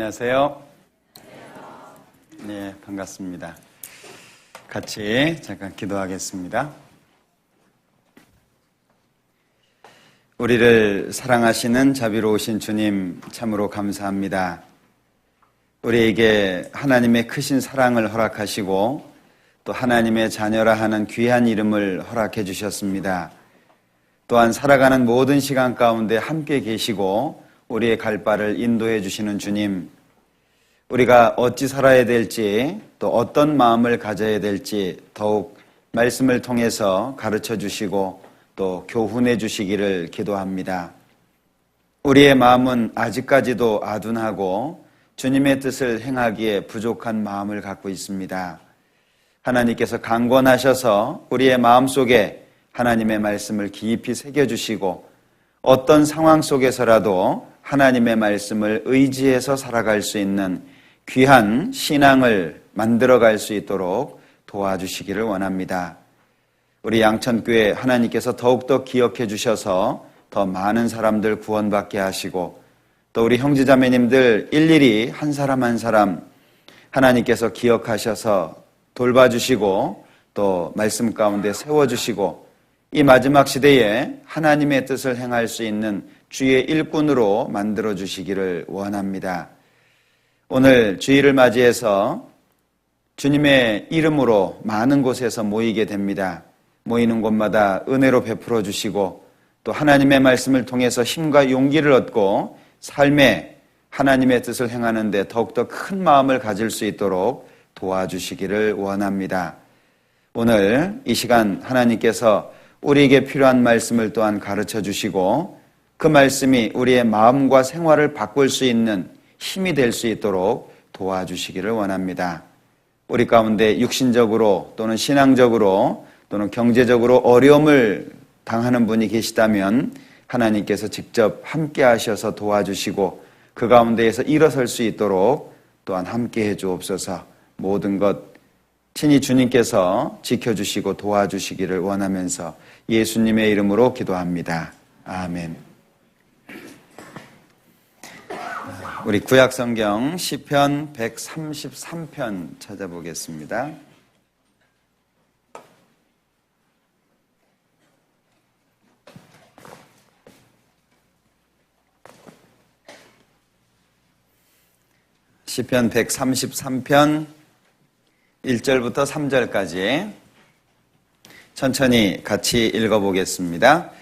안녕하세요. 네, 반갑습니다. 같이 잠깐 기도하겠습니다. 우리를 사랑하시는 자비로우신 주님, 참으로 감사합니다. 우리에게 하나님의 크신 사랑을 허락하시고 또 하나님의 자녀라 하는 귀한 이름을 허락해 주셨습니다. 또한 살아가는 모든 시간 가운데 함께 계시고 우리의 갈 바를 인도해 주시는 주님, 우리가 어찌 살아야 될지 또 어떤 마음을 가져야 될지 더욱 말씀을 통해서 가르쳐 주시고 또 교훈해 주시기를 기도합니다. 우리의 마음은 아직까지도 아둔하고 주님의 뜻을 행하기에 부족한 마음을 갖고 있습니다. 하나님께서 강권하셔서 우리의 마음속에 하나님의 말씀을 깊이 새겨주시고 어떤 상황 속에서라도 하나님의 말씀을 의지해서 살아갈 수 있는 귀한 신앙을 만들어갈 수 있도록 도와주시기를 원합니다. 우리 양천교회 하나님께서 더욱더 기억해 주셔서 더 많은 사람들 구원받게 하시고 또 우리 형제자매님들 일일이 한 사람 한 사람 하나님께서 기억하셔서 돌봐주시고 또 말씀 가운데 세워주시고 이 마지막 시대에 하나님의 뜻을 행할 수 있는 주의 일꾼으로 만들어 주시기를 원합니다. 오늘 주일을 맞이해서 주님의 이름으로 많은 곳에서 모이게 됩니다. 모이는 곳마다 은혜로 베풀어 주시고 또 하나님의 말씀을 통해서 힘과 용기를 얻고 삶에 하나님의 뜻을 행하는 데 더욱더 큰 마음을 가질 수 있도록 도와주시기를 원합니다. 오늘 이 시간 하나님께서 우리에게 필요한 말씀을 또한 가르쳐 주시고 그 말씀이 우리의 마음과 생활을 바꿀 수 있는 힘이 될 수 있도록 도와주시기를 원합니다. 우리 가운데 육신적으로 또는 신앙적으로 또는 경제적으로 어려움을 당하는 분이 계시다면 하나님께서 직접 함께 하셔서 도와주시고 그 가운데에서 일어설 수 있도록 또한 함께 해 주옵소서. 모든 것 친히 주님께서 지켜주시고 도와주시기를 원하면서 예수님의 이름으로 기도합니다. 아멘. 우리 구약성경 시편 133편 찾아보겠습니다. 시편 133편 1절부터 3절까지 천천히 같이 읽어보겠습니다.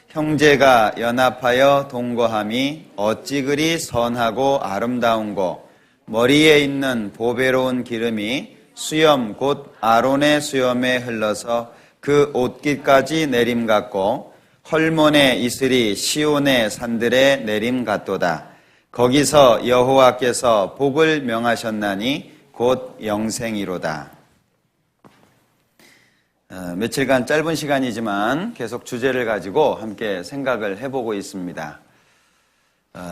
형제가 연합하여 동거함이 어찌 그리 선하고 아름다운고 머리에 있는 보배로운 기름이 수염 곧 아론의 수염에 흘러서 그 옷깃까지 내림 같고 헐몬의 이슬이 시온의 산들에 내림 같도다. 거기서 여호와께서 복을 명하셨나니 곧 영생이로다. 며칠간 짧은 시간이지만 계속 주제를 가지고 함께 생각을 해보고 있습니다.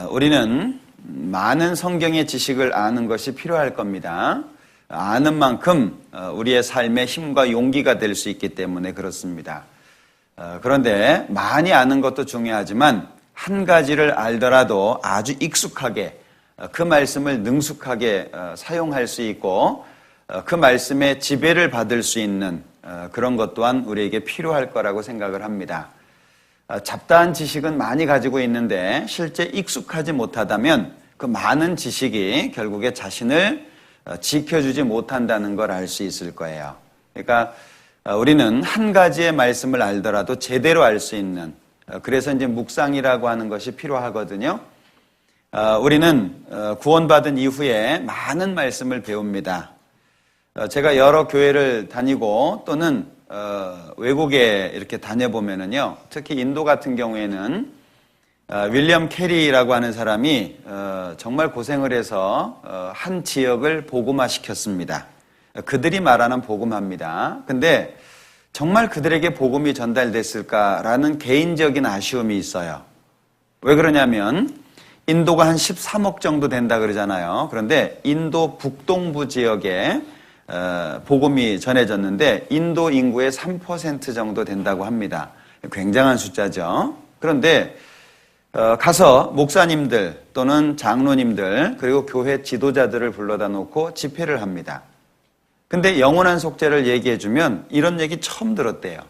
우리는 많은 성경의 지식을 아는 것이 필요할 겁니다. 아는 만큼 우리의 삶에 힘과 용기가 될 수 있기 때문에 그렇습니다. 그런데 많이 아는 것도 중요하지만 한 가지를 알더라도 아주 익숙하게 그 말씀을 능숙하게 사용할 수 있고 그 말씀의 지배를 받을 수 있는 그런 것 또한 우리에게 필요할 거라고 생각을 합니다. 잡다한 지식은 많이 가지고 있는데 실제 익숙하지 못하다면 그 많은 지식이 결국에 자신을 지켜주지 못한다는 걸 알 수 있을 거예요. 그러니까 우리는 한 가지의 말씀을 알더라도 제대로 알 수 있는, 그래서 이제 묵상이라고 하는 것이 필요하거든요. 우리는 구원받은 이후에 많은 말씀을 배웁니다. 제가 여러 교회를 다니고 또는 외국에 이렇게 다녀보면은요, 특히 인도 같은 경우에는 윌리엄 캐리라고 하는 사람이 정말 고생을 해서 한 지역을 복음화시켰습니다. 그들이 말하는 복음화입니다. 근데 정말 그들에게 복음이 전달됐을까라는 개인적인 아쉬움이 있어요. 왜 그러냐면 인도가 한 13억 정도 된다 그러잖아요. 그런데 인도 북동부 지역에 복음이 전해졌는데 인도 인구의 3% 정도 된다고 합니다. 굉장한 숫자죠. 그런데 가서 목사님들 또는 장로님들 그리고 교회 지도자들을 불러다 놓고 집회를 합니다. 근데 영원한 속죄를 얘기해주면 이런 얘기 처음 들었대요.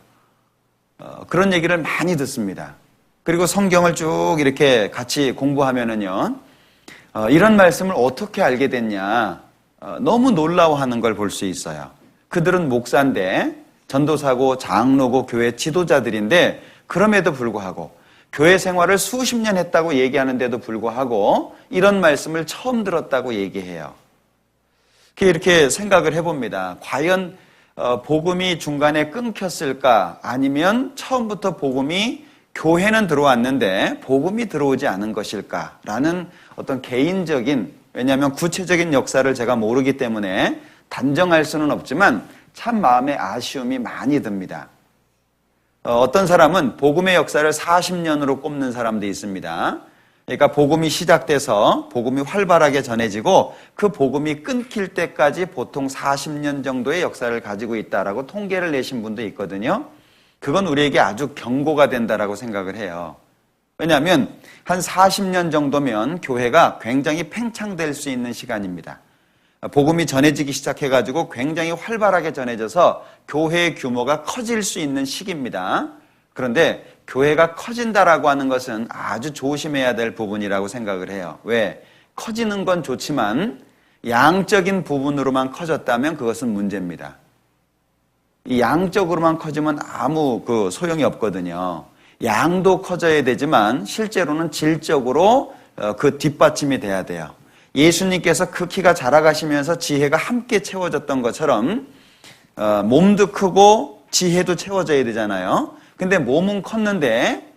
그런 얘기를 많이 듣습니다. 그리고 성경을 쭉 이렇게 같이 공부하면은요, 이런 말씀을 어떻게 알게 됐냐, 너무 놀라워하는 걸 볼 수 있어요. 그들은 목사인데, 전도사고 장로고 교회 지도자들인데, 그럼에도 불구하고 교회 생활을 수십 년 했다고 얘기하는데도 불구하고 이런 말씀을 처음 들었다고 얘기해요. 이렇게 생각을 해봅니다. 과연 복음이 중간에 끊겼을까? 아니면 처음부터 복음이 교회는 들어왔는데 복음이 들어오지 않은 것일까? 라는 어떤 개인적인, 왜냐하면 구체적인 역사를 제가 모르기 때문에 단정할 수는 없지만 참 마음에 아쉬움이 많이 듭니다. 어떤 사람은 복음의 역사를 40년으로 꼽는 사람도 있습니다. 그러니까 복음이 시작돼서 복음이 활발하게 전해지고 그 복음이 끊길 때까지 보통 40년 정도의 역사를 가지고 있다라고 통계를 내신 분도 있거든요. 그건 우리에게 아주 경고가 된다라고 생각을 해요. 왜냐하면 한 40년 정도면 교회가 굉장히 팽창될 수 있는 시간입니다. 복음이 전해지기 시작해가지고 굉장히 활발하게 전해져서 교회의 규모가 커질 수 있는 시기입니다. 그런데 교회가 커진다라고 하는 것은 아주 조심해야 될 부분이라고 생각을 해요. 왜? 커지는 건 좋지만 양적인 부분으로만 커졌다면 그것은 문제입니다. 이 양적으로만 커지면 아무 소용이 없거든요. 양도 커져야 되지만 실제로는 질적으로 그 뒷받침이 돼야 돼요. 예수님께서 그 키가 자라가시면서 지혜가 함께 채워졌던 것처럼 몸도 크고 지혜도 채워져야 되잖아요. 근데 몸은 컸는데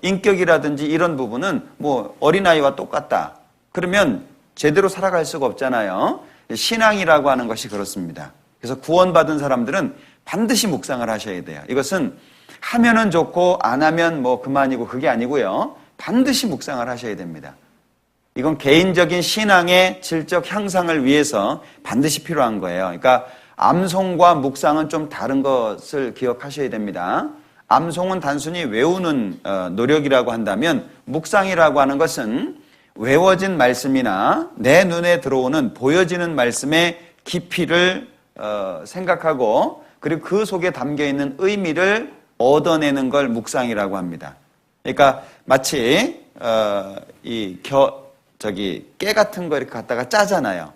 인격이라든지 이런 부분은 뭐 어린아이와 똑같다. 그러면 제대로 살아갈 수가 없잖아요. 신앙이라고 하는 것이 그렇습니다. 그래서 구원받은 사람들은 반드시 묵상을 하셔야 돼요. 이것은 하면은 좋고 안 하면 뭐 그만이고 그게 아니고요. 반드시 묵상을 하셔야 됩니다. 이건 개인적인 신앙의 질적 향상을 위해서 반드시 필요한 거예요. 그러니까 암송과 묵상은 좀 다른 것을 기억하셔야 됩니다. 암송은 단순히 외우는 노력이라고 한다면 묵상이라고 하는 것은 외워진 말씀이나 내 눈에 들어오는 보여지는 말씀의 깊이를 생각하고 그리고 그 속에 담겨있는 의미를 얻어내는 걸 묵상이라고 합니다. 그러니까 마치 깨 같은 거 이렇게 갖다가 짜잖아요.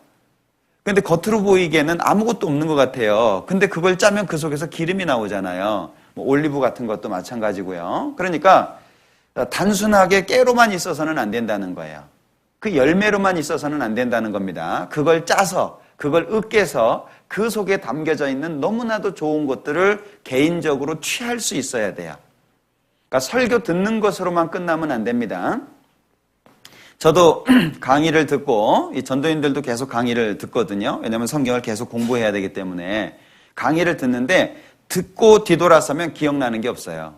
근데 겉으로 보이기에는 아무것도 없는 것 같아요. 근데 그걸 짜면 그 속에서 기름이 나오잖아요. 뭐 올리브 같은 것도 마찬가지고요. 그러니까 단순하게 깨로만 있어서는 안 된다는 거예요. 그 열매로만 있어서는 안 된다는 겁니다. 그걸 짜서, 그걸 으깨서 그 속에 담겨져 있는 너무나도 좋은 것들을 개인적으로 취할 수 있어야 돼요. 그러니까 설교 듣는 것으로만 끝나면 안 됩니다. 저도 강의를 듣고 이 전도인들도 계속 강의를 듣거든요. 왜냐하면 성경을 계속 공부해야 되기 때문에 강의를 듣는데 듣고 뒤돌아서면 기억나는 게 없어요.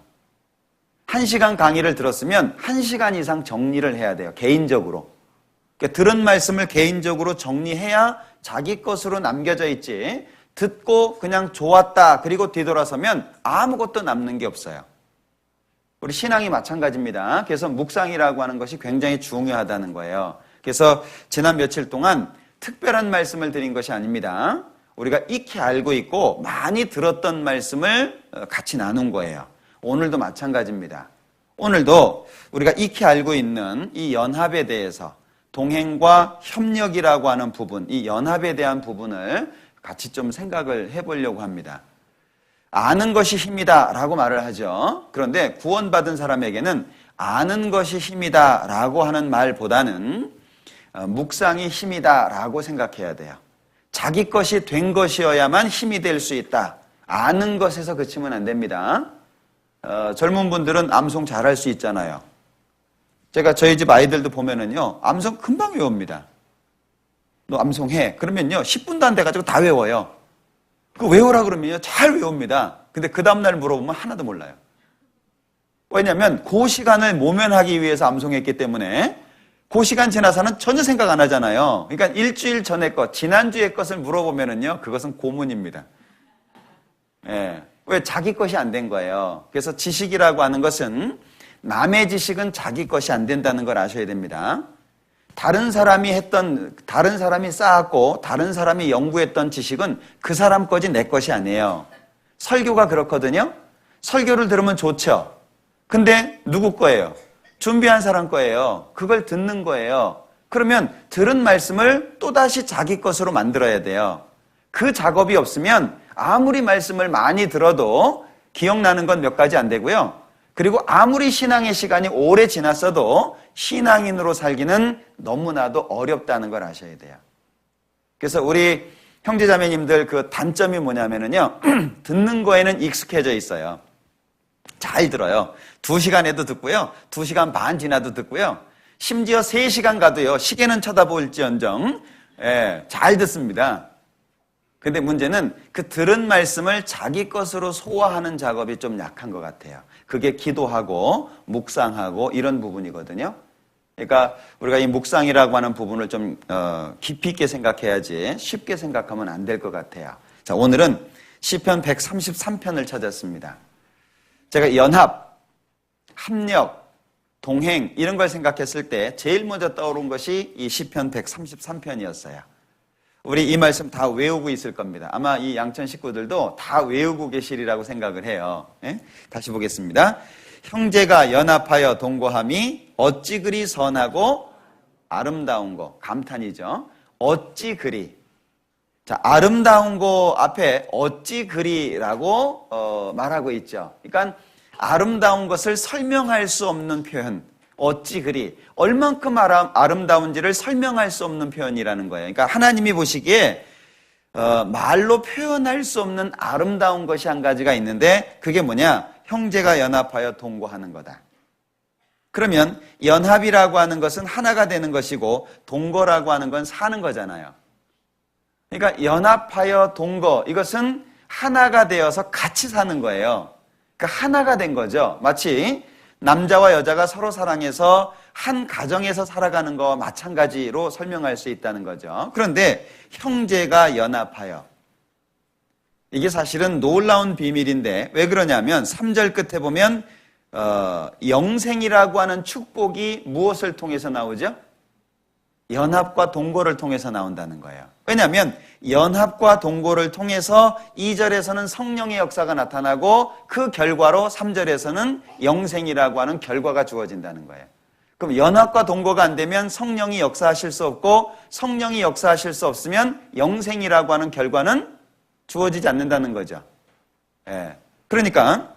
1시간 강의를 들었으면 1시간 이상 정리를 해야 돼요. 개인적으로. 그러니까 들은 말씀을 개인적으로 정리해야 자기 것으로 남겨져 있지 듣고 그냥 좋았다 그리고 뒤돌아서면 아무것도 남는 게 없어요. 우리 신앙이 마찬가지입니다. 그래서 묵상이라고 하는 것이 굉장히 중요하다는 거예요. 그래서 지난 며칠 동안 특별한 말씀을 드린 것이 아닙니다. 우리가 익히 알고 있고 많이 들었던 말씀을 같이 나눈 거예요. 오늘도 마찬가지입니다. 오늘도 우리가 익히 알고 있는 이 연합에 대해서 동행과 협력이라고 하는 부분, 이 연합에 대한 부분을 같이 좀 생각을 해보려고 합니다. 아는 것이 힘이다 라고 말을 하죠. 그런데 구원받은 사람에게는 아는 것이 힘이다 라고 하는 말보다는 묵상이 힘이다 라고 생각해야 돼요. 자기 것이 된 것이어야만 힘이 될 수 있다. 아는 것에서 그치면 안 됩니다. 젊은 분들은 암송 잘할 수 있잖아요. 제가 저희 집 아이들도 보면은요, 암송 금방 외웁니다. 너 암송해. 그러면요, 10분도 안 돼가지고 다 외워요. 그 외우라 그러면요, 잘 외웁니다. 근데 그 다음날 물어보면 하나도 몰라요. 왜냐면 그 시간을 모면하기 위해서 암송했기 때문에 그 시간 지나서는 전혀 생각 안 하잖아요. 그러니까 일주일 전에 것, 지난주의 것을 물어보면은요, 그것은 고문입니다. 예. 왜? 자기 것이 안 된 거예요. 그래서 지식이라고 하는 것은 남의 지식은 자기 것이 안 된다는 걸 아셔야 됩니다. 다른 사람이 쌓았고 다른 사람이 연구했던 지식은 그 사람 거지 내 것이 아니에요. 설교가 그렇거든요. 설교를 들으면 좋죠. 근데 누구 거예요? 준비한 사람 거예요. 그걸 듣는 거예요. 그러면 들은 말씀을 또다시 자기 것으로 만들어야 돼요. 그 작업이 없으면 아무리 말씀을 많이 들어도 기억나는 건 몇 가지 안 되고요. 그리고 아무리 신앙의 시간이 오래 지났어도 신앙인으로 살기는 너무나도 어렵다는 걸 아셔야 돼요. 그래서 우리 형제자매님들 그 단점이 뭐냐면요. 듣는 거에는 익숙해져 있어요. 잘 들어요. 2시간에도 듣고요. 2시간 반 지나도 듣고요. 심지어 3시간 가도요. 시계는 쳐다볼지언정 잘 듣습니다. 근데 문제는 그 들은 말씀을 자기 것으로 소화하는 작업이 좀 약한 것 같아요. 그게 기도하고 묵상하고 이런 부분이거든요. 그러니까 우리가 이 묵상이라고 하는 부분을 좀 깊이 있게 생각해야지 쉽게 생각하면 안 될 것 같아요. 자, 오늘은 시편 133편을 찾았습니다. 제가 연합, 합력, 동행 이런 걸 생각했을 때 제일 먼저 떠오른 것이 이 시편 133편이었어요. 우리 이 말씀 다 외우고 있을 겁니다. 아마 이 양천 식구들도 다 외우고 계시리라고 생각을 해요. 다시 보겠습니다. 형제가 연합하여 동거함이 어찌 그리 선하고 아름다운 거. 감탄이죠. 어찌 그리. 자, 아름다운 거 앞에 어찌 그리라고 말하고 있죠. 그러니까 아름다운 것을 설명할 수 없는 표현. 어찌 그리. 얼만큼 아름다운지를 설명할 수 없는 표현이라는 거예요. 그러니까 하나님이 보시기에 말로 표현할 수 없는 아름다운 것이 한 가지가 있는데 그게 뭐냐? 형제가 연합하여 동거하는 거다. 그러면 연합이라고 하는 것은 하나가 되는 것이고 동거라고 하는 건 사는 거잖아요. 그러니까 연합하여 동거 이것은 하나가 되어서 같이 사는 거예요. 그러니까 하나가 된 거죠. 마치 남자와 여자가 서로 사랑해서 한 가정에서 살아가는 거와 마찬가지로 설명할 수 있다는 거죠. 그런데 형제가 연합하여 이게 사실은 놀라운 비밀인데 왜 그러냐면 3절 끝에 보면 영생이라고 하는 축복이 무엇을 통해서 나오죠? 연합과 동거를 통해서 나온다는 거예요. 왜냐하면 연합과 동거를 통해서 2절에서는 성령의 역사가 나타나고 그 결과로 3절에서는 영생이라고 하는 결과가 주어진다는 거예요. 그럼 연합과 동거가 안 되면 성령이 역사하실 수 없고 성령이 역사하실 수 없으면 영생이라고 하는 결과는 주어지지 않는다는 거죠. 그러니까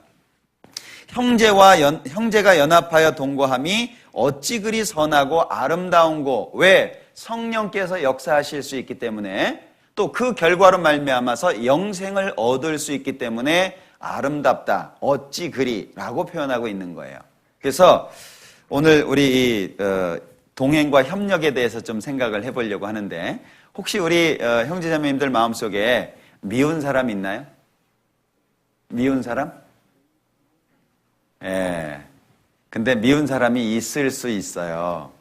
형제가 연합하여 동거함이 어찌 그리 선하고 아름다운고 왜? 성령께서 역사하실 수 있기 때문에 또 그 결과로 말미암아서 영생을 얻을 수 있기 때문에 아름답다. 어찌 그리라고 표현하고 있는 거예요. 그래서 오늘 우리 동행과 협력에 대해서 좀 생각을 해보려고 하는데 혹시 우리 형제자매님들 마음속에 미운 사람 있나요? 미운 사람? 근데 미운 사람이 있을 수 있어요.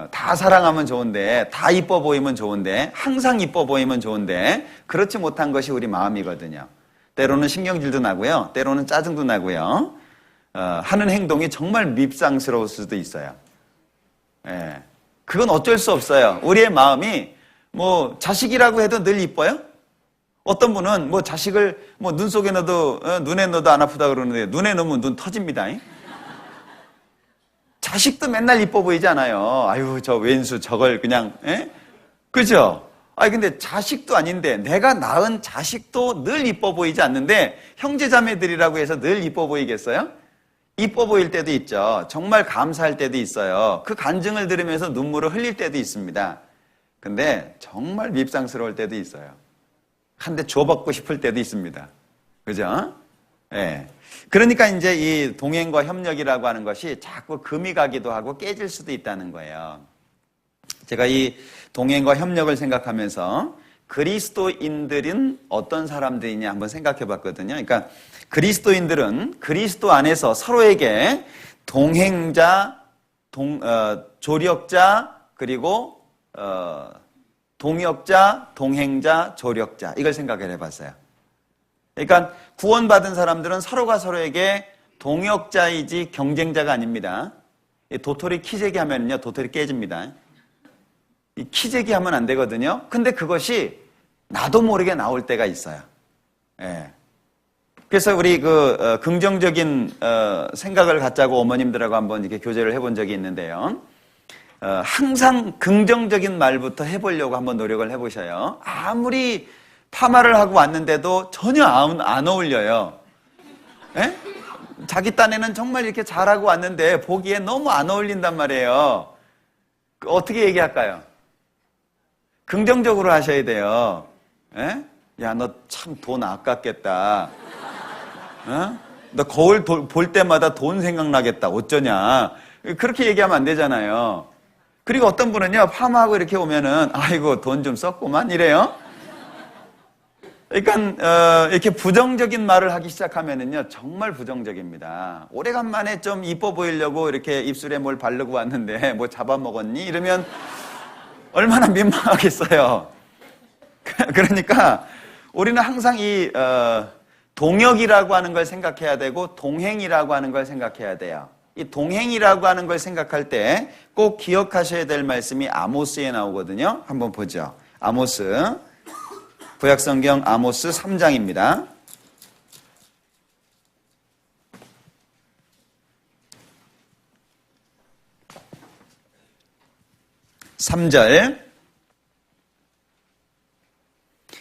다 사랑하면 좋은데, 다 이뻐 보이면 좋은데, 항상 이뻐 보이면 좋은데, 그렇지 못한 것이 우리 마음이거든요. 때로는 신경질도 나고요. 때로는 짜증도 나고요. 하는 행동이 정말 밉상스러울 수도 있어요. 그건 어쩔 수 없어요. 우리의 마음이 뭐 자식이라고 해도 늘 이뻐요? 어떤 분은 뭐 자식을 뭐 눈 속에 넣어도 눈에 넣어도 안 아프다 그러는데 눈에 넣으면 눈 터집니다. 자식도 맨날 이뻐 보이지 않아요. 아유 저 왼수 저걸 그냥 그죠? 아니 근데 자식도 아닌데 내가 낳은 자식도 늘 이뻐 보이지 않는데 형제자매들이라고 해서 늘 이뻐 보이겠어요? 이뻐 보일 때도 있죠. 정말 감사할 때도 있어요. 그 간증을 들으면서 눈물을 흘릴 때도 있습니다. 근데 정말 밉상스러울 때도 있어요. 한 대 줘받고 싶을 때도 있습니다. 그죠? 그러니까 이제 이 동행과 협력이라고 하는 것이 자꾸 금이 가기도 하고 깨질 수도 있다는 거예요. 제가 이 동행과 협력을 생각하면서 그리스도인들은 어떤 사람들이냐 한번 생각해 봤거든요. 그러니까 그리스도인들은 그리스도 안에서 서로에게 동행자, 조력자, 그리고 동역자, 동행자, 조력자 이걸 생각을 해봤어요. 그러니까 구원받은 사람들은 서로가 서로에게 동역자이지 경쟁자가 아닙니다. 도토리 키재기 하면요, 도토리 깨집니다. 이 키재기 하면 안 되거든요. 근데 그것이 나도 모르게 나올 때가 있어요. 예. 그래서 우리 긍정적인 생각을 갖자고 어머님들하고 한번 이렇게 교제를 해본 적이 있는데요. 항상 긍정적인 말부터 해보려고 한번 노력을 해보셔요. 아무리 파마를 하고 왔는데도 전혀 안 어울려요. 예? 자기 딴에는 정말 이렇게 잘하고 왔는데 보기에 너무 안 어울린단 말이에요. 어떻게 얘기할까요? 긍정적으로 하셔야 돼요. 예? 야, 너 참 돈 아깝겠다. 어? 너 거울 볼 때마다 돈 생각나겠다. 어쩌냐. 그렇게 얘기하면 안 되잖아요. 그리고 어떤 분은요, 파마하고 이렇게 오면은, 아이고, 돈 좀 썼구만. 이래요. 그러니까, 이렇게 부정적인 말을 하기 시작하면은요, 정말 부정적입니다. 오래간만에 좀 이뻐 보이려고 이렇게 입술에 뭘 바르고 왔는데, 뭐 잡아먹었니? 이러면 얼마나 민망하겠어요. 그러니까, 우리는 항상 동역이라고 하는 걸 생각해야 되고, 동행이라고 하는 걸 생각해야 돼요. 이 동행이라고 하는 걸 생각할 때 꼭 기억하셔야 될 말씀이 아모스에 나오거든요. 한번 보죠. 아모스, 구약성경 아모스 3장입니다. 3절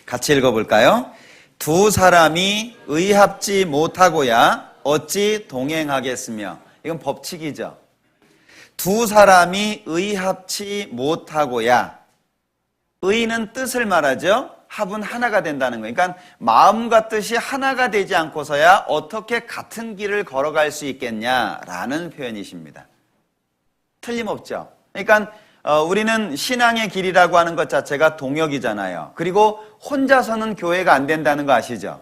같이 읽어볼까요? 두 사람이 의합지 못하고야 어찌 동행하겠으며. 이건 법칙이죠. 두 사람이 의합치 못하고야. 의는 뜻을 말하죠. 합은 하나가 된다는 거예요. 그러니까 마음과 뜻이 하나가 되지 않고서야 어떻게 같은 길을 걸어갈 수 있겠냐라는 표현이십니다. 틀림없죠. 그러니까 우리는 신앙의 길이라고 하는 것 자체가 동역이잖아요. 그리고 혼자서는 교회가 안 된다는 거 아시죠?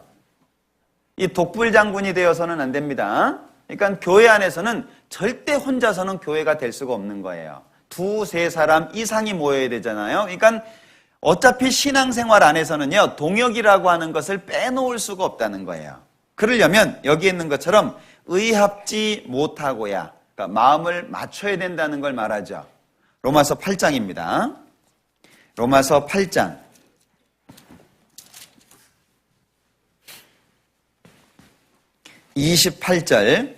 이 독불장군이 되어서는 안 됩니다. 그러니까 교회 안에서는 절대 혼자서는 교회가 될 수가 없는 거예요. 두세 사람 이상이 모여야 되잖아요. 그러니까 어차피 신앙생활 안에서는요, 동역이라고 하는 것을 빼놓을 수가 없다는 거예요. 그러려면 여기 있는 것처럼 의합지 못하고야, 그러니까 마음을 맞춰야 된다는 걸 말하죠. 로마서 8장입니다. 로마서 8장. 28절.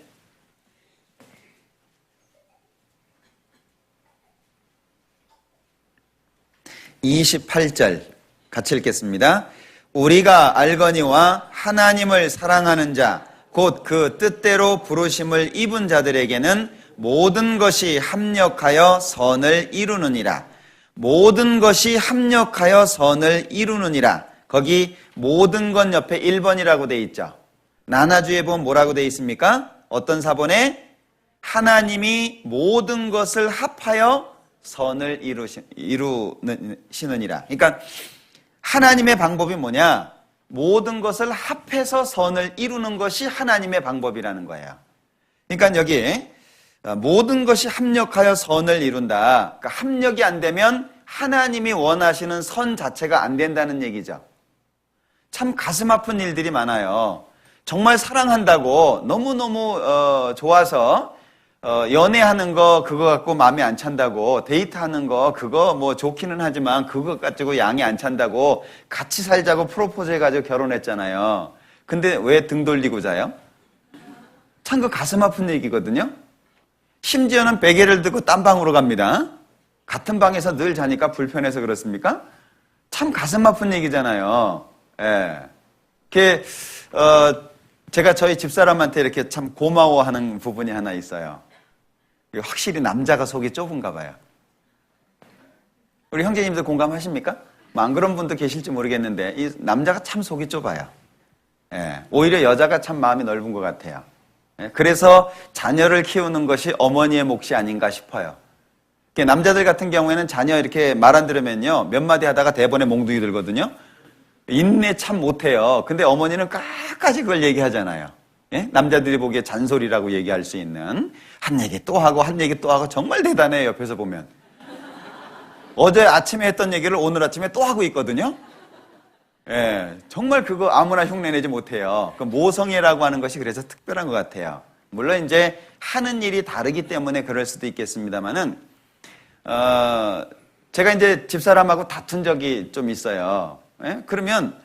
같이 읽겠습니다. 우리가 알거니와 하나님을 사랑하는 자, 곧 그 뜻대로 부르심을 입은 자들에게는 모든 것이 합력하여 선을 이루느니라. 모든 것이 합력하여 선을 이루느니라. 거기 모든 것 옆에 1번이라고 돼 있죠. 나나주에 보면 뭐라고 돼 있습니까? 어떤 사본에? 하나님이 모든 것을 합하여 선을 이루시느니라. 그러니까 하나님의 방법이 뭐냐? 모든 것을 합해서 선을 이루는 것이 하나님의 방법이라는 거예요. 그러니까 여기 모든 것이 합력하여 선을 이룬다. 그러니까 합력이 안 되면 하나님이 원하시는 선 자체가 안 된다는 얘기죠. 참 가슴 아픈 일들이 많아요. 정말 사랑한다고 너무너무 좋아서 연애하는 거 그거 갖고 마음에 안 찬다고, 데이트하는 거 그거 뭐 좋기는 하지만 그거 가지고 양이 안 찬다고 같이 살자고 프로포즈 해가지고 결혼했잖아요. 근데 왜 등 돌리고 자요? 참 그 가슴 아픈 얘기거든요. 심지어는 베개를 들고 딴 방으로 갑니다. 같은 방에서 늘 자니까 불편해서 그렇습니까? 참 가슴 아픈 얘기잖아요. 예. 제가 저희 집사람한테 이렇게 참 고마워하는 부분이 하나 있어요. 확실히 남자가 속이 좁은가 봐요. 우리 형제님들 공감하십니까? 뭐 안 그런 분도 계실지 모르겠는데 이 남자가 참 속이 좁아요. 예. 오히려 여자가 참 마음이 넓은 것 같아요. 예. 그래서 자녀를 키우는 것이 어머니의 몫이 아닌가 싶어요. 남자들 같은 경우에는 자녀 이렇게 말 안 들으면요, 몇 마디 하다가 대본에 몽둥이 들거든요. 인내 참 못해요. 근데 어머니는 끝까지 그걸 얘기하잖아요. 예? 남자들이 보기에 잔소리라고 얘기할 수 있는, 한 얘기 또 하고 한 얘기 또 하고 정말 대단해요. 옆에서 보면 어제 아침에 했던 얘기를 오늘 아침에 또 하고 있거든요. 예, 정말 그거 아무나 흉내내지 못해요. 그 모성애라고 하는 것이 그래서 특별한 것 같아요. 물론 이제 하는 일이 다르기 때문에 그럴 수도 있겠습니다만은, 제가 이제 집사람하고 다툰 적이 좀 있어요. 예? 그러면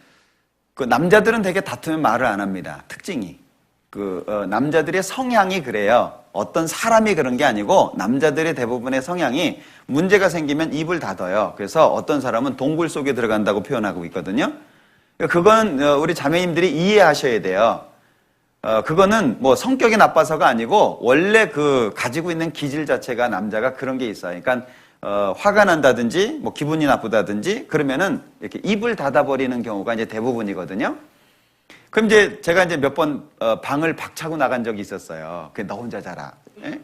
그 남자들은 되게 다투면 말을 안 합니다. 특징이. 남자들의 성향이 그래요. 어떤 사람이 그런 게 아니고 남자들의 대부분의 성향이 문제가 생기면 입을 닫아요. 그래서 어떤 사람은 동굴 속에 들어간다고 표현하고 있거든요. 그건 우리 자매님들이 이해하셔야 돼요. 그거는 뭐 성격이 나빠서가 아니고 원래 그 가지고 있는 기질 자체가 남자가 그런 게 있어요. 그러니까 화가 난다든지 뭐 기분이 나쁘다든지 그러면은 이렇게 입을 닫아버리는 경우가 이제 대부분이거든요. 그럼 이제 제가 이제 몇 번 방을 박차고 나간 적이 있었어요. 그게 너 혼자 자라. 예?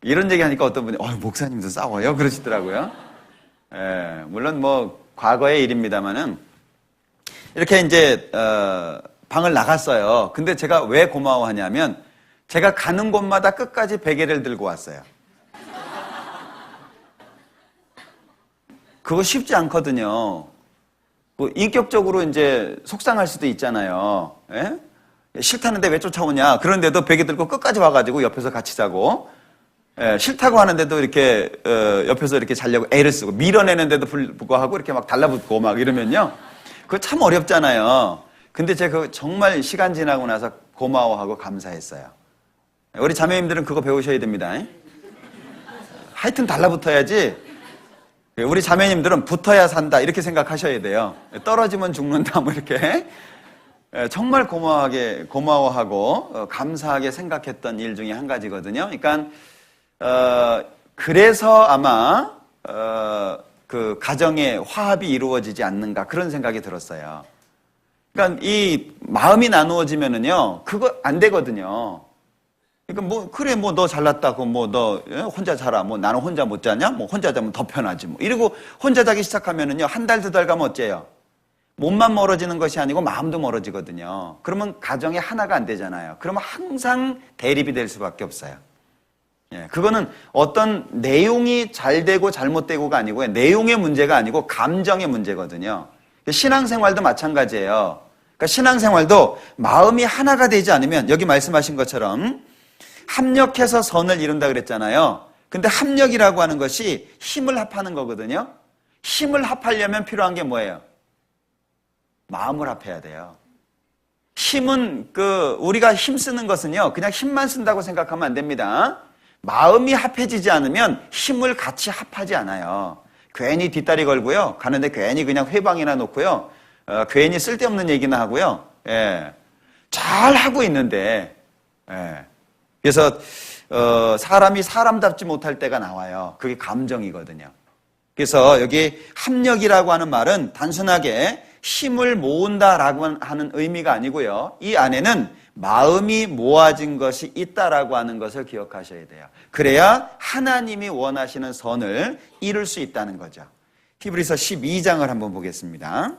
이런 얘기 하니까 어떤 분이 목사님도 싸워요? 그러시더라고요. 예, 물론 뭐 과거의 일입니다만은 이렇게 이제 방을 나갔어요. 근데 제가 왜 고마워하냐면 제가 가는 곳마다 끝까지 베개를 들고 왔어요. 그거 쉽지 않거든요. 뭐 인격적으로 이제 속상할 수도 있잖아요. 예? 싫다는데 왜 쫓아오냐? 그런데도 베개 들고 끝까지 와가지고 옆에서 같이 자고, 예, 싫다고 하는데도 이렇게 옆에서 이렇게 자려고 애를 쓰고 밀어내는데도 불구하고 이렇게 막 달라붙고 막 이러면요, 그거 참 어렵잖아요. 근데 제가 정말 시간 지나고 나서 고마워하고 감사했어요. 우리 자매님들은 그거 배우셔야 됩니다. 하여튼 달라붙어야지. 우리 자매님들은 붙어야 산다 이렇게 생각하셔야 돼요. 떨어지면 죽는다 뭐 이렇게. 정말 고마워하고 감사하게 생각했던 일 중에 한 가지거든요. 그러니까 그래서 아마 그 가정의 화합이 이루어지지 않는가 그런 생각이 들었어요. 그러니까 이 마음이 나누어지면은요 그거 안 되거든요. 그러니까 뭐 그래 뭐 너 잘났다고 뭐 너 혼자 자라 뭐 나는 혼자 못 자냐 뭐 혼자 자면 더 편하지 뭐 이러고 혼자 자기 시작하면은요 한 달 두 달 가면 어째요? 몸만 멀어지는 것이 아니고 마음도 멀어지거든요. 그러면 가정에 하나가 안 되잖아요. 그러면 항상 대립이 될 수밖에 없어요. 예, 그거는 어떤 내용이 잘 되고 잘못되고가 아니고요. 내용의 문제가 아니고 감정의 문제거든요. 신앙생활도 마찬가지예요. 그러니까 신앙생활도 마음이 하나가 되지 않으면 여기 말씀하신 것처럼 합력해서 선을 이룬다 그랬잖아요. 근데 합력이라고 하는 것이 힘을 합하는 거거든요. 힘을 합하려면 필요한 게 뭐예요? 마음을 합해야 돼요. 힘은 우리가 힘 쓰는 것은요, 그냥 힘만 쓴다고 생각하면 안 됩니다. 마음이 합해지지 않으면 힘을 같이 합하지 않아요. 괜히 뒷다리 걸고요. 가는데 괜히 그냥 회방이나 놓고요. 괜히 쓸데없는 얘기나 하고요. 예. 잘 하고 있는데, 예. 그래서, 사람이 사람답지 못할 때가 나와요. 그게 감정이거든요. 그래서 여기 합력이라고 하는 말은 단순하게 힘을 모은다라고 하는 의미가 아니고요. 이 안에는 마음이 모아진 것이 있다라고 하는 것을 기억하셔야 돼요. 그래야 하나님이 원하시는 선을 이룰 수 있다는 거죠. 히브리서 12장을 한번 보겠습니다.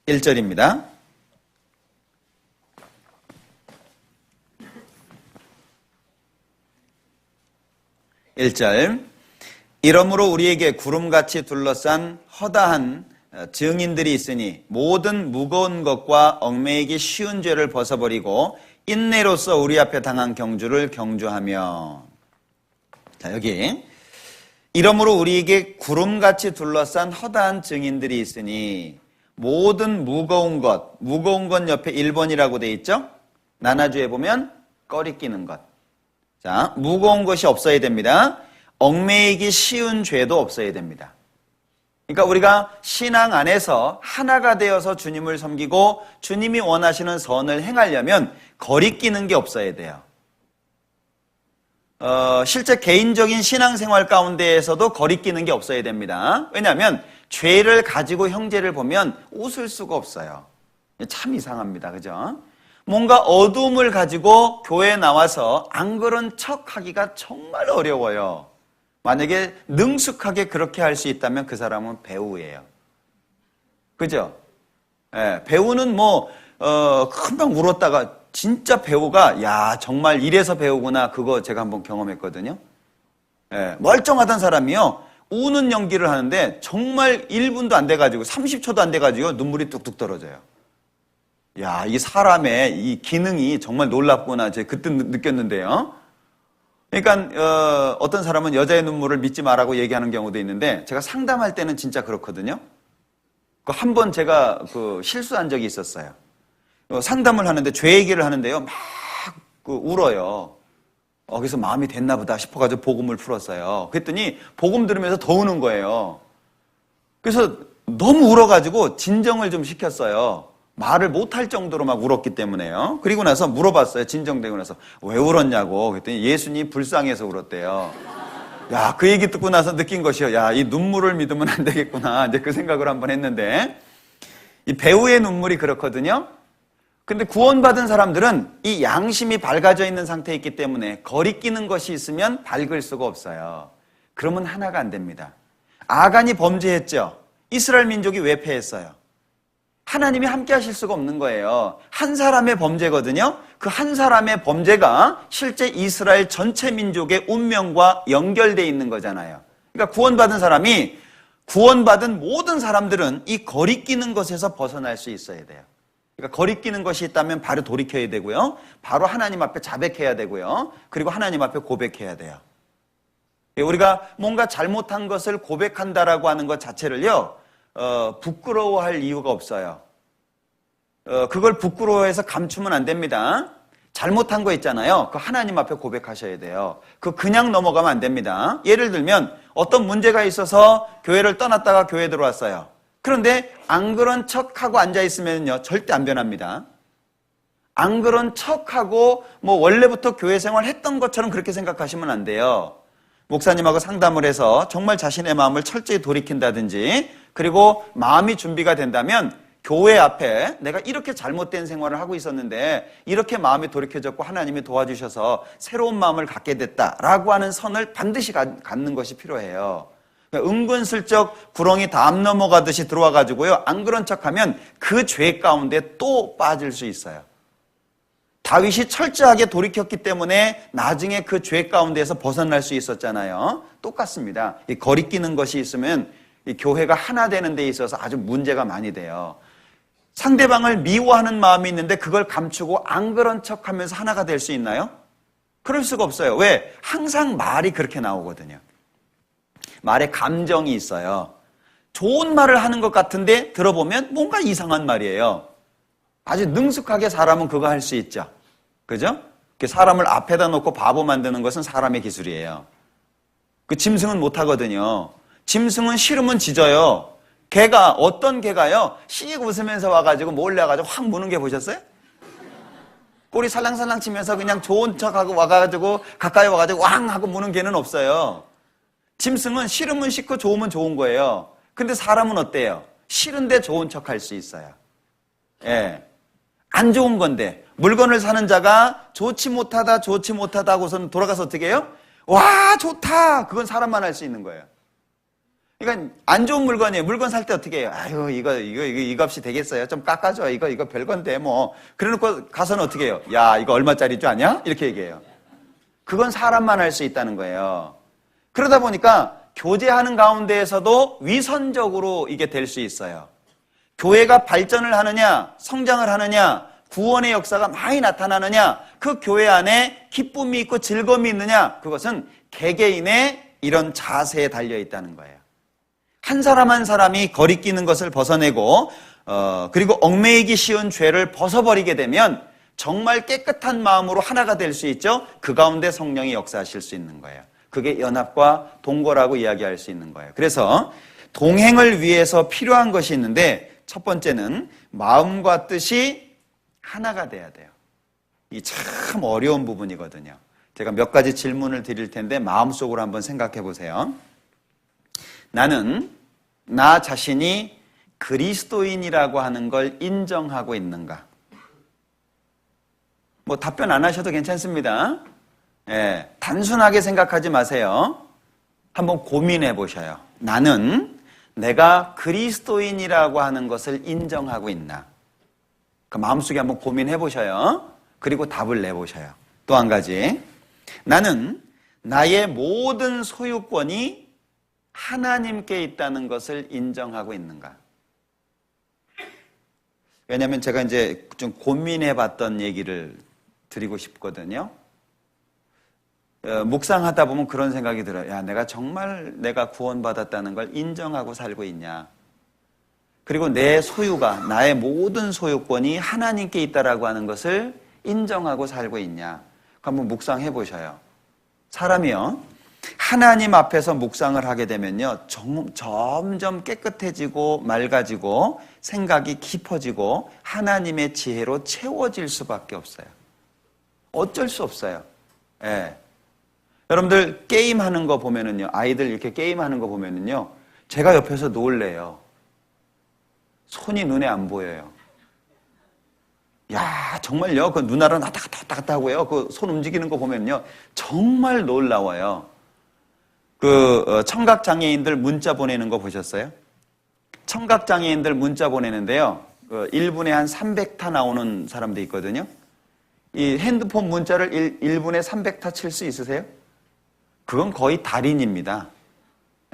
1절입니다. 이러므로 우리에게 구름같이 둘러싼 허다한 증인들이 있으니 모든 무거운 것과 얽매이기 쉬운 죄를 벗어버리고 인내로서 우리 앞에 당한 경주를 경주하며. 자, 여기 이러므로 우리에게 구름같이 둘러싼 허다한 증인들이 있으니 모든 무거운 것 옆에 1번이라고 돼 있죠? 나나주에 보면 꺼리 끼는 것. 자, 무거운 것이 없어야 됩니다. 얽매이기 쉬운 죄도 없어야 됩니다. 그러니까 우리가 신앙 안에서 하나가 되어서 주님을 섬기고 주님이 원하시는 선을 행하려면 거리끼는 게 없어야 돼요. 실제 개인적인 신앙생활 가운데에서도 거리끼는 게 없어야 됩니다. 왜냐하면 죄를 가지고 형제를 보면 웃을 수가 없어요. 참 이상합니다. 그죠? 뭔가 어둠을 가지고 교회에 나와서 안 그런 척 하기가 정말 어려워요. 만약에 능숙하게 그렇게 할 수 있다면 그 사람은 배우예요. 그죠? 예, 배우는 금방 울었다가 진짜 배우가, 야, 정말 이래서 배우구나. 그거 제가 한번 경험했거든요. 예, 멀쩡하던 사람이요. 우는 연기를 하는데 정말 1분도 안 돼가지고 30초도 안 돼가지고 눈물이 뚝뚝 떨어져요. 야, 이 사람의 이 기능이 정말 놀랍구나. 제가 그때 느꼈는데요. 그러니까 어떤 사람은 여자의 눈물을 믿지 말라고 얘기하는 경우도 있는데 제가 상담할 때는 진짜 그렇거든요. 한 번 제가 실수한 적이 있었어요. 상담을 하는데 죄 얘기를 하는데요. 막 울어요. 그래서 마음이 됐나 보다 싶어가지고 복음을 풀었어요. 그랬더니 복음 들으면서 더 우는 거예요. 그래서 너무 울어가지고 진정을 좀 시켰어요. 말을 못할 정도로 막 울었기 때문에요. 그리고 나서 물어봤어요. 진정되고 나서 왜 울었냐고. 그랬더니 예수님 불쌍해서 울었대요. 야, 그 얘기 듣고 나서 느낀 것이요. 야, 이 눈물을 믿으면 안 되겠구나. 이제 그 생각을 한번 했는데 이 배우의 눈물이 그렇거든요. 근데 구원받은 사람들은 이 양심이 밝아져 있는 상태에 있기 때문에 거리끼는 것이 있으면 밝을 수가 없어요. 그러면 하나가 안 됩니다. 아간이 범죄했죠. 이스라엘 민족이 왜 패했어요? 하나님이 함께 하실 수가 없는 거예요. 한 사람의 범죄거든요. 그 한 사람의 범죄가 실제 이스라엘 전체 민족의 운명과 연결되어 있는 거잖아요. 그러니까 구원받은 사람이 구원받은 모든 사람들은 이 거리끼는 것에서 벗어날 수 있어야 돼요. 그러니까 거리끼는 것이 있다면 바로 돌이켜야 되고요. 바로 하나님 앞에 자백해야 되고요. 그리고 하나님 앞에 고백해야 돼요. 우리가 뭔가 잘못한 것을 고백한다라고 하는 것 자체를요. 부끄러워할 이유가 없어요. 그걸 부끄러워해서 감추면 안 됩니다. 잘못한 거 있잖아요. 그 하나님 앞에 고백하셔야 돼요. 그냥 넘어가면 안 됩니다. 예를 들면 어떤 문제가 있어서 교회를 떠났다가 교회에 들어왔어요. 그런데 안 그런 척하고 앉아있으면요 절대 안 변합니다. 안 그런 척하고 원래부터 교회 생활 했던 것처럼 그렇게 생각하시면 안 돼요. 목사님하고 상담을 해서 정말 자신의 마음을 철저히 돌이킨다든지 그리고 마음이 준비가 된다면 교회 앞에 내가 이렇게 잘못된 생활을 하고 있었는데 이렇게 마음이 돌이켜졌고 하나님이 도와주셔서 새로운 마음을 갖게 됐다라고 하는 선을 반드시 갖는 것이 필요해요. 은근슬쩍 구렁이 담 넘어가듯이 들어와가지고요. 안 그런 척하면 그 죄 가운데 또 빠질 수 있어요. 다윗이 철저하게 돌이켰기 때문에 나중에 그 죄 가운데에서 벗어날 수 있었잖아요. 똑같습니다. 이 거리끼는 것이 있으면 이 교회가 하나 되는 데 있어서 아주 문제가 많이 돼요. 상대방을 미워하는 마음이 있는데 그걸 감추고 안 그런 척하면서 하나가 될 수 있나요? 그럴 수가 없어요. 왜? 항상 말이 그렇게 나오거든요. 말에 감정이 있어요. 좋은 말을 하는 것 같은데 들어보면 뭔가 이상한 말이에요. 아주 능숙하게 사람은 그거 할 수 있죠. 그죠? 사람을 앞에다 놓고 바보 만드는 것은 사람의 기술이에요. 그 짐승은 못 하거든요. 짐승은 싫으면 짖어요. 어떤 개가요? 씩 웃으면서 와가지고 몰래 와가지고 확 무는 게 보셨어요? 꼬리 살랑살랑 치면서 그냥 좋은 척하고 와가지고 가까이 와가지고 왕 하고 무는 개는 없어요. 짐승은 싫으면 싫고 좋으면 좋은 거예요. 근데 사람은 어때요? 싫은데 좋은 척 할 수 있어요. 예. 안 좋은 건데 물건을 사는 자가 좋지 못하다 하고서는 돌아가서 어떻게 해요? 와 좋다. 그건 사람만 할 수 있는 거예요. 그러니까 안 좋은 물건이에요. 물건 살 때 어떻게 해요? 아유 이 값이 되겠어요? 좀 깎아줘. 이거 별건데 뭐. 그래놓고 가서는 어떻게 해요? 야 이거 얼마짜리 줄 아냐? 이렇게 얘기해요. 그건 사람만 할 수 있다는 거예요. 그러다 보니까 교제하는 가운데에서도 위선적으로 이게 될 수 있어요. 교회가 발전을 하느냐, 성장을 하느냐, 구원의 역사가 많이 나타나느냐, 그 교회 안에 기쁨이 있고 즐거움이 있느냐, 그것은 개개인의 이런 자세에 달려 있다는 거예요. 한 사람 한 사람이 거리끼는 것을 벗어내고 그리고 얽매이기 쉬운 죄를 벗어버리게 되면 정말 깨끗한 마음으로 하나가 될 수 있죠. 그 가운데 성령이 역사하실 수 있는 거예요. 그게 연합과 동거라고 이야기할 수 있는 거예요. 그래서 동행을 위해서 필요한 것이 있는데 첫 번째는 마음과 뜻이 하나가 돼야 돼요. 이 참 어려운 부분이거든요. 제가 몇 가지 질문을 드릴 텐데 마음속으로 한번 생각해 보세요. 나는 나 자신이 그리스도인이라고 하는 걸 인정하고 있는가? 답변 안 하셔도 괜찮습니다. 예, 단순하게 생각하지 마세요. 한번 고민해 보셔요. 나는 내가 그리스도인이라고 하는 것을 인정하고 있나? 그 마음속에 한번 고민해 보셔요. 그리고 답을 내보셔요. 또 한 가지. 나는 나의 모든 소유권이 하나님께 있다는 것을 인정하고 있는가? 왜냐하면 제가 이제 좀 고민해 봤던 얘기를 드리고 싶거든요. 묵상하다 보면 그런 생각이 들어요. 야, 내가 정말 내가 구원받았다는 걸 인정하고 살고 있냐? 그리고 내 소유가, 나의 모든 소유권이 하나님께 있다라고 하는 것을 인정하고 살고 있냐? 한번 묵상해 보셔요. 사람이요, 하나님 앞에서 묵상을 하게 되면요, 점점 깨끗해지고 맑아지고 생각이 깊어지고 하나님의 지혜로 채워질 수밖에 없어요. 어쩔 수 없어요. 예. 여러분들 게임하는 거 보면은요, 아이들 이렇게 게임하는 거 보면은요, 제가 옆에서 놀래요. 손이 눈에 안 보여요. 야, 정말요, 그 눈알은 왔다 갔다 하고요, 그 손 움직이는 거 보면요, 정말 놀라워요. 청각장애인들 문자 보내는 거 보셨어요? 청각장애인들 문자 보내는데요, 1분에 한 300타 나오는 사람도 있거든요. 이 핸드폰 문자를 1분에 300타 칠 수 있으세요? 그건 거의 달인입니다.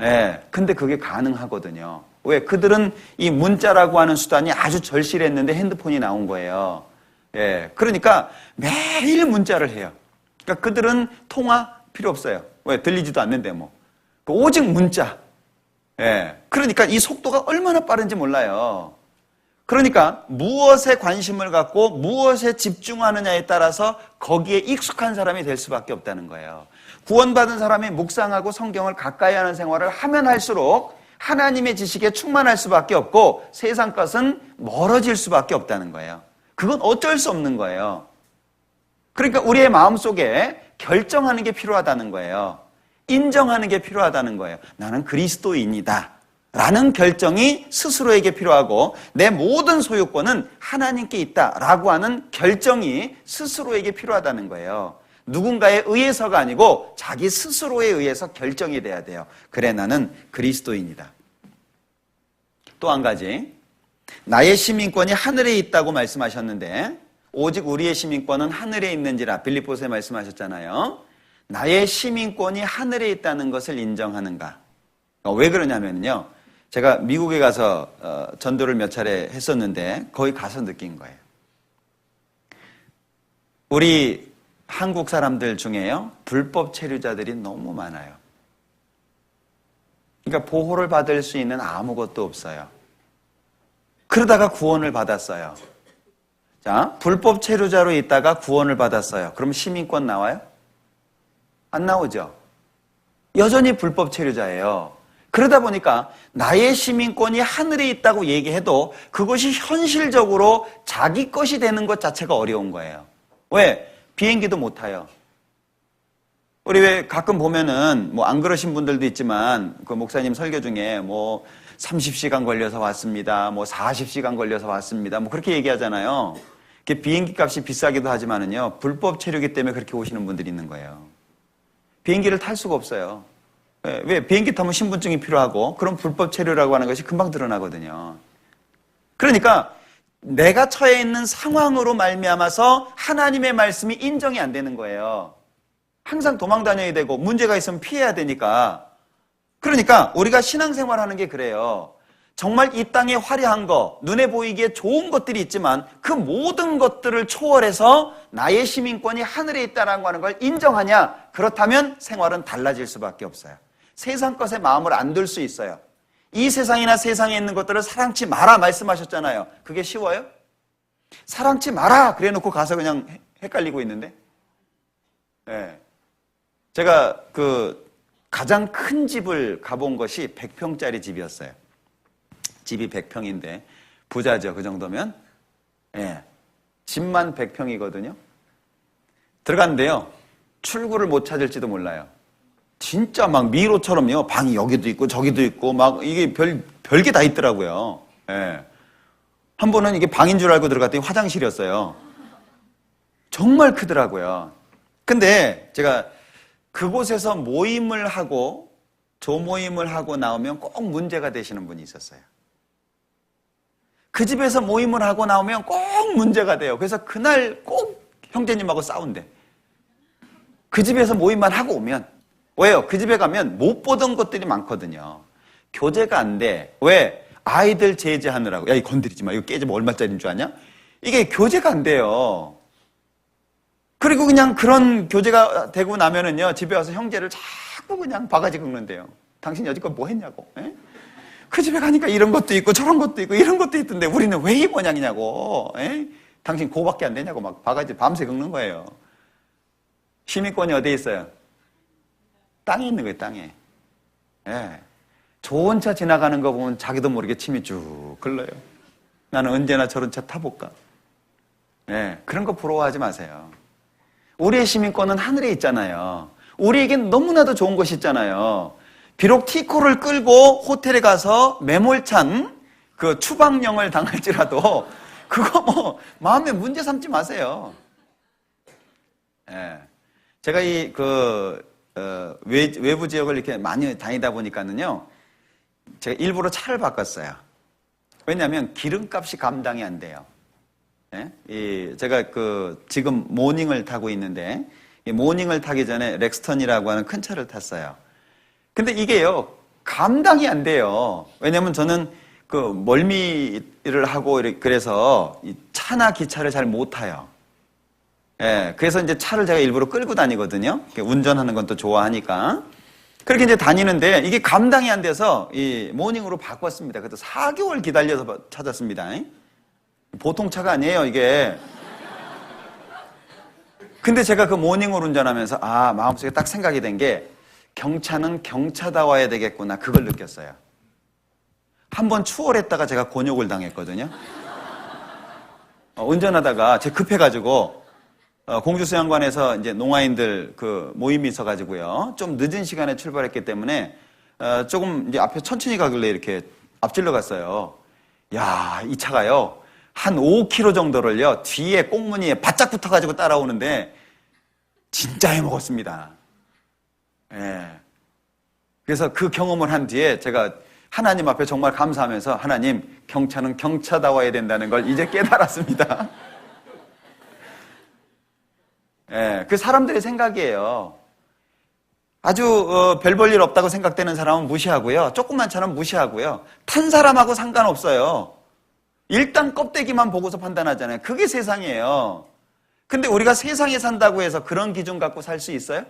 예, 근데 그게 가능하거든요. 왜? 그들은 이 문자라고 하는 수단이 아주 절실했는데 핸드폰이 나온 거예요. 예, 그러니까 매일 문자를 해요. 그러니까 그들은 통화 필요 없어요. 왜? 들리지도 않는데 뭐. 오직 문자. 예, 그러니까 이 속도가 얼마나 빠른지 몰라요. 그러니까 무엇에 관심을 갖고 무엇에 집중하느냐에 따라서 거기에 익숙한 사람이 될 수밖에 없다는 거예요. 구원받은 사람이 묵상하고 성경을 가까이 하는 생활을 하면 할수록 하나님의 지식에 충만할 수밖에 없고 세상 것은 멀어질 수밖에 없다는 거예요. 그건 어쩔 수 없는 거예요. 그러니까 우리의 마음속에 결정하는 게 필요하다는 거예요. 인정하는 게 필요하다는 거예요. 나는 그리스도인이다 라는 결정이 스스로에게 필요하고 내 모든 소유권은 하나님께 있다라고 하는 결정이 스스로에게 필요하다는 거예요. 누군가에 의해서가 아니고 자기 스스로에 의해서 결정이 돼야 돼요. 그래, 나는 그리스도인이다. 또 한 가지, 나의 시민권이 하늘에 있다고 말씀하셨는데 오직 우리의 시민권은 하늘에 있는지라 빌립보서에 말씀하셨잖아요. 나의 시민권이 하늘에 있다는 것을 인정하는가? 왜 그러냐면요, 제가 미국에 가서 전도를 몇 차례 했었는데 거기 가서 느낀 거예요. 우리 한국 사람들 중에요, 불법 체류자들이 너무 많아요. 그러니까 보호를 받을 수 있는 아무것도 없어요. 그러다가 구원을 받았어요. 자, 불법 체류자로 있다가 구원을 받았어요. 그럼 시민권 나와요? 안 나오죠. 여전히 불법 체류자예요. 그러다 보니까 나의 시민권이 하늘에 있다고 얘기해도 그것이 현실적으로 자기 것이 되는 것 자체가 어려운 거예요. 왜? 비행기도 못 타요. 우리 왜 가끔 보면은 뭐 안 그러신 분들도 있지만 그 목사님 설교 중에 뭐 30시간 걸려서 왔습니다. 뭐 40시간 걸려서 왔습니다. 뭐 그렇게 얘기하잖아요. 비행기 값이 비싸기도 하지만은요, 불법 체류기 때문에 그렇게 오시는 분들이 있는 거예요. 비행기를 탈 수가 없어요. 왜? 비행기 타면 신분증이 필요하고 그럼 불법 체류라고 하는 것이 금방 드러나거든요. 그러니까 내가 처해 있는 상황으로 말미암아서 하나님의 말씀이 인정이 안 되는 거예요. 항상 도망 다녀야 되고 문제가 있으면 피해야 되니까. 그러니까 우리가 신앙생활하는 게 그래요. 정말 이 땅에 화려한 거, 눈에 보이기에 좋은 것들이 있지만 그 모든 것들을 초월해서 나의 시민권이 하늘에 있다는 하는 걸 인정하냐? 그렇다면 생활은 달라질 수밖에 없어요. 세상 것에 마음을 안 둘 수 있어요. 이 세상이나 세상에 있는 것들을 사랑치 마라 말씀하셨잖아요. 그게 쉬워요? 사랑치 마라 그래 놓고 가서 그냥 헷갈리고 있는데. 네. 제가 가장 큰 집을 가본 것이 100평짜리 집이었어요. 집이 100평인데 부자죠. 그 정도면. 예. 집만 100평이거든요. 들어갔는데요, 출구를 못 찾을지도 몰라요. 진짜 막 미로처럼요, 방이 여기도 있고 저기도 있고 막 이게 별게 다 있더라고요. 예. 한 번은 이게 방인 줄 알고 들어갔더니 화장실이었어요. 정말 크더라고요. 근데 제가 그곳에서 모임을 하고 조모임을 하고 나오면 꼭 문제가 되시는 분이 있었어요. 그 집에서 모임을 하고 나오면 꼭 문제가 돼요. 그래서 그날 꼭 형제님하고 싸운대. 그 집에서 모임만 하고 오면. 왜요? 그 집에 가면 못 보던 것들이 많거든요. 교제가 안 돼. 왜? 아이들 제재하느라고. 야, 이거 건드리지 마. 이거 깨지면 얼마짜리인 줄 아냐? 이게 교제가 안 돼요. 그리고 그냥 그런 교제가 되고 나면은요, 집에 와서 형제를 자꾸 그냥 바가지 긁는데요. 당신 여지껏 뭐 했냐고. 에? 그 집에 가니까 이런 것도 있고 저런 것도 있고 이런 것도 있던데 우리는 왜 이 모양이냐고. 에? 당신 그거밖에 안 되냐고 막 바가지 밤새 긁는 거예요. 시민권이 어디에 있어요? 땅에 있는 거예요, 땅에. 예. 좋은 차 지나가는 거 보면 자기도 모르게 침이 쭉 흘러요. 나는 언제나 저런 차 타볼까? 예. 그런 거 부러워하지 마세요. 우리의 시민권은 하늘에 있잖아요. 우리에겐 너무나도 좋은 것이 있잖아요. 비록 티코를 끌고 호텔에 가서 매몰찬 그 추방령을 당할지라도 그거 뭐 마음에 문제 삼지 마세요. 예. 제가 외부 지역을 이렇게 많이 다니다 보니까는요, 제가 일부러 차를 바꿨어요. 왜냐하면 기름값이 감당이 안 돼요. 예? 제가 지금 모닝을 타고 있는데, 이 모닝을 타기 전에 렉스턴이라고 하는 큰 차를 탔어요. 근데 이게요, 감당이 안 돼요. 왜냐하면 저는 멀미를 하고 그래서 이 차나 기차를 잘 못 타요. 예, 그래서 이제 차를 제가 일부러 끌고 다니거든요. 운전하는 건 또 좋아하니까. 그렇게 이제 다니는데 이게 감당이 안 돼서 이 모닝으로 바꿨습니다. 그래서 4개월 기다려서 찾았습니다. 보통 차가 아니에요, 이게. 근데 제가 그 모닝으로 운전하면서 마음속에 딱 생각이 된 게 경차는 경차다워야 되겠구나, 그걸 느꼈어요. 한번 추월했다가 제가 곤욕을 당했거든요. 운전하다가 제가 급해가지고 공주수영관에서 이제 농아인들 모임이 있어가지고요. 좀 늦은 시간에 출발했기 때문에 조금 이제 앞에 천천히 가길래 이렇게 앞질러 갔어요. 야, 이 차가요. 한 5km 정도를요, 뒤에 꽁무니에 바짝 붙어가지고 따라오는데 진짜 해먹었습니다. 예. 그래서 그 경험을 한 뒤에 제가 하나님 앞에 정말 감사하면서 하나님, 경차는 경차다워야 된다는 걸 이제 깨달았습니다. 예, 그 사람들의 생각이에요. 아주 별 볼 일 없다고 생각되는 사람은 무시하고요. 조그만 차는 무시하고요. 탄 사람하고 상관없어요. 일단 껍데기만 보고서 판단하잖아요. 그게 세상이에요. 근데 우리가 세상에 산다고 해서 그런 기준 갖고 살 수 있어요?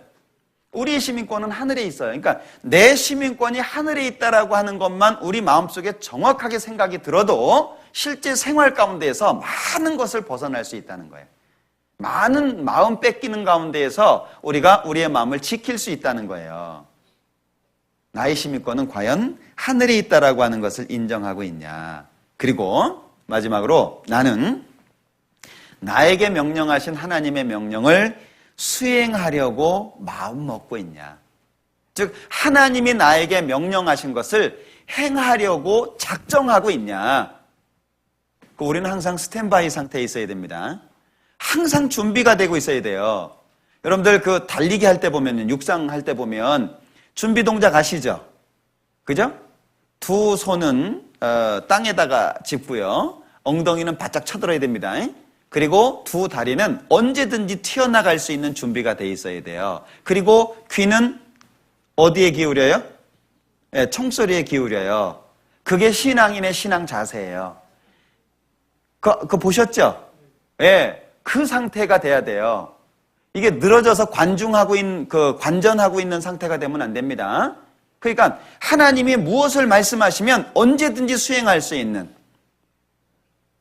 우리의 시민권은 하늘에 있어요. 그러니까 내 시민권이 하늘에 있다라고 하는 것만 우리 마음속에 정확하게 생각이 들어도 실제 생활 가운데에서 많은 것을 벗어날 수 있다는 거예요. 많은 마음 뺏기는 가운데에서 우리가 우리의 마음을 지킬 수 있다는 거예요. 나의 시민권은 과연 하늘에 있다라고 하는 것을 인정하고 있냐. 그리고 마지막으로 나는 나에게 명령하신 하나님의 명령을 수행하려고 마음 먹고 있냐. 즉 하나님이 나에게 명령하신 것을 행하려고 작정하고 있냐. 우리는 항상 스탠바이 상태에 있어야 됩니다. 항상 준비가 되고 있어야 돼요. 여러분들 달리기 할 때 보면, 육상 할 때 보면 준비 동작 아시죠? 그죠? 두 손은 땅에다가 짚고요. 엉덩이는 바짝 쳐들어야 됩니다. 그리고 두 다리는 언제든지 튀어나갈 수 있는 준비가 돼 있어야 돼요. 그리고 귀는 어디에 기울여요? 네, 총소리에 기울여요. 그게 신앙인의 신앙 자세예요. 그거 보셨죠? 예. 네. 그 상태가 돼야 돼요. 이게 늘어져서 관전하고 있는 상태가 되면 안 됩니다. 그러니까 하나님이 무엇을 말씀하시면 언제든지 수행할 수 있는,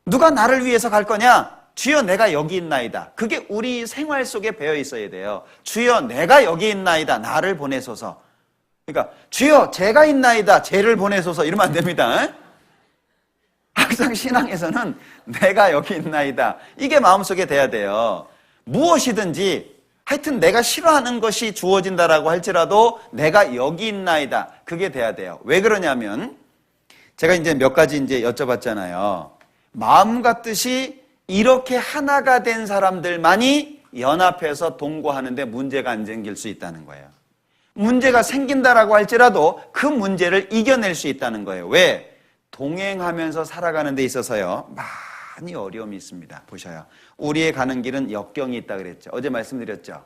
누가 나를 위해서 갈 거냐? 주여 내가 여기 있나이다. 그게 우리 생활 속에 배어 있어야 돼요. 주여 내가 여기 있나이다. 나를 보내소서. 그러니까 주여 제가 있나이다. 쟤를 보내소서. 이러면 안 됩니다. 항상 신앙에서는 내가 여기 있나이다. 이게 마음속에 돼야 돼요. 무엇이든지 하여튼 내가 싫어하는 것이 주어진다라고 할지라도 내가 여기 있나이다. 그게 돼야 돼요. 왜 그러냐면 제가 이제 몇 가지 이제 여쭤봤잖아요. 마음과 뜻이 이렇게 하나가 된 사람들만이 연합해서 동거하는데 문제가 안 생길 수 있다는 거예요. 문제가 생긴다라고 할지라도 그 문제를 이겨낼 수 있다는 거예요. 왜? 동행하면서 살아가는 데 있어서요, 많이 어려움이 있습니다. 보셔요. 우리의 가는 길은 역경이 있다 그랬죠. 어제 말씀드렸죠.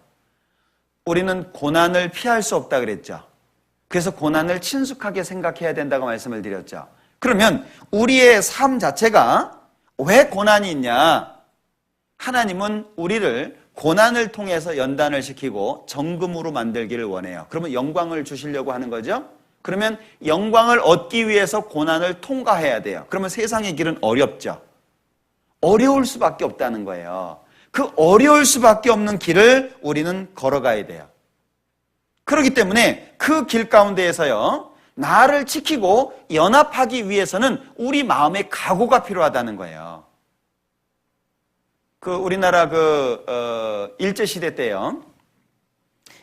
우리는 고난을 피할 수 없다 그랬죠. 그래서 고난을 친숙하게 생각해야 된다고 말씀을 드렸죠. 그러면 우리의 삶 자체가 왜 고난이 있냐? 하나님은 우리를 고난을 통해서 연단을 시키고 정금으로 만들기를 원해요. 그러면 영광을 주시려고 하는 거죠. 그러면 영광을 얻기 위해서 고난을 통과해야 돼요. 그러면 세상의 길은 어렵죠. 어려울 수밖에 없다는 거예요. 그 어려울 수밖에 없는 길을 우리는 걸어가야 돼요. 그렇기 때문에 그 길 가운데에서요, 나를 지키고 연합하기 위해서는 우리 마음의 각오가 필요하다는 거예요. 우리나라 일제시대 때요,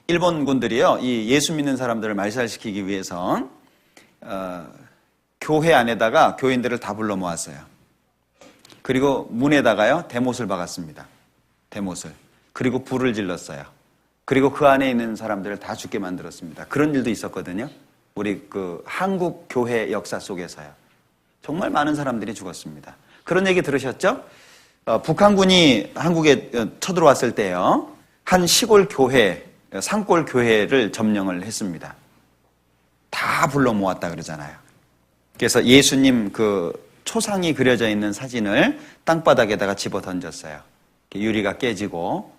일본군들이요, 이 예수 믿는 사람들을 말살시키기 위해서, 교회 안에다가 교인들을 다 불러 모았어요. 그리고 문에다가요, 대못을 박았습니다. 대못을. 그리고 불을 질렀어요. 그리고 그 안에 있는 사람들을 다 죽게 만들었습니다. 그런 일도 있었거든요. 우리 한국 교회 역사 속에서요. 정말 많은 사람들이 죽었습니다. 그런 얘기 들으셨죠? 북한군이 한국에 쳐들어왔을 때요, 한 시골 교회, 산골 교회를 점령을 했습니다. 다 불러 모았다 그러잖아요. 그래서 예수님 초상이 그려져 있는 사진을 땅바닥에다가 집어 던졌어요. 유리가 깨지고,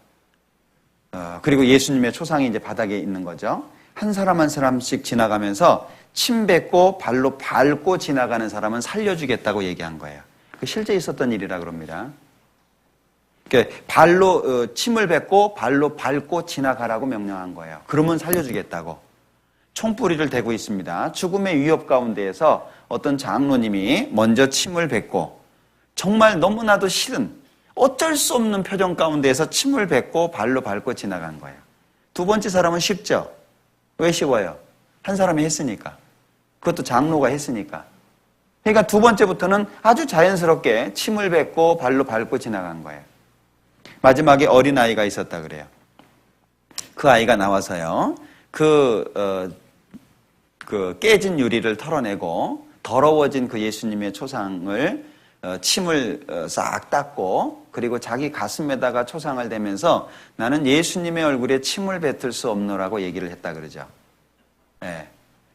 그리고 예수님의 초상이 이제 바닥에 있는 거죠. 한 사람 한 사람씩 지나가면서 침 뱉고 발로 밟고 지나가는 사람은 살려주겠다고 얘기한 거예요. 실제 있었던 일이라 그럽니다. 발로 침을 뱉고 발로 밟고 지나가라고 명령한 거예요. 그러면 살려주겠다고. 총뿌리를 대고 있습니다. 죽음의 위협 가운데에서 어떤 장로님이 먼저 침을 뱉고, 정말 너무나도 싫은, 어쩔 수 없는 표정 가운데에서 침을 뱉고 발로 밟고 지나간 거예요. 두 번째 사람은 쉽죠? 왜 쉬워요? 한 사람이 했으니까. 그것도 장로가 했으니까. 그러니까 두 번째부터는 아주 자연스럽게 침을 뱉고 발로 밟고 지나간 거예요. 마지막에 어린아이가 있었다 그래요. 그 아이가 나와서요, 깨진 유리를 털어내고 더러워진 그 예수님의 초상을 침을 싹 닦고, 그리고 자기 가슴에다가 초상을 대면서 나는 예수님의 얼굴에 침을 뱉을 수 없노라고 얘기를 했다 그러죠. 예.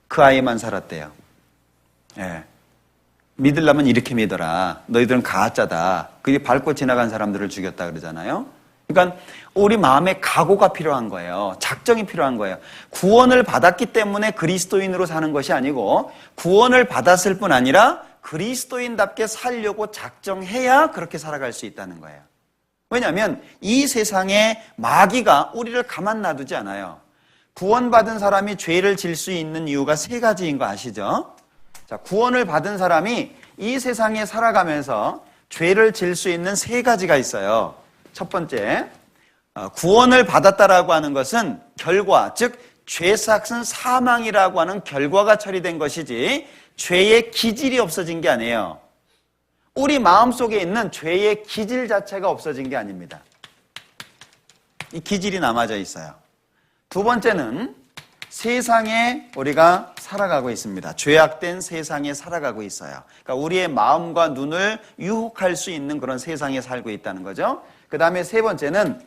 그 아이만 살았대요. 예. 믿으려면 이렇게 믿어라. 너희들은 가짜다. 그게 밟고 지나간 사람들을 죽였다 그러잖아요. 그러니까 우리 마음에 각오가 필요한 거예요. 작정이 필요한 거예요. 구원을 받았기 때문에 그리스도인으로 사는 것이 아니고, 구원을 받았을 뿐 아니라 그리스도인답게 살려고 작정해야 그렇게 살아갈 수 있다는 거예요. 왜냐하면 이 세상에 마귀가 우리를 가만 놔두지 않아요. 구원받은 사람이 죄를 질 수 있는 이유가 세 가지인 거 아시죠? 자, 구원을 받은 사람이 이 세상에 살아가면서 죄를 질 수 있는 세 가지가 있어요. 첫 번째, 구원을 받았다라고 하는 것은 결과, 즉 죄삭은 사망이라고 하는 결과가 처리된 것이지 죄의 기질이 없어진 게 아니에요. 우리 마음속에 있는 죄의 기질 자체가 없어진 게 아닙니다. 이 기질이 남아져 있어요. 두 번째는 세상에 우리가 살아가고 있습니다. 죄악된 세상에 살아가고 있어요. 그러니까 우리의 마음과 눈을 유혹할 수 있는 그런 세상에 살고 있다는 거죠. 그 다음에 세 번째는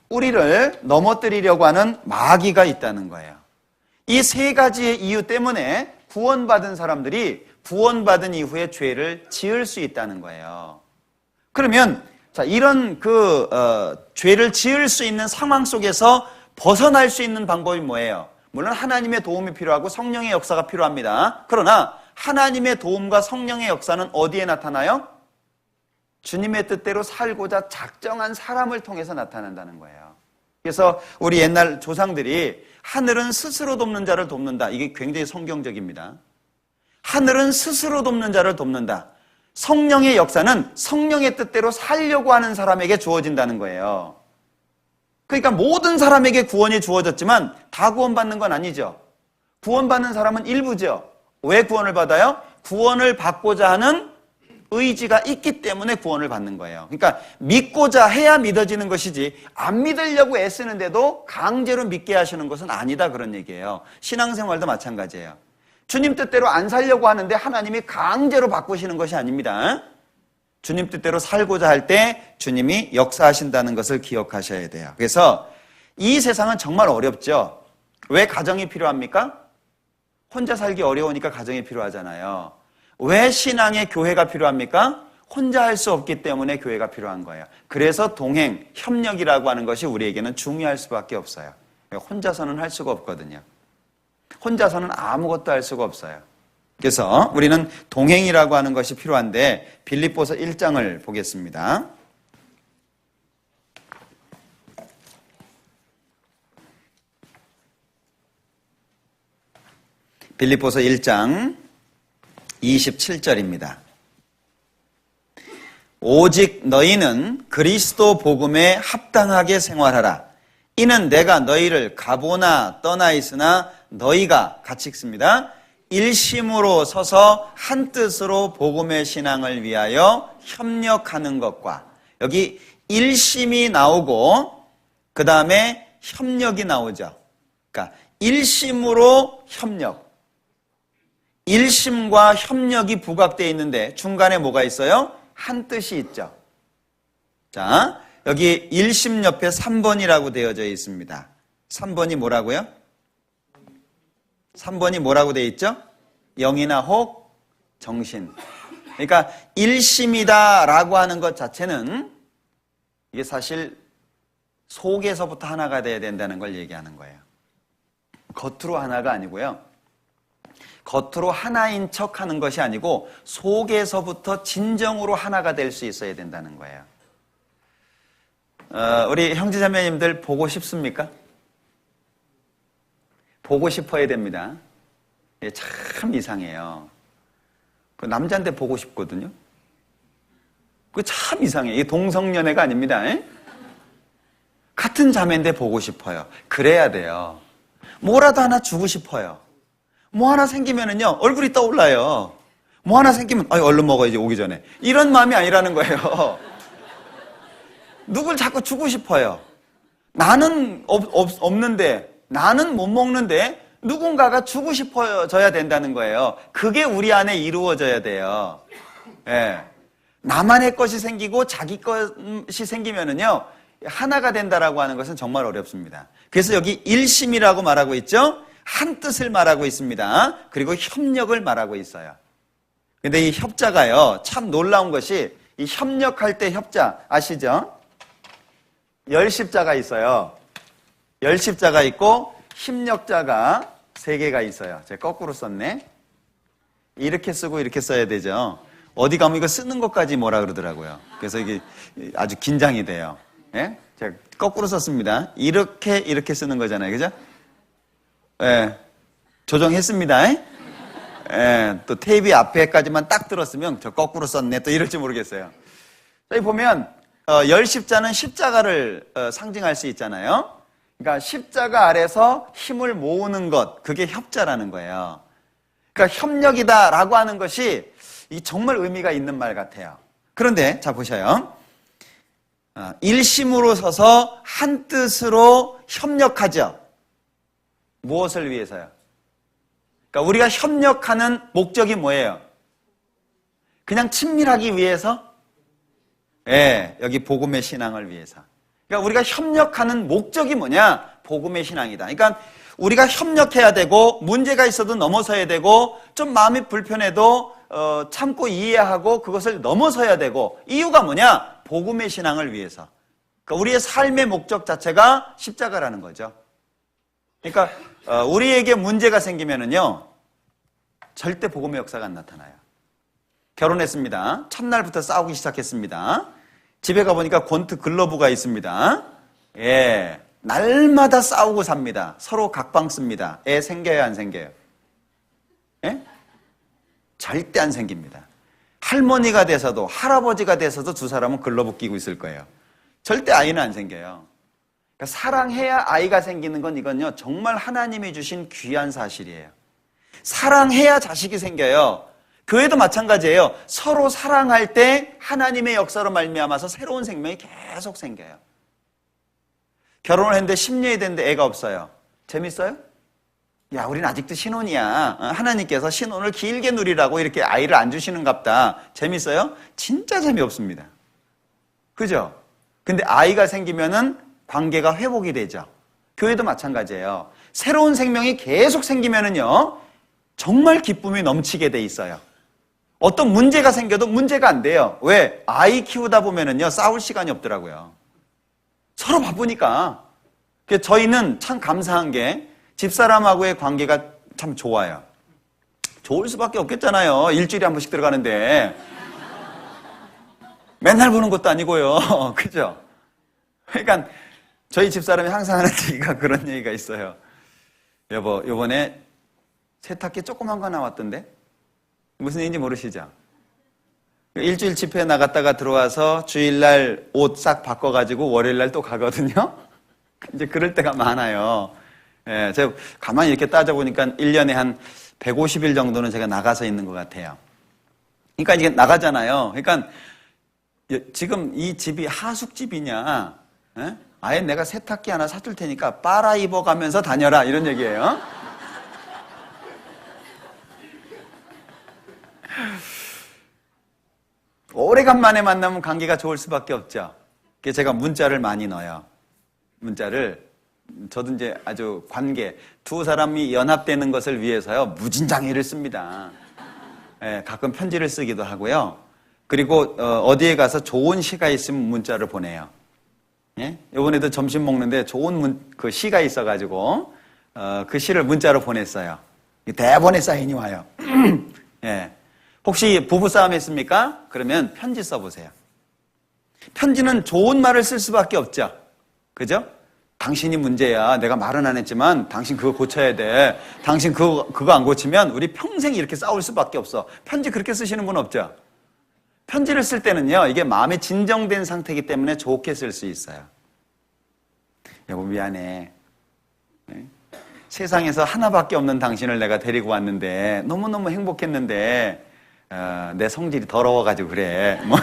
우리를 넘어뜨리려고 하는 마귀가 있다는 거예요. 이 세 가지의 이유 때문에 구원받은 사람들이 구원받은 이후에 죄를 지을 수 있다는 거예요. 그러면 이런 죄를 지을 수 있는 상황 속에서 벗어날 수 있는 방법이 뭐예요? 물론 하나님의 도움이 필요하고 성령의 역사가 필요합니다. 그러나 하나님의 도움과 성령의 역사는 어디에 나타나요? 주님의 뜻대로 살고자 작정한 사람을 통해서 나타난다는 거예요. 그래서 우리 옛날 조상들이 하늘은 스스로 돕는 자를 돕는다. 이게 굉장히 성경적입니다. 하늘은 스스로 돕는 자를 돕는다. 성령의 역사는 성령의 뜻대로 살려고 하는 사람에게 주어진다는 거예요. 그러니까 모든 사람에게 구원이 주어졌지만 다 구원받는 건 아니죠. 구원받는 사람은 일부죠. 왜 구원을 받아요? 구원을 받고자 하는 의지가 있기 때문에 구원을 받는 거예요. 그러니까 믿고자 해야 믿어지는 것이지, 안 믿으려고 애쓰는데도 강제로 믿게 하시는 것은 아니다, 그런 얘기예요. 신앙생활도 마찬가지예요. 주님 뜻대로 안 살려고 하는데 하나님이 강제로 바꾸시는 것이 아닙니다. 주님 뜻대로 살고자 할 때 주님이 역사하신다는 것을 기억하셔야 돼요. 그래서 이 세상은 정말 어렵죠. 왜 가정이 필요합니까? 혼자 살기 어려우니까 가정이 필요하잖아요. 왜 신앙의 교회가 필요합니까? 혼자 할 수 없기 때문에 교회가 필요한 거예요. 그래서 동행, 협력이라고 하는 것이 우리에게는 중요할 수밖에 없어요. 혼자서는 할 수가 없거든요. 혼자서는 아무것도 할 수가 없어요. 그래서 우리는 동행이라고 하는 것이 필요한데 빌립보서 1장을 보겠습니다. 빌립보서 1장 27절입니다. 오직 너희는 그리스도 복음에 합당하게 생활하라. 이는 내가 너희를 가보나 떠나 있으나 너희가 같이 읽습니다. 일심으로 서서 한 뜻으로 복음의 신앙을 위하여 협력하는 것과, 여기 일심이 나오고 그 다음에 협력이 나오죠. 그러니까 일심으로 협력. 일심과 협력이 부각되어 있는데 중간에 뭐가 있어요? 한 뜻이 있죠. 자, 여기 일심 옆에 3번이라고 되어져 있습니다. 3번이 뭐라고요? 3번이 뭐라고 되어 있죠? 영이나 혹, 정신. 그러니까 일심이다라고 하는 것 자체는 이게 사실 속에서부터 하나가 돼야 된다는 걸 얘기하는 거예요. 겉으로 하나가 아니고요. 겉으로 하나인 척 하는 것이 아니고 속에서부터 진정으로 하나가 될 수 있어야 된다는 거예요. 우리 형제자매님들 보고 싶습니까? 보고 싶어야 됩니다. 참 이상해요. 그 남자인데 보고 싶거든요. 그 참 이상해요. 이게 동성연애가 아닙니다. 같은 자매인데 보고 싶어요. 그래야 돼요. 뭐라도 하나 주고 싶어요. 뭐 하나 생기면은요, 얼굴이 떠올라요. 뭐 하나 생기면, 얼른 먹어야지, 오기 전에. 이런 마음이 아니라는 거예요. 누굴 자꾸 주고 싶어요. 나는 없는데, 나는 못 먹는데, 누군가가 주고 싶어져야 된다는 거예요. 그게 우리 안에 이루어져야 돼요. 예. 나만의 것이 생기고 자기 것이 생기면은요, 하나가 된다라고 하는 것은 정말 어렵습니다. 그래서 여기 일심이라고 말하고 있죠? 한 뜻을 말하고 있습니다. 그리고 협력을 말하고 있어요. 근데 이 협자가요, 참 놀라운 것이 이 협력할 때 협자 아시죠? 열십자가 있어요. 열십자가 있고 협력자가 3개가 있어요. 제가 거꾸로 썼네. 이렇게 쓰고 이렇게 써야 되죠. 어디 가면 이거 쓰는 것까지 뭐라 그러더라고요. 그래서 이게 아주 긴장이 돼요. 예? 제가 거꾸로 썼습니다. 이렇게 쓰는 거잖아요. 그죠? 예, 조정했습니다. 예, 또 테이프 앞에까지만 딱 들었으면 저 거꾸로 썼네 또 이럴지 모르겠어요. 여기 보면 열십자는 십자가를 상징할 수 있잖아요. 그러니까 십자가 아래서 힘을 모으는 것, 그게 협자라는 거예요. 그러니까 협력이다라고 하는 것이 정말 의미가 있는 말 같아요. 그런데 자 보셔요. 일심으로 서서 한 뜻으로 협력하죠. 무엇을 위해서요? 그러니까 우리가 협력하는 목적이 뭐예요? 그냥 친밀하기 위해서? 예, 여기 복음의 신앙을 위해서. 그러니까 우리가 협력하는 목적이 뭐냐? 복음의 신앙이다. 그러니까 우리가 협력해야 되고 문제가 있어도 넘어서야 되고 좀 마음이 불편해도 참고 이해하고 그것을 넘어서야 되고 이유가 뭐냐? 복음의 신앙을 위해서. 그러니까 우리의 삶의 목적 자체가 십자가라는 거죠. 그러니까 우리에게 문제가 생기면은요 절대 복음의 역사가 안 나타나요. 결혼했습니다. 첫날부터 싸우기 시작했습니다. 집에 가보니까 권트 글러브가 있습니다. 예, 날마다 싸우고 삽니다. 서로 각방 씁니다. 애 생겨요, 안 생겨요? 예? 절대 안 생깁니다. 할머니가 돼서도 할아버지가 돼서도 두 사람은 글러브 끼고 있을 거예요. 절대 아이는 안 생겨요. 그러니까 사랑해야 아이가 생기는 건 이건요 정말 하나님이 주신 귀한 사실이에요. 사랑해야 자식이 생겨요. 교회도 마찬가지예요. 서로 사랑할 때 하나님의 역사로 말미암아서 새로운 생명이 계속 생겨요. 결혼을 했는데 10년이 됐는데 애가 없어요. 재밌어요? 야, 우린 아직도 신혼이야. 하나님께서 신혼을 길게 누리라고 이렇게 아이를 안 주시는갑다. 재밌어요? 진짜 재미없습니다. 그죠? 근데 아이가 생기면은 관계가 회복이 되죠. 교회도 마찬가지예요. 새로운 생명이 계속 생기면은요, 정말 기쁨이 넘치게 돼 있어요. 어떤 문제가 생겨도 문제가 안 돼요. 왜? 아이 키우다 보면은요, 싸울 시간이 없더라고요. 서로 바쁘니까. 저희는 참 감사한 게 집사람하고의 관계가 참 좋아요. 좋을 수밖에 없겠잖아요. 일주일에 한 번씩 들어가는데. 맨날 보는 것도 아니고요. 그죠? 그러니까 저희 집사람이 항상 하는 얘기가 그런 얘기가 있어요. 여보, 요번에 세탁기 조그만 거 나왔던데? 무슨 얘기인지 모르시죠? 일주일 집회 나갔다가 들어와서 주일날 옷 싹 바꿔가지고 월요일날 또 가거든요? 이제 그럴 때가 많아요. 예, 제가 가만히 이렇게 따져보니까 1년에 한 150일 정도는 제가 나가서 있는 것 같아요. 그러니까 이게 나가잖아요. 그러니까 지금 이 집이 하숙집이냐? 예? 아예 내가 세탁기 하나 사줄 테니까 빨아 입어가면서 다녀라 이런 얘기예요. 오래간만에 만나면 관계가 좋을 수밖에 없죠. 그래서 제가 문자를 많이 넣어요. 문자를 저도 이제 아주 관계 두 사람이 연합되는 것을 위해서요 무진장애를 씁니다. 예, 가끔 편지를 쓰기도 하고요. 그리고 어디에 가서 좋은 시가 있으면 문자를 보내요. 예? 이번에도 점심 먹는데 좋은 그 시가 있어가지고 그 시를 문자로 보냈어요. 대본에 사인이 와요. 예. 혹시 부부싸움 했습니까? 그러면 편지 써보세요. 편지는 좋은 말을 쓸 수밖에 없죠. 그죠? 당신이 문제야. 내가 말은 안 했지만 당신 그거 고쳐야 돼. 당신 그거 안 고치면 우리 평생 이렇게 싸울 수밖에 없어. 편지 그렇게 쓰시는 분 없죠? 편지를 쓸 때는요, 이게 마음이 진정된 상태이기 때문에 좋게 쓸 수 있어요. 여보, 미안해. 네? 세상에서 하나밖에 없는 당신을 내가 데리고 왔는데 너무너무 행복했는데 내 성질이 더러워가지고 그래. 뭐.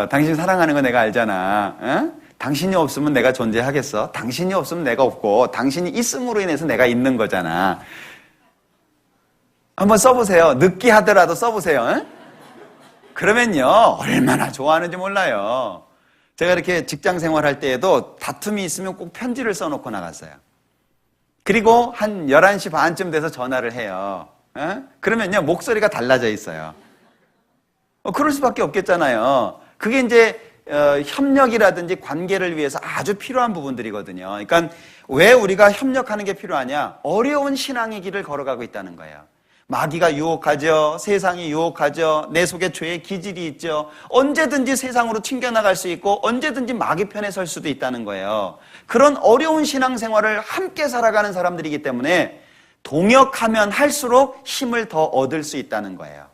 당신 사랑하는 거 내가 알잖아. 어? 당신이 없으면 내가 존재하겠어? 당신이 없으면 내가 없고 당신이 있음으로 인해서 내가 있는 거잖아. 한번 써보세요. 느끼하더라도 써보세요. 어? 그러면요 얼마나 좋아하는지 몰라요. 제가 이렇게 직장 생활할 때에도 다툼이 있으면 꼭 편지를 써놓고 나갔어요. 그리고 한 11시 반쯤 돼서 전화를 해요. 어? 그러면요 목소리가 달라져 있어요. 그럴 수밖에 없겠잖아요. 그게 이제 협력이라든지 관계를 위해서 아주 필요한 부분들이거든요. 그러니까 왜 우리가 협력하는 게 필요하냐? 어려운 신앙의 길을 걸어가고 있다는 거예요. 마귀가 유혹하죠. 세상이 유혹하죠. 내 속에 죄의 기질이 있죠. 언제든지 세상으로 튕겨나갈 수 있고 언제든지 마귀 편에 설 수도 있다는 거예요. 그런 어려운 신앙생활을 함께 살아가는 사람들이기 때문에 동역하면 할수록 힘을 더 얻을 수 있다는 거예요.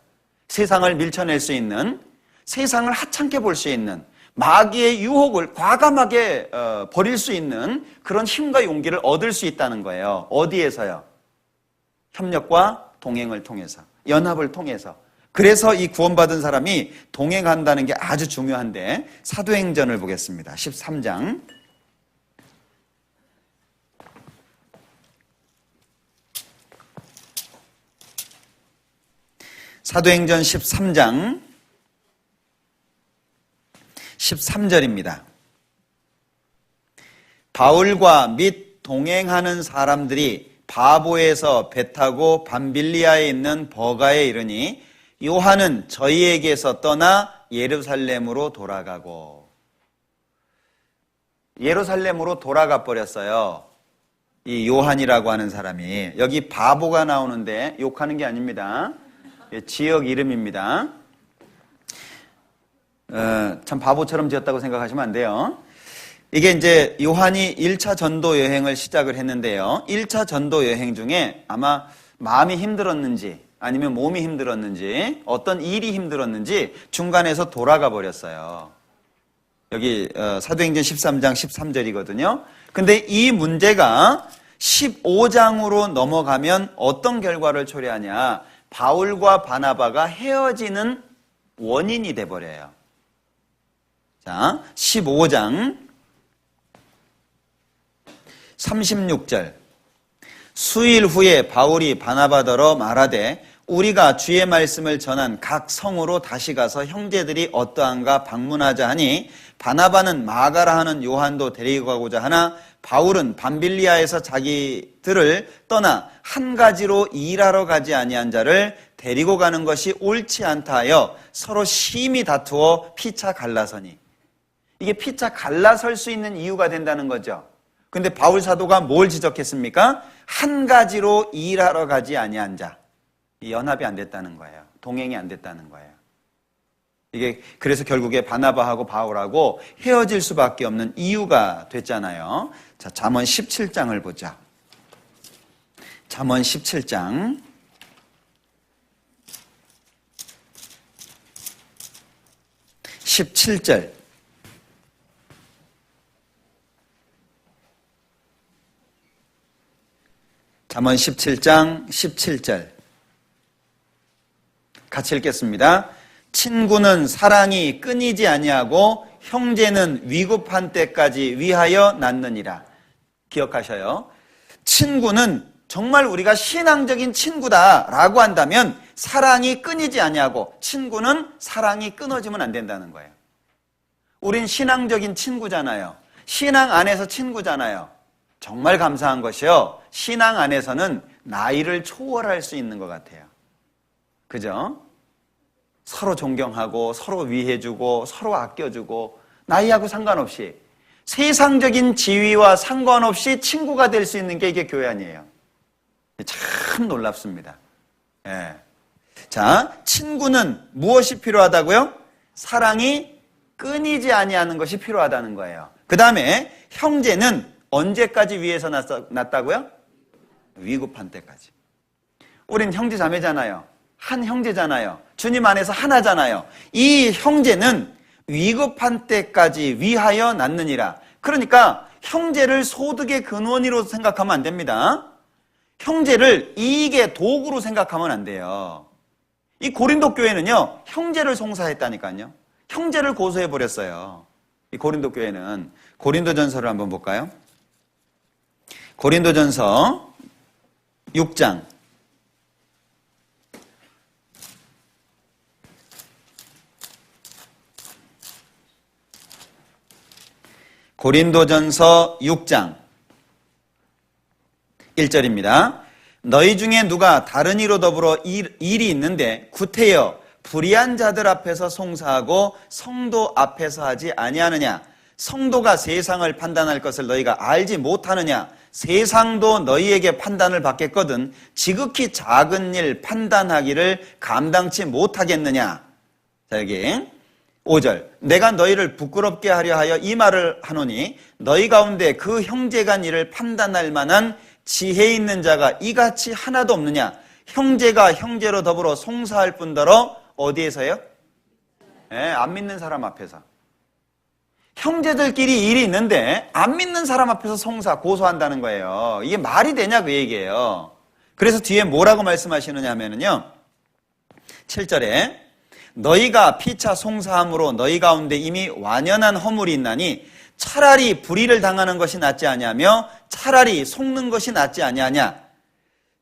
세상을 밀쳐낼 수 있는, 세상을 하찮게 볼 수 있는, 마귀의 유혹을 과감하게 버릴 수 있는 그런 힘과 용기를 얻을 수 있다는 거예요. 어디에서요? 협력과 동행을 통해서, 연합을 통해서. 그래서 이 구원받은 사람이 동행한다는 게 아주 중요한데 사도행전을 보겠습니다. 13장. 사도행전 13장 13절입니다. 바울과 및 동행하는 사람들이 바보에서 배 타고 밤빌리아에 있는 버가에 이르니 요한은 저희에게서 떠나 예루살렘으로 돌아가고. 예루살렘으로 돌아가 버렸어요. 이 요한이라고 하는 사람이. 여기 바보가 나오는데 욕하는 게 아닙니다. 지역 이름입니다. 참 바보처럼 지었다고 생각하시면 안 돼요. 이게 이제 요한이 1차 전도 여행을 시작을 했는데요. 1차 전도 여행 중에 아마 마음이 힘들었는지 아니면 몸이 힘들었는지 어떤 일이 힘들었는지 중간에서 돌아가 버렸어요. 여기 사도행전 13장 13절이거든요. 근데 이 문제가 15장으로 넘어가면 어떤 결과를 초래하냐? 바울과 바나바가 헤어지는 원인이 돼버려요. 자, 15장 36절. 수일 후에 바울이 바나바더러 말하되 우리가 주의 말씀을 전한 각 성으로 다시 가서 형제들이 어떠한가 방문하자 하니 바나바는 마가라 하는 요한도 데리고 가고자 하나 바울은 밤빌리아에서 자기들을 떠나 한 가지로 일하러 가지 아니한 자를 데리고 가는 것이 옳지 않다 하여 서로 심히 다투어 피차 갈라서니. 이게 피차 갈라설 수 있는 이유가 된다는 거죠. 근데 바울 사도가 뭘 지적했습니까? 한 가지로 일하러 가지 아니한 자. 연합이 안 됐다는 거예요. 동행이 안 됐다는 거예요. 이게 그래서 결국에 바나바하고 바울하고 헤어질 수밖에 없는 이유가 됐잖아요. 자, 잠언 17장을 보자. 잠언 17장 17절. 잠언 17장 17절. 같이 읽겠습니다. 친구는 사랑이 끊이지 아니하고 형제는 위급한 때까지 위하여 낳느니라. 기억하셔요. 친구는 정말 우리가 신앙적인 친구다라고 한다면 사랑이 끊이지 아니하고 친구는 사랑이 끊어지면 안 된다는 거예요. 우린 신앙적인 친구잖아요. 신앙 안에서 친구잖아요. 정말 감사한 것이요. 신앙 안에서는 나이를 초월할 수 있는 것 같아요. 그죠? 서로 존경하고 서로 위해주고 서로 아껴주고 나이하고 상관없이 세상적인 지위와 상관없이 친구가 될 수 있는 게 이게 교회 아니에요. 참 놀랍습니다. 예. 자, 친구는 무엇이 필요하다고요? 사랑이 끊이지 아니하는 것이 필요하다는 거예요. 그 다음에 형제는 언제까지 위해서 났다고요? 위급한 때까지. 우린 형제 자매잖아요. 한 형제잖아요. 주님 안에서 하나잖아요. 이 형제는 위급한 때까지 위하여 낳느니라. 그러니까 형제를 소득의 근원으로 생각하면 안 됩니다. 형제를 이익의 도구로 생각하면 안 돼요. 이 고린도 교회는요, 형제를 송사했다니까요. 형제를 고소해버렸어요. 이 고린도 교회는. 고린도전서를 한번 볼까요? 고린도전서 6장. 고린도전서 6장 1절입니다. 너희 중에 누가 다른 이로 더불어 일이 있는데 구태여 불의한 자들 앞에서 송사하고 성도 앞에서 하지 아니하느냐? 성도가 세상을 판단할 것을 너희가 알지 못하느냐? 세상도 너희에게 판단을 받겠거든 지극히 작은 일 판단하기를 감당치 못하겠느냐? 자, 여기 5절. 내가 너희를 부끄럽게 하려 하여 이 말을 하노니 너희 가운데 그 형제 간 일을 판단할 만한 지혜 있는 자가 이같이 하나도 없느냐? 형제가 형제로 더불어 송사할 뿐더러 어디에서요? 안 믿는 사람 앞에서. 형제들끼리 일이 있는데 안 믿는 사람 앞에서 송사, 고소한다는 거예요. 이게 말이 되냐 그 얘기예요. 그래서 뒤에 뭐라고 말씀하시느냐 하면은요, 7절에 너희가 피차 송사함으로 너희 가운데 이미 완연한 허물이 있나니 차라리 불의를 당하는 것이 낫지 아니하며 차라리 속는 것이 낫지 아니하냐.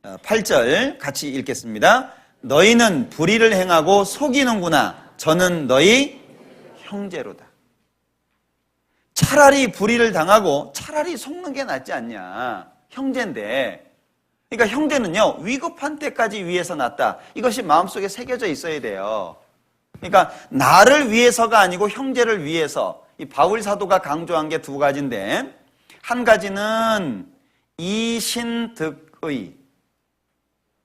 8절 같이 읽겠습니다. 너희는 불의를 행하고 속이는구나. 저는 너희 형제로다. 차라리 불의를 당하고 차라리 속는 게 낫지 않냐. 형제인데. 그러니까 형제는요, 위급한 때까지 위해서 낫다. 이것이 마음속에 새겨져 있어야 돼요. 그러니까 나를 위해서가 아니고 형제를 위해서. 이 바울 사도가 강조한 게 두 가지인데, 한 가지는 이신득의,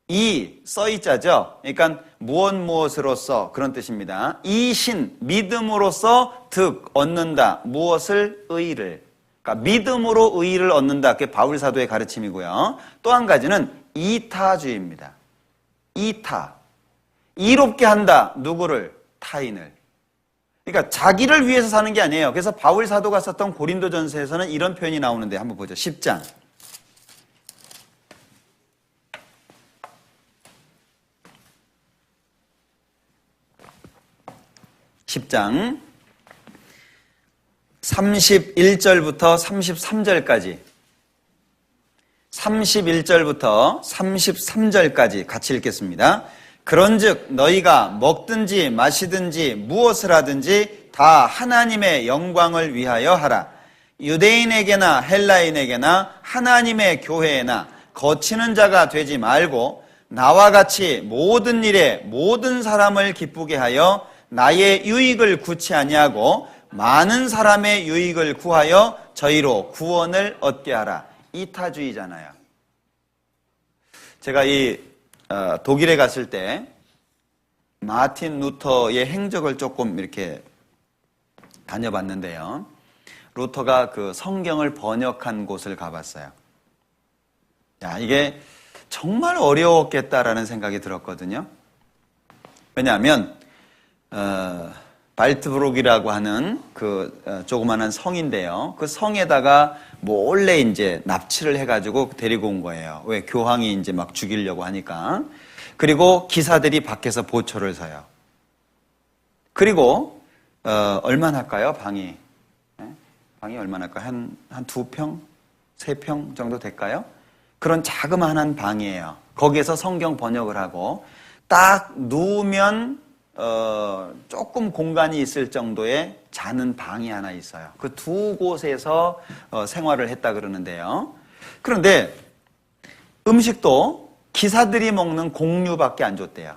이 써있자죠. 그러니까 무엇으로서 그런 뜻입니다. 이신, 믿음으로써 득, 얻는다. 무엇을? 의를. 그러니까 믿음으로 의를 얻는다. 그게 바울 사도의 가르침이고요. 또 한 가지는 이타주의입니다. 이타. 이롭게 한다. 누구를? 타인을. 그러니까 자기를 위해서 사는 게 아니에요. 그래서 바울 사도가 썼던 고린도전서에서는 이런 표현이 나오는데 한번 보죠. 10장. 10장 31절부터 33절까지 31절부터 33절까지 같이 읽겠습니다. 그런즉 너희가 먹든지 마시든지 무엇을 하든지 다 하나님의 영광을 위하여 하라. 유대인에게나 헬라인에게나 하나님의 교회에나 거치는 자가 되지 말고 나와 같이 모든 일에 모든 사람을 기쁘게 하여 나의 유익을 구치 아니하고 많은 사람의 유익을 구하여 저희로 구원을 얻게 하라. 이타주의잖아요. 제가 독일에 갔을 때 마틴 루터의 행적을 조금 이렇게 다녀봤는데요. 루터가 그 성경을 번역한 곳을 가봤어요. 야, 이게 정말 어려웠겠다라는 생각이 들었거든요. 왜냐하면 발트브룩이라고 하는 그 조그마한 성인데요. 그 성에다가 몰래 이제 납치를 해가지고 데리고 온 거예요. 왜? 교황이 이제 막 죽이려고 하니까. 그리고 기사들이 밖에서 보초를 서요. 그리고 얼마나 할까요? 방이 얼마나 할까요? 한 2평? 3평 정도 될까요? 그런 자그마한 방이에요. 거기에서 성경 번역을 하고 딱 누우면 조금 공간이 있을 정도의 자는 방이 하나 있어요. 그 두 곳에서 생활을 했다 그러는데요. 그런데 음식도 기사들이 먹는 공류밖에 안 줬대요.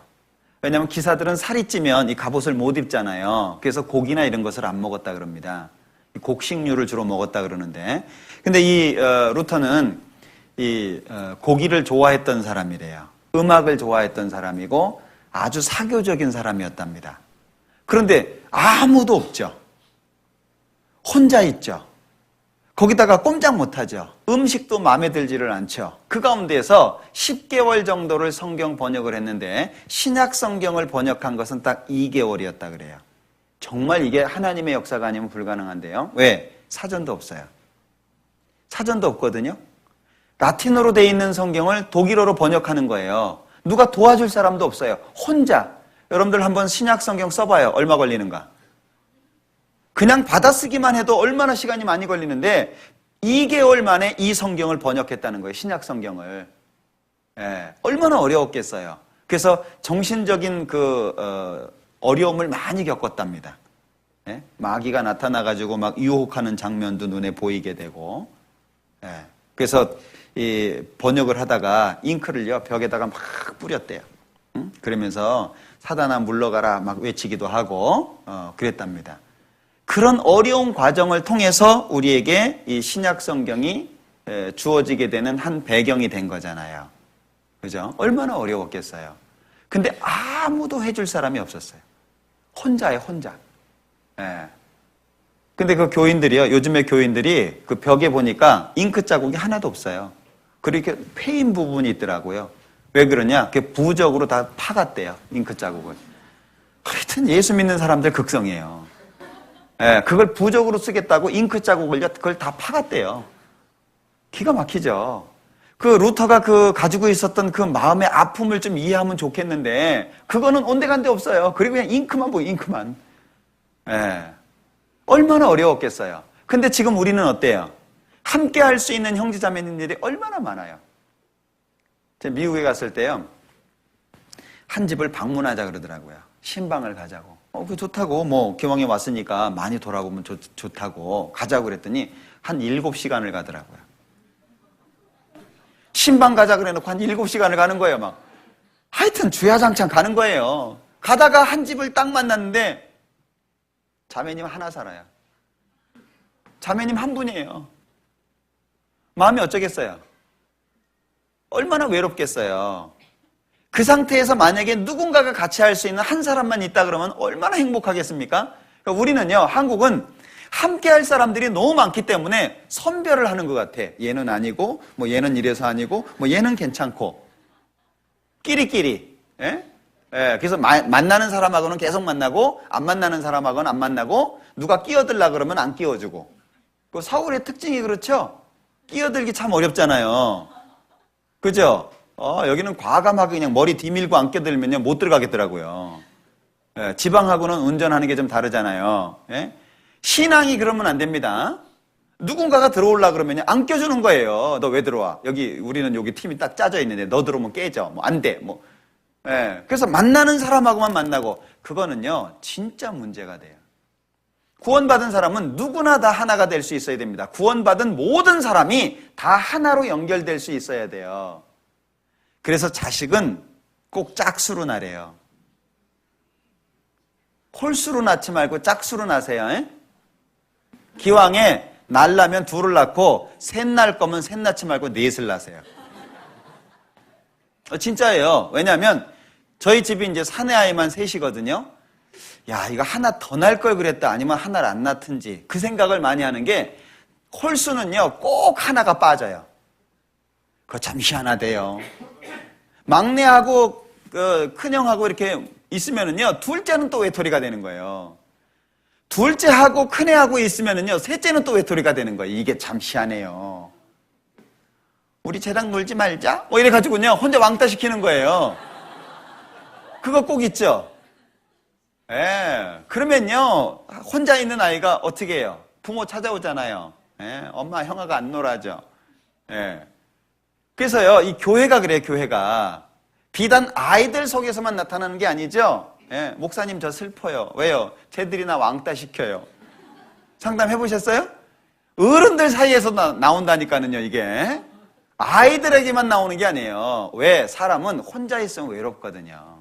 왜냐하면 기사들은 살이 찌면 이 갑옷을 못 입잖아요. 그래서 고기나 이런 것을 안 먹었다 그럽니다. 곡식류를 주로 먹었다 그러는데, 근데 이 루터는 고기를 좋아했던 사람이래요. 음악을 좋아했던 사람이고 아주 사교적인 사람이었답니다. 그런데 아무도 없죠. 혼자 있죠. 거기다가 꼼짝 못하죠. 음식도 마음에 들지를 않죠. 그 가운데에서 10개월 정도를 성경 번역을 했는데 신약 성경을 번역한 것은 딱 2개월이었다 그래요. 정말 이게 하나님의 역사가 아니면 불가능한데요. 왜? 사전도 없어요. 사전도 없거든요. 라틴어로 돼 있는 성경을 독일어로 번역하는 거예요. 누가 도와줄 사람도 없어요. 혼자. 여러분들 한번 신약 성경 써봐요. 얼마 걸리는가? 그냥 받아쓰기만 해도 얼마나 시간이 많이 걸리는데 2개월 만에 이 성경을 번역했다는 거예요. 신약 성경을. 얼마나 어려웠겠어요. 그래서 정신적인 어려움을 많이 겪었답니다. 마귀가 나타나가지고 막 유혹하는 장면도 눈에 보이게 되고. 그래서 이 번역을 하다가 잉크를요 벽에다가 막 뿌렸대요. 그러면서 사단아 물러가라 막 외치기도 하고 그랬답니다. 그런 어려운 과정을 통해서 우리에게 이 신약 성경이 주어지게 되는 한 배경이 된 거잖아요. 그죠? 얼마나 어려웠겠어요. 근데 아무도 해줄 사람이 없었어요. 혼자예요, 혼자. 근데 그 교인들이요, 요즘의 교인들이 그 벽에 보니까 잉크 자국이 하나도 없어요. 그렇게 패인 부분이 있더라고요. 왜 그러냐? 그게 부적으로 다 파갔대요, 잉크 자국을. 하여튼 예수 믿는 사람들 극성이에요. 그걸 부적으로 쓰겠다고 잉크 자국을 그걸 다 파갔대요. 기가 막히죠. 그 루터가 가지고 있었던 그 마음의 아픔을 좀 이해하면 좋겠는데 그거는 온데간데 없어요. 그리고 그냥 잉크만 보여, 잉크만. 얼마나 어려웠겠어요. 근데 지금 우리는 어때요? 함께 할 수 있는 형제자매님들이 얼마나 많아요. 제가 미국에 갔을 때요, 한 집을 방문하자 그러더라고요. 신방을 가자고. 그 좋다고, 뭐 기왕에 왔으니까 많이 돌아보면 좋다고 가자고 그랬더니 한 7시간을 가더라고요. 신방 가자 그래놓고 한 7시간을 가는 거예요, 막. 하여튼 주야장창 가는 거예요. 가다가 한 집을 딱 만났는데 자매님 하나 살아요. 자매님 한 분이에요. 마음이 어쩌겠어요? 얼마나 외롭겠어요. 그 상태에서 만약에 누군가가 같이 할 수 있는 한 사람만 있다 그러면 얼마나 행복하겠습니까? 그러니까 우리는요, 한국은 함께 할 사람들이 너무 많기 때문에 선별을 하는 것 같아. 얘는 아니고, 뭐 얘는 이래서 아니고, 뭐 얘는 괜찮고. 끼리끼리. 그래서 만나는 사람하고는 계속 만나고, 안 만나는 사람하고는 안 만나고, 누가 끼어들라 그러면 안 끼워주고. 그 서울의 특징이 그렇죠? 끼어들기 참 어렵잖아요. 그죠? 여기는 과감하게 그냥 머리 뒤밀고 안 끼어들면요, 못 들어가겠더라고요. 지방하고는 운전하는 게 좀 다르잖아요. 신앙이 그러면 안 됩니다. 누군가가 들어오려고 그러면 안 껴주는 거예요. 너 왜 들어와? 우리는 여기 팀이 딱 짜져 있는데 너 들어오면 깨져. 뭐 안 돼. 뭐. 예, 그래서 만나는 사람하고만 만나고 그거는요 진짜 문제가 돼요. 구원받은 사람은 누구나 다 하나가 될 수 있어야 됩니다. 구원받은 모든 사람이 다 하나로 연결될 수 있어야 돼요. 그래서 자식은 꼭 짝수로 낳으래요. 홀수로 낳지 말고 짝수로 낳으세요. 에? 기왕에 낳으려면 둘을 낳고 셋 낳을 거면 셋 낳지 말고 넷을 낳으세요. 진짜예요. 왜냐하면 저희 집이 이제 사내 아이만 셋이거든요. 야, 이거 하나 더 낳을 걸 그랬다. 아니면 하나를 안 낳든지. 그 생각을 많이 하는 게 홀수는요, 꼭 하나가 빠져요. 그거 참 희한하대요. 막내하고 큰형하고 이렇게 있으면은요, 둘째는 또 외톨이가 되는 거예요. 둘째하고 큰애하고 있으면은요, 셋째는 또 외톨이가 되는 거예요. 이게 참 희한해요. 우리 쟤랑 놀지 말자? 뭐 이래가지고요, 혼자 왕따 시키는 거예요. 그거 꼭 있죠? 예. 그러면요, 혼자 있는 아이가 어떻게 해요? 부모 찾아오잖아요. 예. 엄마, 형아가 안 놀아줘. 예. 그래서요, 이 교회가 그래요, 교회가. 비단 아이들 속에서만 나타나는 게 아니죠? 예. 목사님, 저 슬퍼요. 왜요? 쟤들이 나 왕따 시켜요. 상담해 보셨어요? 어른들 사이에서 나온다니까는요, 이게. 아이들에게만 나오는 게 아니에요. 왜? 사람은 혼자 있으면 외롭거든요.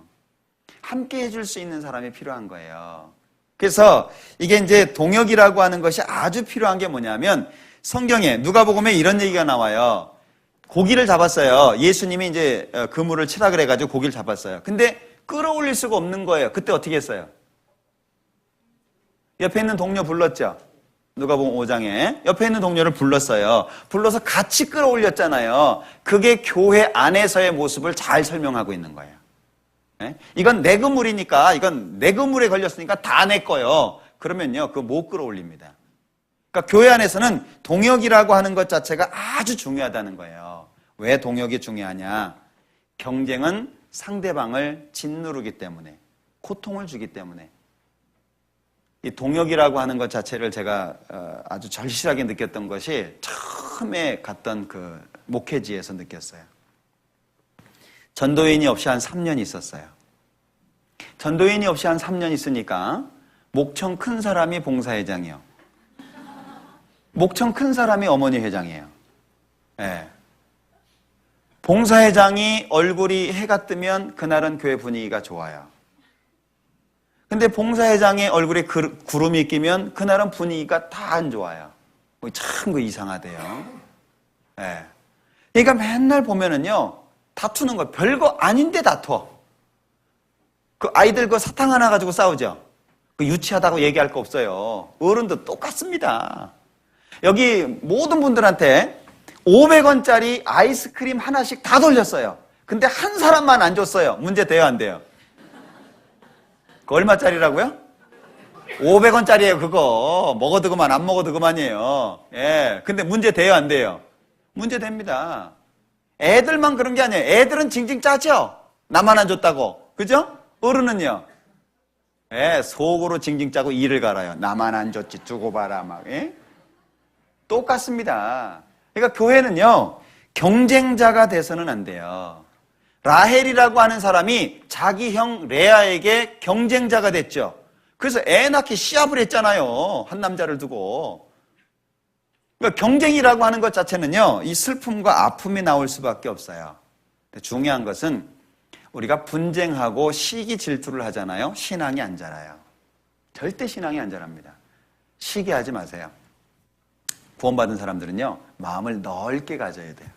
함께 해줄 수 있는 사람이 필요한 거예요. 그래서 이게 이제 동역이라고 하는 것이 아주 필요한 게 뭐냐면 성경에 누가복음에 이런 얘기가 나와요. 고기를 잡았어요. 예수님이 이제 그물을 치라 그래가지고 고기를 잡았어요. 근데 끌어올릴 수가 없는 거예요. 그때 어떻게 했어요? 옆에 있는 동료 불렀죠. 누가복음 5장에 옆에 있는 동료를 불렀어요. 불러서 같이 끌어올렸잖아요. 그게 교회 안에서의 모습을 잘 설명하고 있는 거예요. 네? 이건 내 그물이니까, 이건 내 그물에 걸렸으니까 다 내 거예요. 그러면요, 그거 못 끌어올립니다. 그러니까 교회 안에서는 동역이라고 하는 것 자체가 아주 중요하다는 거예요. 왜 동역이 중요하냐? 경쟁은 상대방을 짓누르기 때문에, 고통을 주기 때문에. 이 동역이라고 하는 것 자체를 제가 아주 절실하게 느꼈던 것이 처음에 갔던 그 목회지에서 느꼈어요. 전도인이 없이 한 3년 있었어요. 전도인이 없이 한 3년 있으니까 목청 큰 사람이 봉사회장이요. 목청 큰 사람이 어머니 회장이에요. 네. 봉사회장이 얼굴이 해가 뜨면 그날은 교회 분위기가 좋아요. 근데 봉사회장의 얼굴에 구름이 끼면 그날은 분위기가 다 안 좋아요. 참 이상하대요. 네. 그러니까 맨날 보면은요, 다투는 거 별거 아닌데 다투어. 그 아이들 그 사탕 하나 가지고 싸우죠. 그 유치하다고 얘기할 거 없어요. 어른도 똑같습니다. 여기 모든 분들한테 500원짜리 아이스크림 하나씩 다 돌렸어요. 근데 한 사람만 안 줬어요. 문제 돼요, 안 돼요? 그 얼마짜리라고요? 500원짜리예요, 그거. 먹어도 그만, 안 먹어도 그만이에요. 예. 근데 문제 돼요, 안 돼요? 문제 됩니다. 애들만 그런 게 아니에요. 애들은 징징 짜죠? 나만 안 줬다고. 그죠? 어른은요? 예, 속으로 징징 짜고 이를 갈아요. 나만 안 줬지, 두고 봐라, 막. 예? 똑같습니다. 그러니까 교회는요, 경쟁자가 돼서는 안 돼요. 라헬이라고 하는 사람이 자기 형 레아에게 경쟁자가 됐죠. 그래서 애 낳기 시합을 했잖아요. 한 남자를 두고. 그러니까 경쟁이라고 하는 것 자체는요, 이 슬픔과 아픔이 나올 수밖에 없어요. 근데 중요한 것은 우리가 분쟁하고 시기 질투를 하잖아요. 신앙이 안 자라요. 절대 신앙이 안 자랍니다. 시기하지 마세요. 구원받은 사람들은요, 마음을 넓게 가져야 돼요.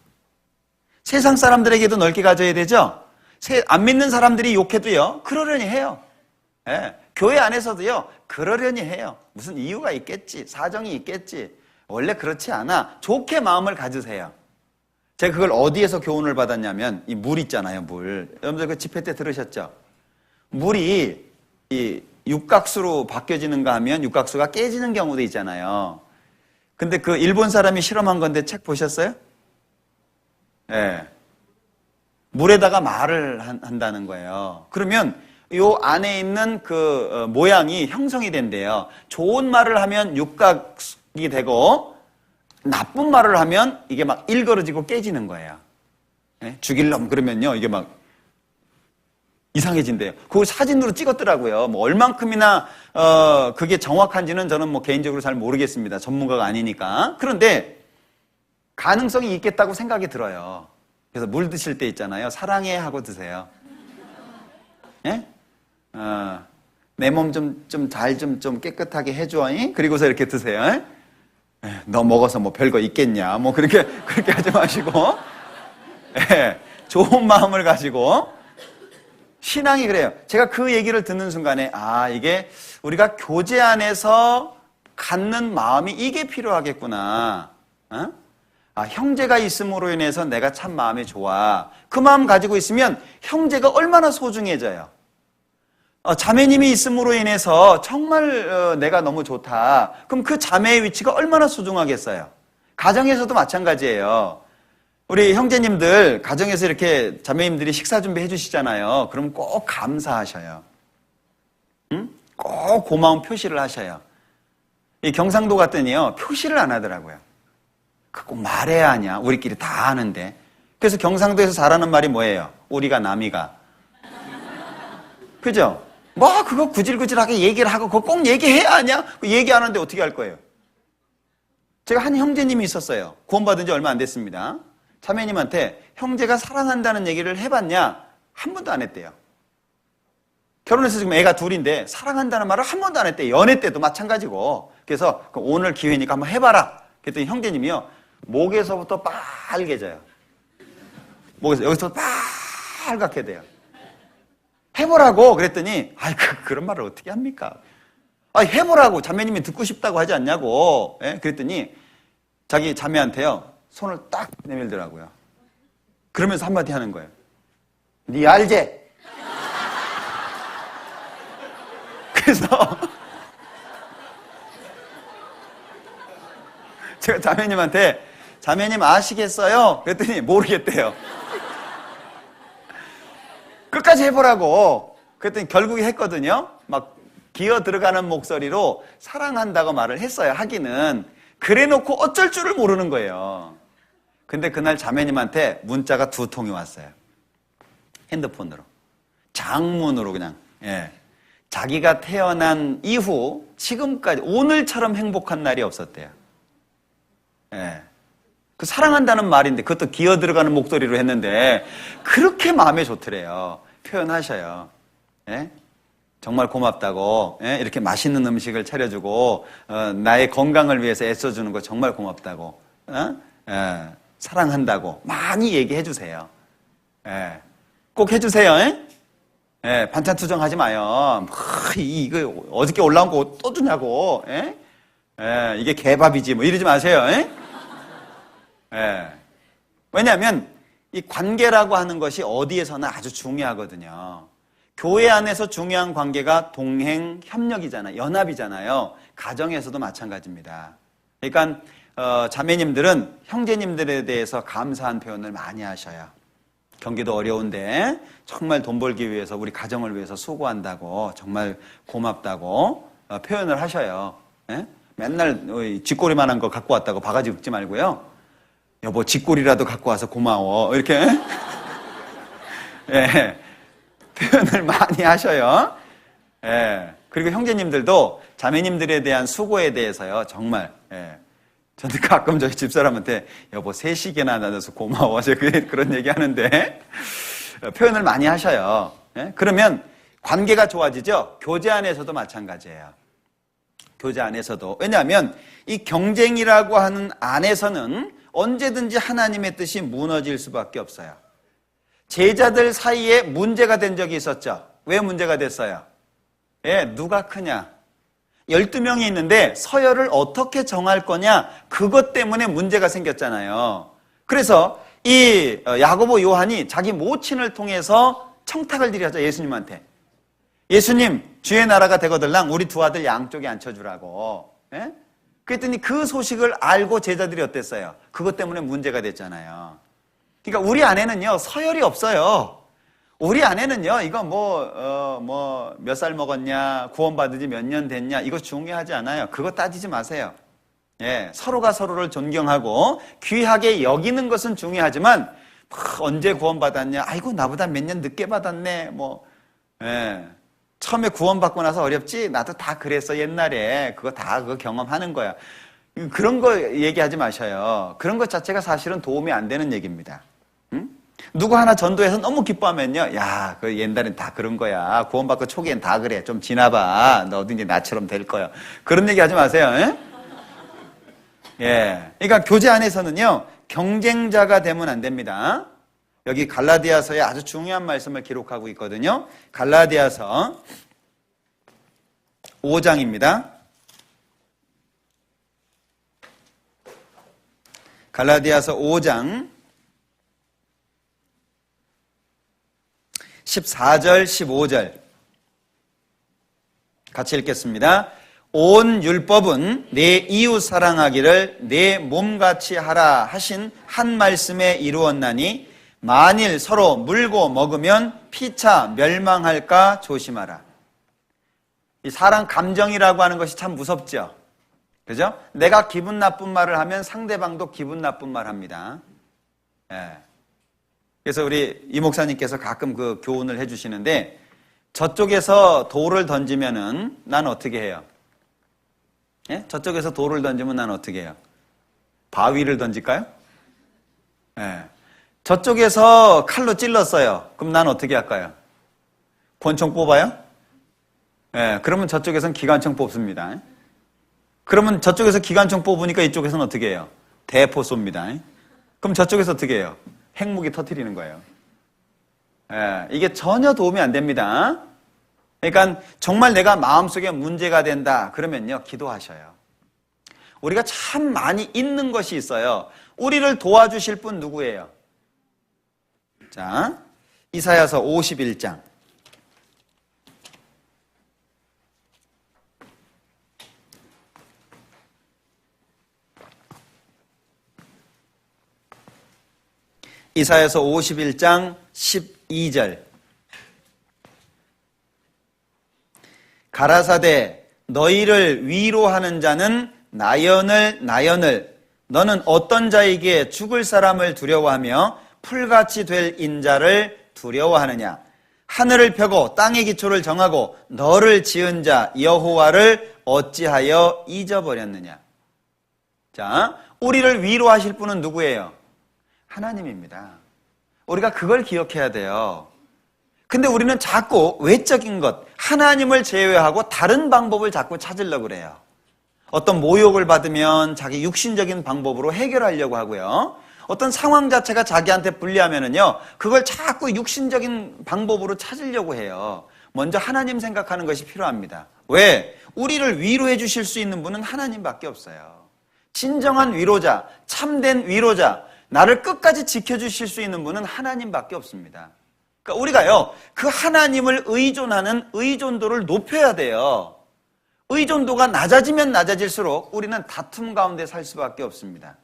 세상 사람들에게도 넓게 가져야 되죠? 안 믿는 사람들이 욕해도요, 그러려니 해요. 예, 교회 안에서도요, 그러려니 해요. 무슨 이유가 있겠지, 사정이 있겠지. 원래 그렇지 않아. 좋게 마음을 가지세요. 제가 그걸 어디에서 교훈을 받았냐면, 이 물 있잖아요, 물. 여러분들 그 집회 때 들으셨죠? 물이 이 육각수로 바뀌어지는가 하면 육각수가 깨지는 경우도 있잖아요. 근데 그 일본 사람이 실험한 건데 책 보셨어요? 예. 물에다가 말을 한다는 거예요. 그러면 요 안에 있는 그 모양이 형성이 된대요. 좋은 말을 하면 육각이 되고 나쁜 말을 하면 이게 막 일그러지고 깨지는 거예요. 예? 죽일 놈 그러면요, 이게 막 이상해진대요. 그거 사진으로 찍었더라고요. 뭐 얼만큼이나 그게 정확한지는 저는 뭐 개인적으로 잘 모르겠습니다. 전문가가 아니니까. 그런데 가능성이 있겠다고 생각이 들어요. 그래서 물 드실 때 있잖아요. 사랑해 하고 드세요. 예? 내 몸 좀 깨끗하게 해줘. 그리고서 이렇게 드세요. 너 먹어서 뭐 별거 있겠냐. 뭐 그렇게 하지 마시고. 예, 좋은 마음을 가지고. 신앙이 그래요. 제가 그 얘기를 듣는 순간에, 이게 우리가 교제 안에서 갖는 마음이 이게 필요하겠구나. 형제가 있음으로 인해서 내가 참 마음이 좋아. 그 마음 가지고 있으면 형제가 얼마나 소중해져요. 자매님이 있음으로 인해서 정말 내가 너무 좋다. 그럼 그 자매의 위치가 얼마나 소중하겠어요. 가정에서도 마찬가지예요. 우리 형제님들 가정에서 이렇게 자매님들이 식사 준비해 주시잖아요. 그럼 꼭 감사하셔요. 꼭 고마운 표시를 하셔요. 이 경상도 갔더니요, 표시를 안 하더라고요. 꼭 말해야 하냐. 우리끼리 다 아는데. 그래서 경상도에서 잘하는 말이 뭐예요? 우리가 남이가. 그죠? 뭐 그거 구질구질하게 얘기를 하고 그거 꼭 얘기해야 하냐? 얘기 안 하는데 어떻게 할 거예요? 제가 한 형제님이 있었어요. 구원받은 지 얼마 안 됐습니다. 자매님한테 형제가 사랑한다는 얘기를 해봤냐? 한 번도 안 했대요. 결혼해서 지금 애가 둘인데 사랑한다는 말을 한 번도 안 했대요. 연애 때도 마찬가지고. 그래서 오늘 기회니까 한번 해봐라. 그랬더니 형제님이요, 목에서부터 빨개져요. 목에서 여기서 빨갛게 돼요. 해보라고 그랬더니 그런 말을 어떻게 합니까? 해보라고 자매님이 듣고 싶다고 하지 않냐고. 그랬더니 자기 자매한테요, 손을 딱 내밀더라고요. 그러면서 한마디 하는 거예요. 니 알지? 그래서 제가 자매님한테 자매님 아시겠어요? 그랬더니 모르겠대요. 끝까지 해보라고. 그랬더니 결국에 했거든요. 막 기어 들어가는 목소리로 사랑한다고 말을 했어요. 하기는. 그래놓고 어쩔 줄을 모르는 거예요. 근데 그날 자매님한테 문자가 2통이 왔어요. 핸드폰으로. 장문으로 그냥. 자기가 태어난 이후 지금까지 오늘처럼 행복한 날이 없었대요. 그 사랑한다는 말인데 그것도 기어 들어가는 목소리로 했는데 그렇게 마음에 좋더래요. 표현하셔요. 정말 고맙다고. 이렇게 맛있는 음식을 차려주고 나의 건강을 위해서 애써주는 거 정말 고맙다고. 사랑한다고 많이 얘기해 주세요. 꼭 해주세요. 반찬 투정하지 마요. 이거 어저께 올라온 거 또 주냐고. 이게 개밥이지 뭐 이러지 마세요. 왜냐하면 이 관계라고 하는 것이 어디에서나 아주 중요하거든요. 교회 안에서 중요한 관계가 동행, 협력이잖아요. 연합이잖아요. 가정에서도 마찬가지입니다. 그러니까 자매님들은 형제님들에 대해서 감사한 표현을 많이 하셔요. 경기도 어려운데 정말 돈 벌기 위해서 우리 가정을 위해서 수고한다고 정말 고맙다고 표현을 하셔요. 맨날 쥐꼬리만한 거 갖고 왔다고 바가지 긁지 말고요. 여보 쥐꼬리라도 갖고 와서 고마워. 이렇게 표현을 많이 하셔요. 그리고 형제님들도 자매님들에 대한 수고에 대해서요. 정말 저는 가끔 저희 집사람한테 여보 3시계나 나눠서 고마워. 제가 그런 얘기 하는데 표현을 많이 하셔요. 그러면 관계가 좋아지죠. 교제 안에서도 마찬가지예요. 교제 안에서도. 왜냐하면 이 경쟁이라고 하는 안에서는 언제든지 하나님의 뜻이 무너질 수밖에 없어요. 제자들 사이에 문제가 된 적이 있었죠. 왜 문제가 됐어요? 누가 크냐? 12명이 있는데 서열을 어떻게 정할 거냐? 그것 때문에 문제가 생겼잖아요. 그래서 이 야고보 요한이 자기 모친을 통해서 청탁을 드렸죠. 예수님한테. 예수님, 주의 나라가 되거들랑 우리 2 아들 양쪽에 앉혀주라고. 그랬더니 그 소식을 알고 제자들이 어땠어요? 그것 때문에 문제가 됐잖아요. 그러니까 우리 안에는요, 서열이 없어요. 우리 안에는요, 이거 몇 살 먹었냐, 구원받은 지 몇 년 됐냐, 이거 중요하지 않아요. 그거 따지지 마세요. 서로가 서로를 존경하고 귀하게 여기는 것은 중요하지만, 언제 구원받았냐, 아이고, 나보다 몇 년 늦게 받았네, 예. 처음에 구원받고 나서 어렵지? 나도 다 그랬어, 옛날에. 그거 경험하는 거야. 그런 거 얘기하지 마셔요. 그런 것 자체가 사실은 도움이 안 되는 얘기입니다. 응? 누구 하나 전도해서 너무 기뻐하면요. 야, 그 옛날엔 다 그런 거야. 구원받고 초기엔 다 그래. 좀 지나봐. 너도 이제 나처럼 될 거야. 그런 얘기 하지 마세요. 예? 예. 그러니까 교제 안에서는요, 경쟁자가 되면 안 됩니다. 여기 갈라디아서에 아주 중요한 말씀을 기록하고 있거든요. 갈라디아서 5장입니다. 갈라디아서 5장 14절 15절 같이 읽겠습니다. 온 율법은 내 이웃 사랑하기를 내 몸같이 하라 하신 한 말씀에 이루었나니 만일 서로 물고 먹으면 피차 멸망할까 조심하라. 이 사람 감정이라고 하는 것이 참 무섭죠. 그죠? 내가 기분 나쁜 말을 하면 상대방도 기분 나쁜 말 합니다. 예. 그래서 우리 이 목사님께서 가끔 그 교훈을 해주시는데, 저쪽에서 돌을 던지면은 난 어떻게 해요? 예? 저쪽에서 돌을 던지면 난 어떻게 해요? 바위를 던질까요? 예. 저쪽에서 칼로 찔렀어요. 그럼 난 어떻게 할까요? 권총 뽑아요? 예. 그러면 저쪽에서는 기관총 뽑습니다. 그러면 저쪽에서 기관총 뽑으니까 이쪽에서는 어떻게 해요? 대포 쏩니다. 그럼 저쪽에서 어떻게 해요? 핵무기 터뜨리는 거예요. 예, 이게 전혀 도움이 안 됩니다. 그러니까 정말 내가 마음속에 문제가 된다 그러면요, 기도하셔요. 우리가 참 많이 잊는 것이 있어요. 우리를 도와주실 분 누구예요? 자, 이사야서 51장 이사야서 51장 12절 가라사대 너희를 위로하는 자는 나연을 너는 어떤 자에게 죽을 사람을 두려워하며 풀같이 될 인자를 두려워하느냐. 하늘을 펴고 땅의 기초를 정하고 너를 지은 자 여호와를 어찌하여 잊어버렸느냐. 자, 우리를 위로하실 분은 누구예요? 하나님입니다. 우리가 그걸 기억해야 돼요. 근데 우리는 자꾸 외적인 것, 하나님을 제외하고 다른 방법을 자꾸 찾으려고 그래요. 어떤 모욕을 받으면 자기 육신적인 방법으로 해결하려고 하고요. 어떤 상황 자체가 자기한테 불리하면은요, 그걸 자꾸 육신적인 방법으로 찾으려고 해요. 먼저 하나님 생각하는 것이 필요합니다. 왜? 우리를 위로해 주실 수 있는 분은 하나님밖에 없어요. 진정한 위로자, 참된 위로자, 나를 끝까지 지켜주실 수 있는 분은 하나님밖에 없습니다. 그러니까 우리가요, 그 하나님을 의존하는 의존도를 높여야 돼요. 의존도가 낮아지면 낮아질수록 우리는 다툼 가운데 살 수밖에 없습니다.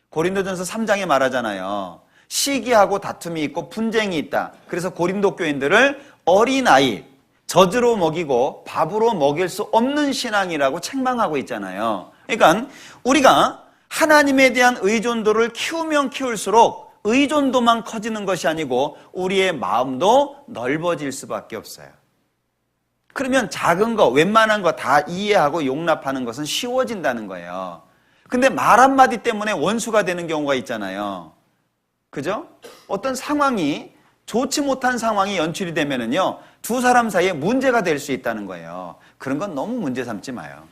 고린도전서 3장에 말하잖아요. 시기하고 다툼이 있고 분쟁이 있다. 그래서 고린도 교인들을 어린아이, 젖으로 먹이고 밥으로 먹일 수 없는 신앙이라고 책망하고 있잖아요. 그러니까 우리가 하나님에 대한 의존도를 키우면 키울수록 의존도만 커지는 것이 아니고 우리의 마음도 넓어질 수밖에 없어요. 그러면 작은 거, 웬만한 거 다 이해하고 용납하는 것은 쉬워진다는 거예요. 근데 말 한마디 때문에 원수가 되는 경우가 있잖아요. 그죠? 어떤 상황이, 좋지 못한 상황이 연출이 되면은요, 두 사람 사이에 문제가 될 수 있다는 거예요. 그런 건 너무 문제 삼지 마요.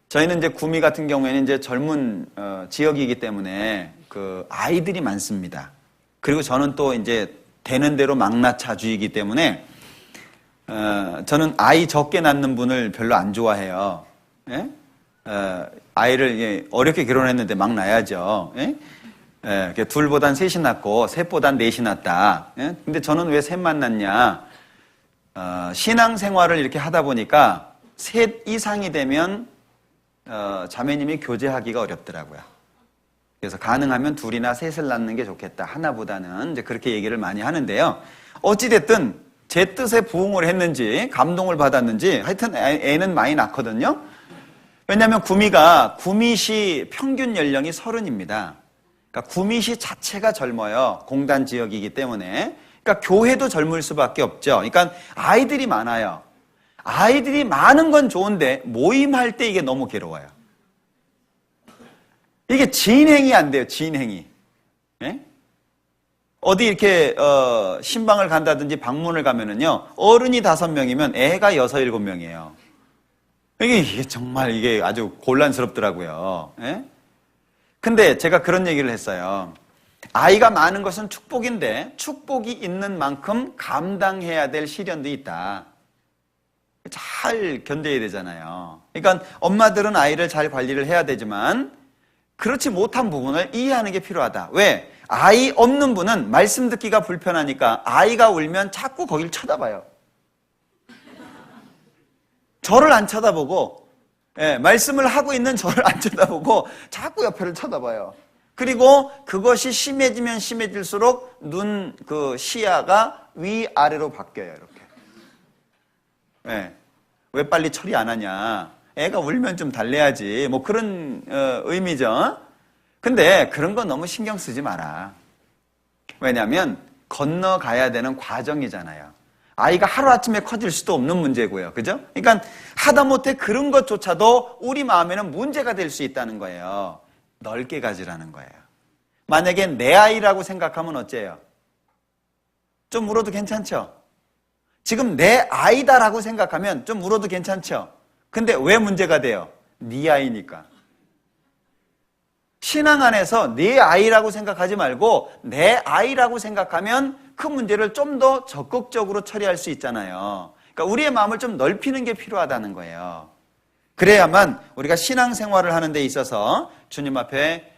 저희는 이제 구미 같은 경우에는 이제 젊은 지역이기 때문에 그 아이들이 많습니다. 그리고 저는 또 이제 되는 대로 망나차주의이기 때문에 저는 아이 적게 낳는 분을 별로 안 좋아해요. 예? 아이를 어렵게 결혼했는데 막 낳아야죠. 예? 둘보단 셋이 낳고 셋보단 넷이 낳다. 예? 근데 저는 왜 셋만 낳냐? 신앙생활을 이렇게 하다 보니까 셋 이상이 되면 자매님이 교제하기가 어렵더라고요. 그래서 가능하면 둘이나 셋을 낳는 게 좋겠다. 하나보다는 이제 그렇게 얘기를 많이 하는데요. 어찌됐든 제 뜻에 부응을 했는지 감동을 받았는지 하여튼 애는 많이 낳거든요. 왜냐하면 구미시 평균 연령이 30입니다. 그러니까 구미시 자체가 젊어요. 공단 지역이기 때문에. 그러니까 교회도 젊을 수밖에 없죠. 그러니까 아이들이 많아요. 아이들이 많은 건 좋은데 모임할 때 이게 너무 괴로워요. 이게 진행이 안 돼요. 진행이. 예? 어디 이렇게 신방을 간다든지 방문을 가면은요, 어른이 5명이면 애가 6, 7명이에요. 이게 정말 이게 아주 곤란스럽더라고요. 예? 근데 제가 그런 얘기를 했어요. 아이가 많은 것은 축복인데 축복이 있는 만큼 감당해야 될 시련도 있다. 잘 견뎌야 되잖아요. 그러니까 엄마들은 아이를 잘 관리를 해야 되지만 그렇지 못한 부분을 이해하는 게 필요하다. 왜? 아이 없는 분은 말씀 듣기가 불편하니까 아이가 울면 자꾸 거길 쳐다봐요. 저를 안 쳐다보고, 말씀을 하고 있는 저를 안 쳐다보고 자꾸 옆에를 쳐다봐요. 그리고 그것이 심해지면 심해질수록 눈 시야가 위아래로 바뀌어요. 이렇게. 왜 빨리 처리 안 하냐? 애가 울면 좀 달래야지. 뭐 그런 의미죠. 근데 그런 건 너무 신경 쓰지 마라. 왜냐하면 건너가야 되는 과정이잖아요. 아이가 하루아침에 커질 수도 없는 문제고요. 그죠? 그러니까 하다못해 그런 것조차도 우리 마음에는 문제가 될 수 있다는 거예요. 넓게 가지라는 거예요. 만약에 내 아이라고 생각하면 어째요? 좀 울어도 괜찮죠? 지금 내 아이다라고 생각하면 좀 울어도 괜찮죠? 근데 왜 문제가 돼요? 네 아이니까. 신앙 안에서 내 아이라고 생각하지 말고 내 아이라고 생각하면 그 문제를 좀 더 적극적으로 처리할 수 있잖아요. 그러니까 우리의 마음을 좀 넓히는 게 필요하다는 거예요. 그래야만 우리가 신앙생활을 하는 데 있어서 주님 앞에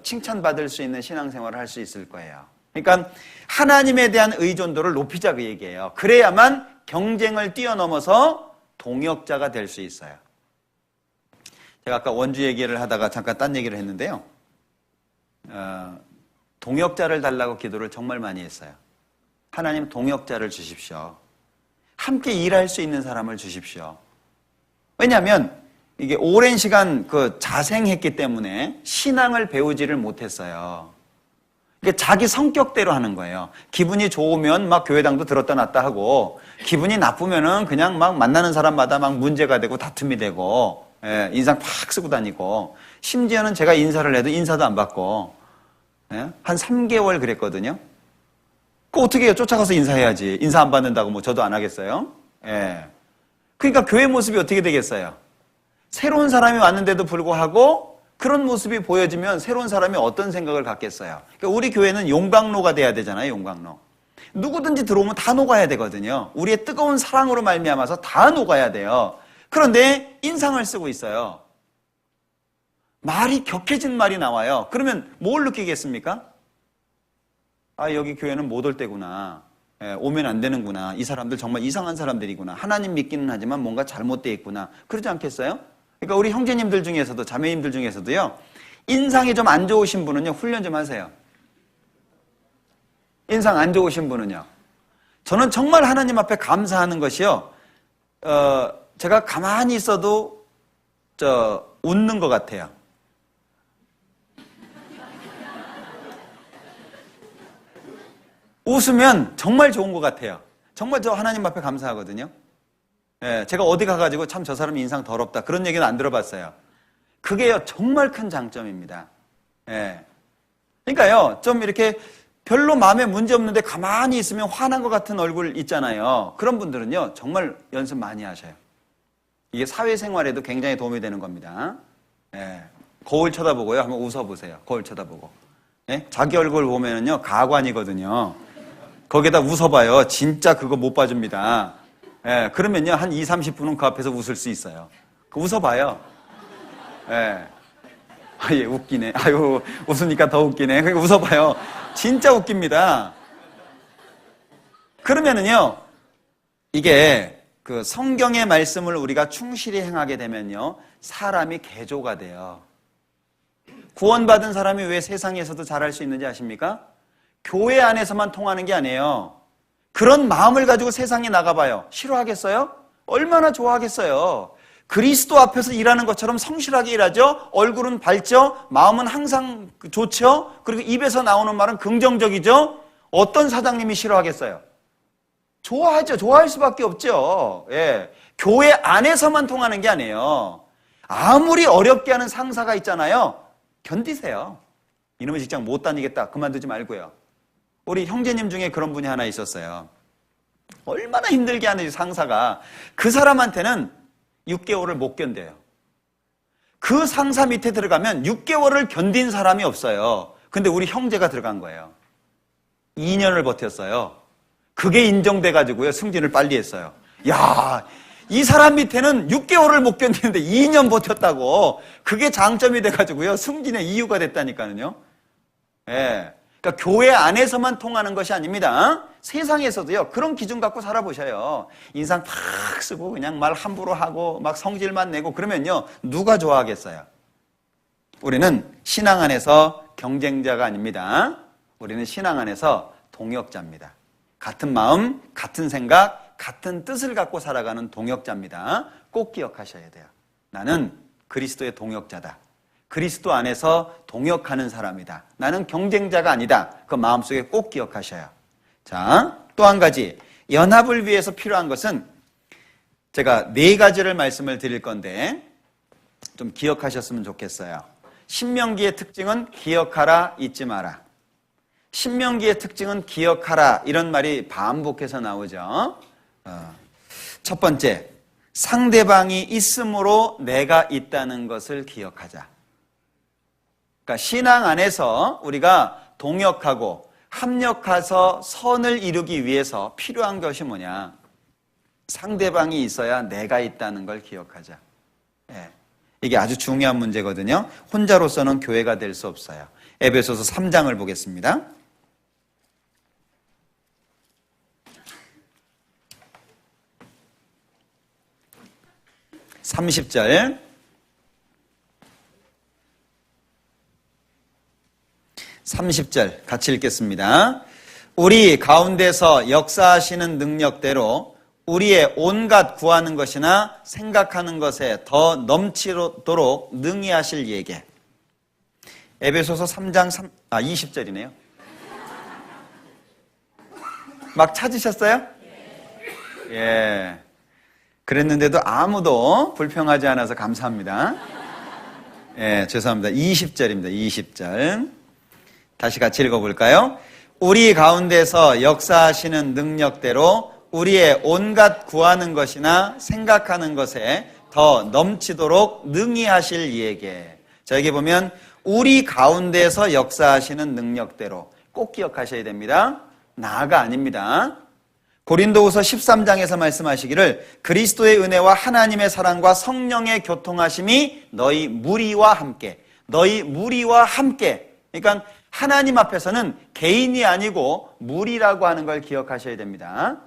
칭찬받을 수 있는 신앙생활을 할 수 있을 거예요. 그러니까 하나님에 대한 의존도를 높이자 그 얘기예요. 그래야만 경쟁을 뛰어넘어서 동역자가 될 수 있어요. 제가 아까 원주 얘기를 하다가 잠깐 딴 얘기를 했는데요. 동역자를 달라고 기도를 정말 많이 했어요. 하나님 동역자를 주십시오. 함께 일할 수 있는 사람을 주십시오. 왜냐하면 이게 오랜 시간 자생했기 때문에 신앙을 배우지를 못했어요. 이게 자기 성격대로 하는 거예요. 기분이 좋으면 막 교회당도 들었다 놨다 하고, 기분이 나쁘면은 그냥 막 만나는 사람마다 막 문제가 되고 다툼이 되고, 인상 팍 쓰고 다니고, 심지어는 제가 인사를 해도 인사도 안 받고, 한 3개월 그랬거든요. 그 어떻게 해요? 쫓아가서 인사해야지. 인사 안 받는다고 뭐 저도 안 하겠어요? 그러니까 교회 모습이 어떻게 되겠어요? 새로운 사람이 왔는데도 불구하고 그런 모습이 보여지면 새로운 사람이 어떤 생각을 갖겠어요? 그러니까 우리 교회는 용광로가 돼야 되잖아요. 용광로. 누구든지 들어오면 다 녹아야 되거든요. 우리의 뜨거운 사랑으로 말미암아서 다 녹아야 돼요. 그런데 인상을 쓰고 있어요. 말이 격해진 말이 나와요. 그러면 뭘 느끼겠습니까? 아, 여기 교회는 못 올 때구나. 오면 안 되는구나. 이 사람들 정말 이상한 사람들이구나. 하나님 믿기는 하지만 뭔가 잘못되어 있구나. 그러지 않겠어요? 그러니까 우리 형제님들 중에서도, 자매님들 중에서도요, 인상이 좀 안 좋으신 분은요, 훈련 좀 하세요. 인상 안 좋으신 분은요. 저는 정말 하나님 앞에 감사하는 것이요, 제가 가만히 있어도 웃는 것 같아요. 웃으면 정말 좋은 것 같아요. 정말 저 하나님 앞에 감사하거든요. 제가 어디 가가지고 참 저 사람이 인상 더럽다 그런 얘기는 안 들어봤어요. 그게요 정말 큰 장점입니다. 그러니까요 좀 이렇게 별로 마음에 문제 없는데 가만히 있으면 화난 것 같은 얼굴 있잖아요. 그런 분들은요 정말 연습 많이 하셔요. 이게 사회생활에도 굉장히 도움이 되는 겁니다. 거울 쳐다보고요 한번 웃어보세요. 거울 쳐다보고. 자기 얼굴 보면은요 가관이거든요. 거기다 웃어봐요. 진짜 그거 못 봐줍니다. 그러면요 한 2, 30분은 그 앞에서 웃을 수 있어요. 웃어봐요. 예, 웃기네. 아유, 웃으니까 더 웃기네. 그러니까 웃어봐요. 진짜 웃깁니다. 그러면은요, 이게 그 성경의 말씀을 우리가 충실히 행하게 되면요, 사람이 개조가 돼요. 구원받은 사람이 왜 세상에서도 잘할 수 있는지 아십니까? 교회 안에서만 통하는 게 아니에요. 그런 마음을 가지고 세상에 나가봐요. 싫어하겠어요? 얼마나 좋아하겠어요? 그리스도 앞에서 일하는 것처럼 성실하게 일하죠? 얼굴은 밝죠? 마음은 항상 좋죠? 그리고 입에서 나오는 말은 긍정적이죠? 어떤 사장님이 싫어하겠어요? 좋아하죠. 좋아할 수밖에 없죠. 예. 교회 안에서만 통하는 게 아니에요. 아무리 어렵게 하는 상사가 있잖아요. 견디세요. 이놈의 직장 못 다니겠다. 그만두지 말고요. 우리 형제님 중에 그런 분이 하나 있었어요. 얼마나 힘들게 하는 상사가 그 사람한테는 6개월을 못 견뎌요. 그 상사 밑에 들어가면 6개월을 견딘 사람이 없어요. 근데 우리 형제가 들어간 거예요. 2년을 버텼어요. 그게 인정돼가지고요. 승진을 빨리 했어요. 야, 이 사람 밑에는 6개월을 못 견디는데 2년 버텼다고. 그게 장점이 돼가지고요. 승진의 이유가 됐다니까요. 예. 그러니까 교회 안에서만 통하는 것이 아닙니다. 세상에서도요. 그런 기준 갖고 살아보셔요. 인상 팍 쓰고 그냥 말 함부로 하고 막 성질만 내고 그러면요. 누가 좋아하겠어요? 우리는 신앙 안에서 경쟁자가 아닙니다. 우리는 신앙 안에서 동역자입니다. 같은 마음, 같은 생각, 같은 뜻을 갖고 살아가는 동역자입니다. 꼭 기억하셔야 돼요. 나는 그리스도의 동역자다. 그리스도 안에서 동역하는 사람이다. 나는 경쟁자가 아니다. 그 마음속에 꼭 기억하셔요. 자, 또 한 가지. 연합을 위해서 필요한 것은 제가 4가지를 말씀을 드릴 건데 좀 기억하셨으면 좋겠어요. 신명기의 특징은 기억하라, 잊지 마라. 신명기의 특징은 기억하라. 이런 말이 반복해서 나오죠. 첫 번째, 상대방이 있으므로 내가 있다는 것을 기억하자. 그러니까 신앙 안에서 우리가 동역하고 합력해서 선을 이루기 위해서 필요한 것이 뭐냐? 상대방이 있어야 내가 있다는 걸 기억하자. 예. 이게 아주 중요한 문제거든요. 혼자로서는 교회가 될 수 없어요. 에베소서 3장을 보겠습니다. 30절. 30절 같이 읽겠습니다. 우리 가운데서 역사하시는 능력대로 우리의 온갖 구하는 것이나 생각하는 것에 더 넘치도록 능히 하실 예게. 에베소서 3장 20절이네요. 막 찾으셨어요? 예. 그랬는데도 아무도 불평하지 않아서 감사합니다. 예, 죄송합니다. 20절입니다. 20절. 다시 같이 읽어볼까요? 우리 가운데서 역사하시는 능력대로 우리의 온갖 구하는 것이나 생각하는 것에 더 넘치도록 능히 하실 이에게. 자, 여기 보면 우리 가운데서 역사하시는 능력대로 꼭 기억하셔야 됩니다. 나가 아닙니다. 고린도후서 13장에서 말씀하시기를 그리스도의 은혜와 하나님의 사랑과 성령의 교통하심이 너희 무리와 함께. 그러니까 하나님 앞에서는 개인이 아니고 무리라고 하는 걸 기억하셔야 됩니다.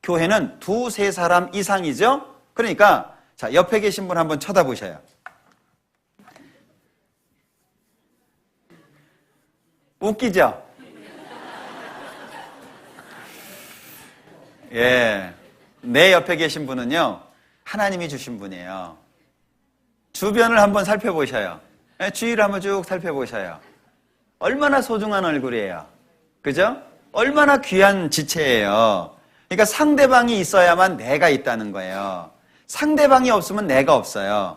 교회는 2-3사람 이상이죠. 그러니까 자, 옆에 계신 분 한번 쳐다보셔요. 웃기죠? 예, 내 옆에 계신 분은요 하나님이 주신 분이에요. 주변을 한번 살펴보셔요. 주위를 한번 쭉 살펴보셔요. 얼마나 소중한 얼굴이에요. 그죠? 얼마나 귀한 지체예요. 그러니까 상대방이 있어야만 내가 있다는 거예요. 상대방이 없으면 내가 없어요.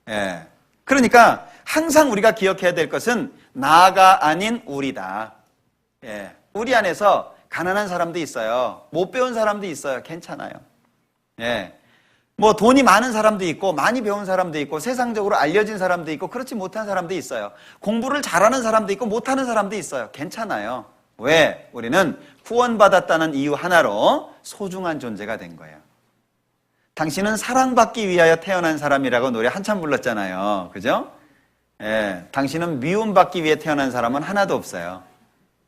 예. 그러니까 항상 우리가 기억해야 될 것은 나가 아닌 우리다. 예. 우리 안에서 가난한 사람도 있어요. 못 배운 사람도 있어요. 괜찮아요. 예. 뭐 돈이 많은 사람도 있고 많이 배운 사람도 있고 세상적으로 알려진 사람도 있고 그렇지 못한 사람도 있어요. 공부를 잘하는 사람도 있고 못하는 사람도 있어요. 괜찮아요. 왜? 우리는 구원받았다는 이유 하나로 소중한 존재가 된 거예요. 당신은 사랑받기 위하여 태어난 사람이라고 노래 한참 불렀잖아요. 그죠? 예, 당신은 미움받기 위해 태어난 사람은 하나도 없어요.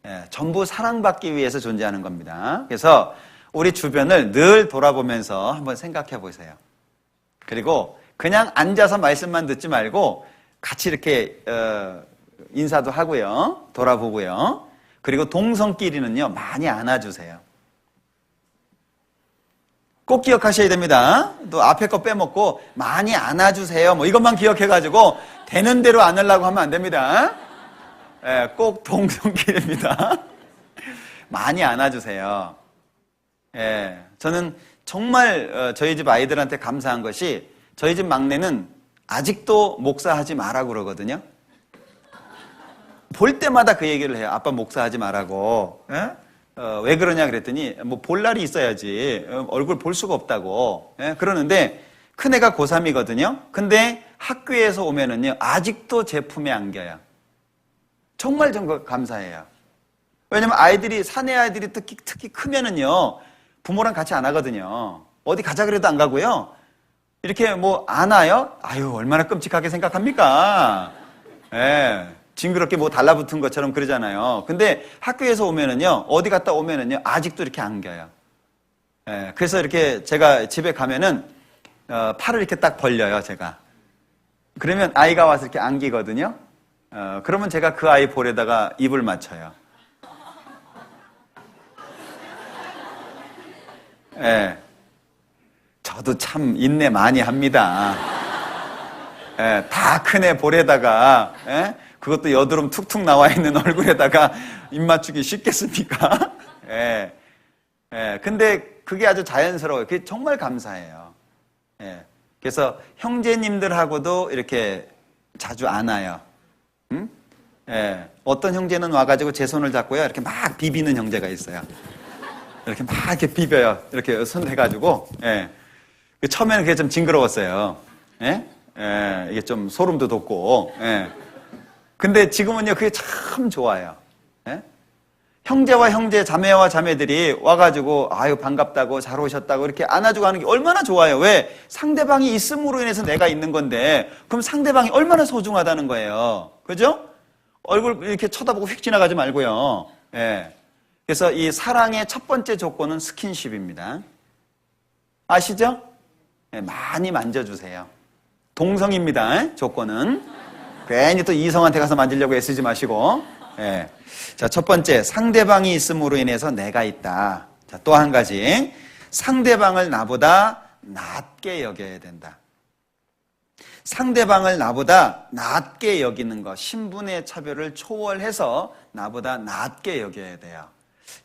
예, 전부 사랑받기 위해서 존재하는 겁니다. 그래서 우리 주변을 늘 돌아보면서 한번 생각해 보세요. 그리고 그냥 앉아서 말씀만 듣지 말고 같이 이렇게 인사도 하고요. 돌아보고요. 그리고 동성끼리는요 많이 안아주세요. 꼭 기억하셔야 됩니다. 또 앞에 거 빼먹고 많이 안아주세요. 뭐 이것만 기억해가지고 되는 대로 안으려고 하면 안 됩니다. 꼭 동성끼리입니다. 많이 안아주세요. 예, 저는 정말 저희 집 아이들한테 감사한 것이 저희 집 막내는 아직도 목사하지 마라고 그러거든요. 볼 때마다 그 얘기를 해요. 아빠 목사하지 마라고. 예? 왜 그러냐 그랬더니 뭐 볼 날이 있어야지 얼굴 볼 수가 없다고. 예? 그러는데 큰애가 고3이거든요. 근데 학교에서 오면은요 아직도 제 품에 안겨요. 정말 감사해요. 왜냐면 아이들이 사내 아이들이 특히 크면은요 부모랑 같이 안 하거든요. 어디 가자 그래도 안 가고요. 이렇게 뭐 안아요? 아유 얼마나 끔찍하게 생각합니까? 예. 징그럽게 뭐 달라붙은 것처럼 그러잖아요. 근데 학교에서 오면은요, 어디 갔다 오면은요, 아직도 이렇게 안겨요. 예, 그래서 이렇게 제가 집에 가면은, 팔을 이렇게 딱 벌려요, 제가. 그러면 아이가 와서 이렇게 안기거든요. 그러면 제가 그 아이 볼에다가 입을 맞춰요. 예. 저도 참 인내 많이 합니다. 예, 다 큰 애 볼에다가, 예? 그것도 여드름 툭툭 나와 있는 얼굴에다가 입 맞추기 쉽겠습니까? 예. 예. 근데 그게 아주 자연스러워요. 그게 정말 감사해요. 예. 그래서 형제님들하고도 이렇게 자주 안아요. 응? 예. 어떤 형제는 와가지고 제 손을 잡고요. 이렇게 막 비비는 형제가 있어요. 이렇게 막 이렇게 비벼요. 이렇게 손 대가지고. 예. 처음에는 그게 좀 징그러웠어요. 예? 예. 이게 좀 소름도 돋고. 예. 근데 지금은요, 그게 참 좋아요. 예? 형제와 형제, 자매와 자매들이 와가지고, 아유, 반갑다고, 잘 오셨다고, 이렇게 안아주고 하는 게 얼마나 좋아요. 왜? 상대방이 있음으로 인해서 내가 있는 건데, 그럼 상대방이 얼마나 소중하다는 거예요. 그죠? 얼굴 이렇게 쳐다보고 휙 지나가지 말고요. 예. 그래서 이 사랑의 첫 번째 조건은 스킨십입니다. 아시죠? 예, 많이 만져주세요. 동성입니다. 조건은. 괜히 또 이성한테 가서 만지려고 애쓰지 마시고. 예. 자, 첫 번째, 상대방이 있음으로 인해서 내가 있다. 자, 또 한 가지. 상대방을 나보다 낮게 여겨야 된다. 상대방을 나보다 낮게 여기는 것, 신분의 차별을 초월해서 나보다 낮게 여겨야 돼요.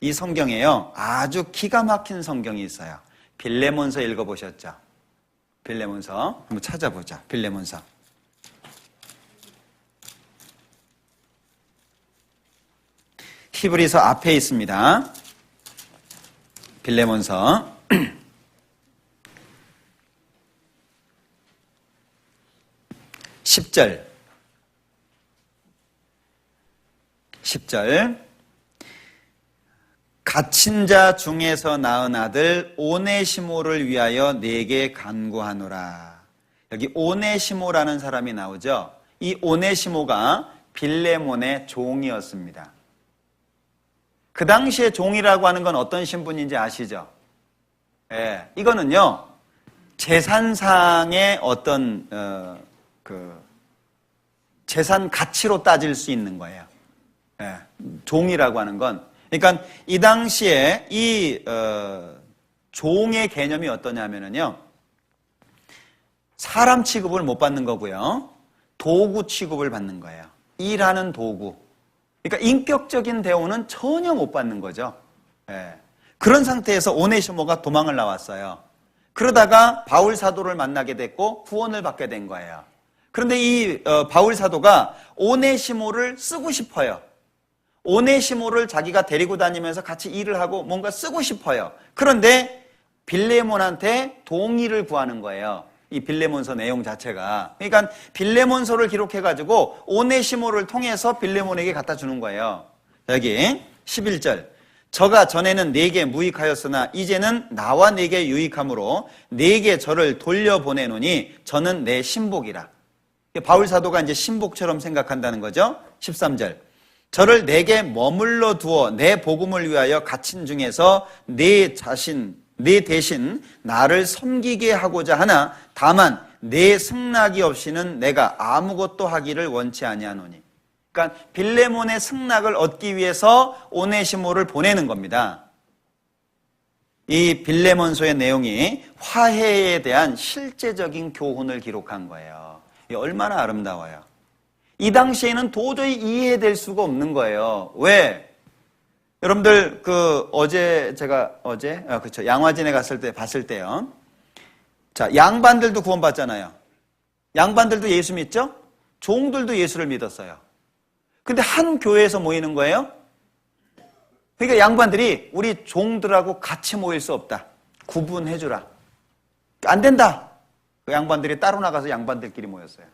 이 성경에요, 아주 기가 막힌 성경이 있어요. 빌레몬서 읽어보셨죠? 빌레몬서 한번 찾아보자. 빌레몬서. 히브리서 앞에 있습니다. 빌레몬서 10절 갇힌 자 중에서 낳은 아들 오네시모를 위하여 내게 간구하노라. 여기 오네시모라는 사람이 나오죠. 이 오네시모가 빌레몬의 종이었습니다. 그 당시에 종이라고 하는 건 어떤 신분인지 아시죠? 예, 이거는요, 재산상의 어떤, 재산 가치로 따질 수 있는 거예요. 예, 종이라고 하는 건. 그러니까 이 당시에 이, 종의 개념이 어떠냐면요, 사람 취급을 못 받는 거고요, 도구 취급을 받는 거예요. 일하는 도구. 그러니까 인격적인 대우는 전혀 못 받는 거죠. 예. 그런 상태에서 오네시모가 도망을 나왔어요. 그러다가 바울 사도를 만나게 됐고 구원을 받게 된 거예요. 그런데 이 바울 사도가 오네시모를 쓰고 싶어요. 오네시모를 자기가 데리고 다니면서 같이 일을 하고 뭔가 쓰고 싶어요. 그런데 빌레몬한테 동의를 구하는 거예요. 이 빌레몬서 내용 자체가. 그러니까 빌레몬서를 기록해가지고 오네시모를 통해서 빌레몬에게 갖다 주는 거예요. 여기 11절. 저가 전에는 내게 무익하였으나 이제는 나와 내게 유익함으로 내게 저를 돌려보내노니 저는 내 신복이라. 바울 사도가 이제 신복처럼 생각한다는 거죠. 13절. 저를 내게 머물러 두어 내 복음을 위하여 갇힌 중에서 내 대신 나를 섬기게 하고자 하나 다만 내 승낙이 없이는 내가 아무것도 하기를 원치 아니하노니. 그러니까 빌레몬의 승낙을 얻기 위해서 오네시모를 보내는 겁니다. 이 빌레몬서의 내용이 화해에 대한 실제적인 교훈을 기록한 거예요. 이게 얼마나 아름다워요. 이 당시에는 도저히 이해될 수가 없는 거예요. 왜? 여러분들 그렇죠. 양화진에 갔을 때 봤을 때요. 자, 양반들도 구원받잖아요. 양반들도 예수 믿죠? 종들도 예수를 믿었어요. 근데 한 교회에서 모이는 거예요. 그러니까 양반들이 우리 종들하고 같이 모일 수 없다. 구분해주라. 안 된다. 그 양반들이 따로 나가서 양반들끼리 모였어요.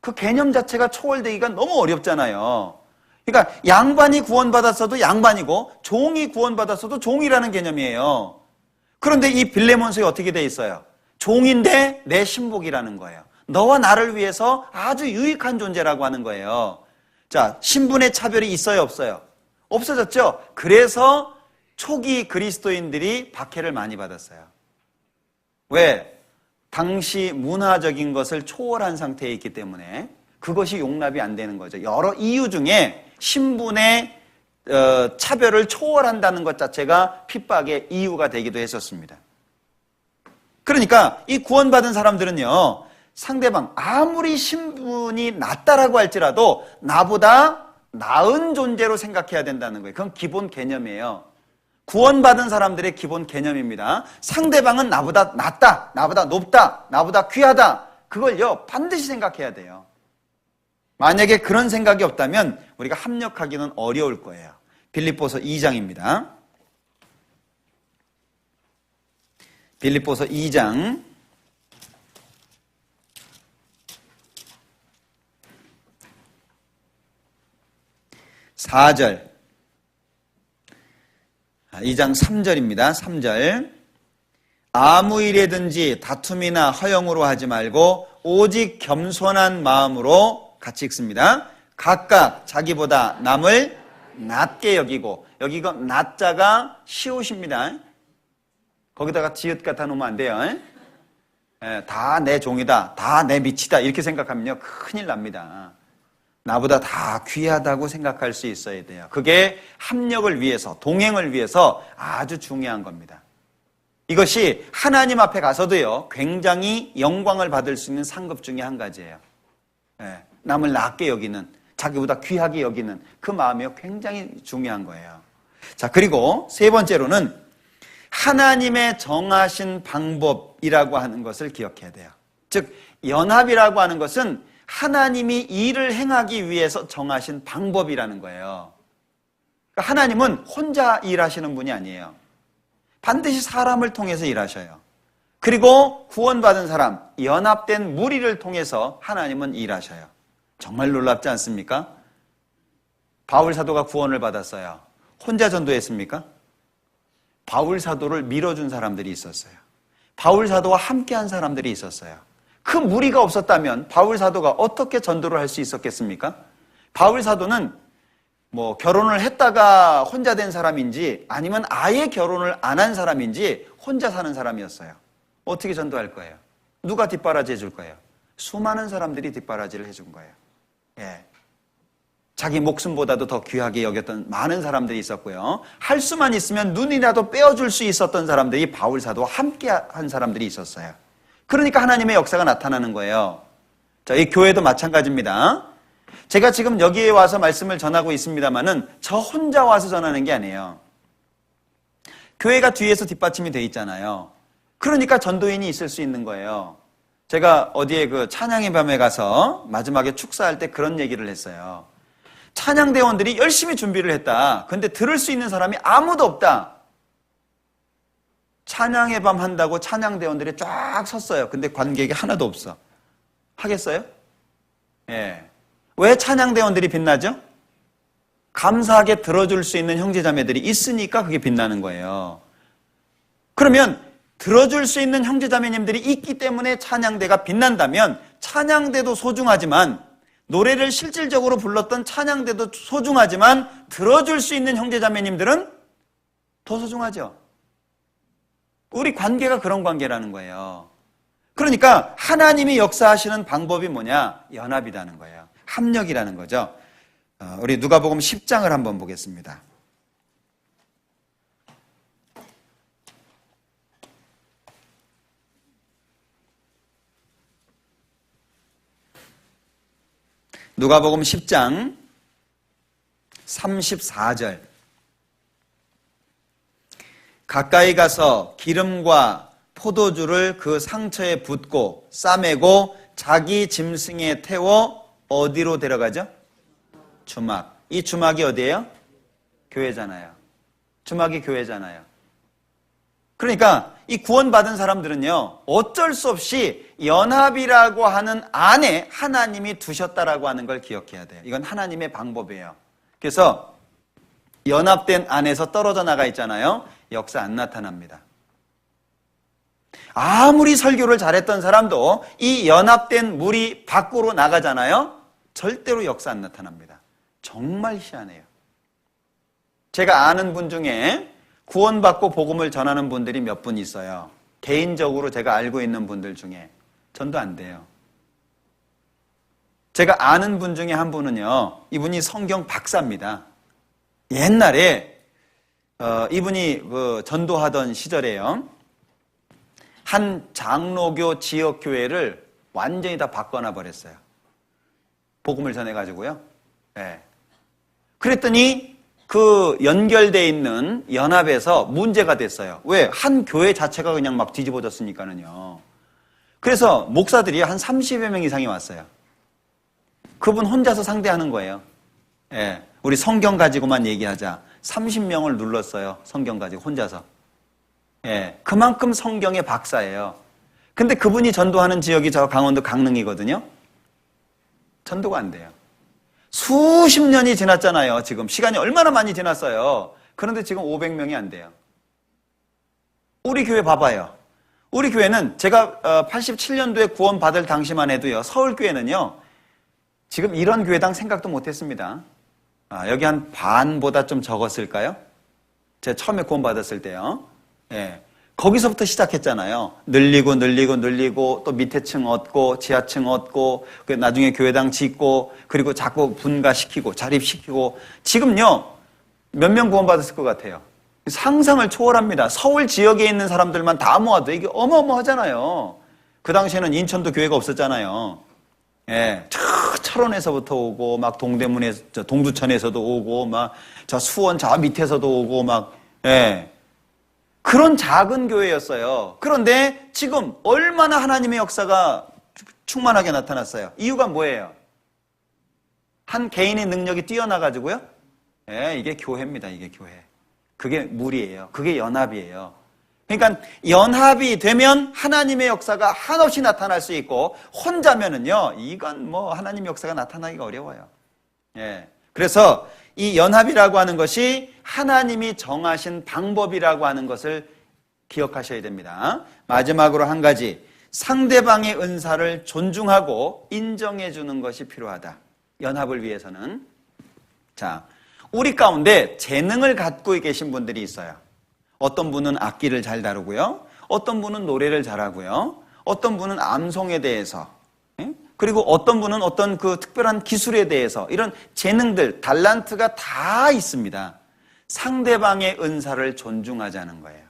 그 개념 자체가 초월되기가 너무 어렵잖아요. 그러니까 양반이 구원받았어도 양반이고 종이 구원받았어도 종이라는 개념이에요. 그런데 이 빌레몬서에 어떻게 돼 있어요? 종인데 내 신복이라는 거예요. 너와 나를 위해서 아주 유익한 존재라고 하는 거예요. 자, 신분의 차별이 있어요, 없어요? 없어졌죠? 그래서 초기 그리스도인들이 박해를 많이 받았어요. 왜? 당시 문화적인 것을 초월한 상태에 있기 때문에 그것이 용납이 안 되는 거죠. 여러 이유 중에 신분의 차별을 초월한다는 것 자체가 핍박의 이유가 되기도 했었습니다. 그러니까 이 구원받은 사람들은요, 상대방 아무리 신분이 낮다라고 할지라도 나보다 나은 존재로 생각해야 된다는 거예요. 그건 기본 개념이에요. 구원받은 사람들의 기본 개념입니다. 상대방은 나보다 낫다, 나보다 높다, 나보다 귀하다. 그걸요, 반드시 생각해야 돼요. 만약에 그런 생각이 없다면 우리가 합력하기는 어려울 거예요. 빌립보서 2장입니다. 빌립보서 2장 4절, 2장 3절입니다. 3절. 아무 일에든지 다툼이나 허영으로 하지 말고 오직 겸손한 마음으로, 같이 읽습니다. 각각 자기보다 남을 낮게 여기고, 여기가 낮자가 시옷입니다. 거기다가 지읒 갖다 놓으면 안 돼요. 다 내 종이다, 다 내 밑이다 이렇게 생각하면요 큰일 납니다. 나보다 다 귀하다고 생각할 수 있어야 돼요. 그게 합력을 위해서, 동행을 위해서 아주 중요한 겁니다. 이것이 하나님 앞에 가서도요, 굉장히 영광을 받을 수 있는 상급 중에 한 가지예요. 남을 낮게 여기는, 자기보다 귀하게 여기는 그 마음이 굉장히 중요한 거예요. 자, 그리고 세 번째로는 하나님의 정하신 방법이라고 하는 것을 기억해야 돼요. 즉, 연합이라고 하는 것은 하나님이 일을 행하기 위해서 정하신 방법이라는 거예요. 하나님은 혼자 일하시는 분이 아니에요. 반드시 사람을 통해서 일하셔요. 그리고 구원받은 사람, 연합된 무리를 통해서 하나님은 일하셔요. 정말 놀랍지 않습니까? 바울 사도가 구원을 받았어요. 혼자 전도했습니까? 바울 사도를 밀어준 사람들이 있었어요. 바울 사도와 함께한 사람들이 있었어요. 그 무리가 없었다면 바울 사도가 어떻게 전도를 할 수 있었겠습니까? 바울 사도는 결혼을 했다가 혼자 된 사람인지 아니면 아예 결혼을 안 한 사람인지 혼자 사는 사람이었어요. 어떻게 전도할 거예요? 누가 뒷바라지 해줄 거예요? 수많은 사람들이 뒷바라지를 해준 거예요. 자기 목숨보다도 더 귀하게 여겼던 많은 사람들이 있었고요. 할 수만 있으면 눈이라도 빼어줄 수 있었던 사람들이 바울 사도와 함께 한 사람들이 있었어요. 그러니까 하나님의 역사가 나타나는 거예요. 자, 이 교회도 마찬가지입니다. 제가 지금 여기에 와서 말씀을 전하고 있습니다만은 저 혼자 와서 전하는 게 아니에요. 교회가 뒤에서 뒷받침이 돼 있잖아요. 그러니까 전도인이 있을 수 있는 거예요. 제가 어디에 그 찬양의 밤에 가서 마지막에 축사할 때 그런 얘기를 했어요. 찬양대원들이 열심히 준비를 했다. 근데 들을 수 있는 사람이 아무도 없다. 찬양의 밤 한다고 찬양대원들이 쫙 섰어요. 근데 관객이 하나도 없어. 하겠어요? 왜 찬양대원들이 빛나죠? 감사하게 들어줄 수 있는 형제자매들이 있으니까 그게 빛나는 거예요. 그러면 들어줄 수 있는 형제자매님들이 있기 때문에 찬양대가 빛난다면 찬양대도 소중하지만, 노래를 실질적으로 불렀던 찬양대도 소중하지만 들어줄 수 있는 형제자매님들은 더 소중하죠. 우리 관계가 그런 관계라는 거예요. 그러니까 하나님이 역사하시는 방법이 뭐냐? 연합이라는 거예요. 합력이라는 거죠. 우리 누가복음 10장을 한번 보겠습니다. 누가복음 10장 34절. 가까이 가서 기름과 포도주를 그 상처에 붓고 싸매고 자기 짐승에 태워 어디로 데려가죠? 주막. 이 주막이 어디예요? 교회잖아요. 주막이 교회잖아요. 그러니까 이 구원받은 사람들은요, 어쩔 수 없이 연합이라고 하는 안에 하나님이 두셨다라고 하는 걸 기억해야 돼요. 이건 하나님의 방법이에요. 그래서 연합된 안에서 떨어져 나가 있잖아요. 역사 안 나타납니다. 아무리 설교를 잘했던 사람도 이 연합된 무리 밖으로 나가잖아요. 절대로 역사 안 나타납니다. 정말 희한해요. 제가 아는 분 중에 구원받고 복음을 전하는 분들이 몇 분 있어요. 개인적으로 제가 알고 있는 분들 중에 전도 안 돼요. 제가 아는 분 중에 한 분은요, 이분이 성경 박사입니다. 옛날에 이분이 전도하던 시절에요, 한 장로교 지역교회를 완전히 다 바꿔놔 버렸어요. 복음을 전해가지고요. 네. 그랬더니 그 연결되어 있는 연합에서 문제가 됐어요. 왜? 한 교회 자체가 그냥 막 뒤집어졌으니까는요. 그래서 목사들이 한 30여 명 이상이 왔어요. 그분 혼자서 상대하는 거예요. 예, 우리 성경 가지고만 얘기하자. 30명을 눌렀어요. 성경 가지고 혼자서. 예, 그만큼 성경의 박사예요. 근데 그분이 전도하는 지역이 저 강원도 강릉이거든요. 전도가 안 돼요. 수십 년이 지났잖아요. 지금 시간이 얼마나 많이 지났어요. 그런데 지금 500명이 안 돼요. 우리 교회 봐봐요. 우리 교회는 제가 87년도에 구원 받을 당시만 해도요, 서울교회는요, 지금 이런 교회당 생각도 못했습니다. 여기 한 반보다 좀 적었을까요? 제가 처음에 구원 받았을 때요. 예, 거기서부터 시작했잖아요. 늘리고 또 밑에 층 얻고 지하층 얻고 나중에 교회당 짓고 그리고 자꾸 분가시키고 자립시키고 지금요, 몇 명 구원 받았을 것 같아요? 상상을 초월합니다. 서울 지역에 있는 사람들만 다 모아도 이게 어마어마하잖아요. 그 당시에는 인천도 교회가 없었잖아요. 예, 철원에서부터 오고 막 동대문에서 동두천에서도 오고 막 저 수원 저 밑에서도 오고 막 예. 그런 작은 교회였어요. 그런데 지금 얼마나 하나님의 역사가 충만하게 나타났어요. 이유가 뭐예요? 한 개인의 능력이 뛰어나가지고요. 예, 이게 교회입니다. 이게 교회. 그게 무리예요. 그게 연합이에요. 그러니까 연합이 되면 하나님의 역사가 한없이 나타날 수 있고 혼자면은요, 이건 뭐 하나님의 역사가 나타나기가 어려워요. 예. 그래서 이 연합이라고 하는 것이 하나님이 정하신 방법이라고 하는 것을 기억하셔야 됩니다. 마지막으로 한 가지, 상대방의 은사를 존중하고 인정해 주는 것이 필요하다. 연합을 위해서는. 자, 우리 가운데 재능을 갖고 계신 분들이 있어요. 어떤 분은 악기를 잘 다루고요. 어떤 분은 노래를 잘하고요. 어떤 분은 암송에 대해서, 그리고 어떤 분은 어떤 그 특별한 기술에 대해서 이런 재능들, 달란트가 다 있습니다. 상대방의 은사를 존중하자는 거예요.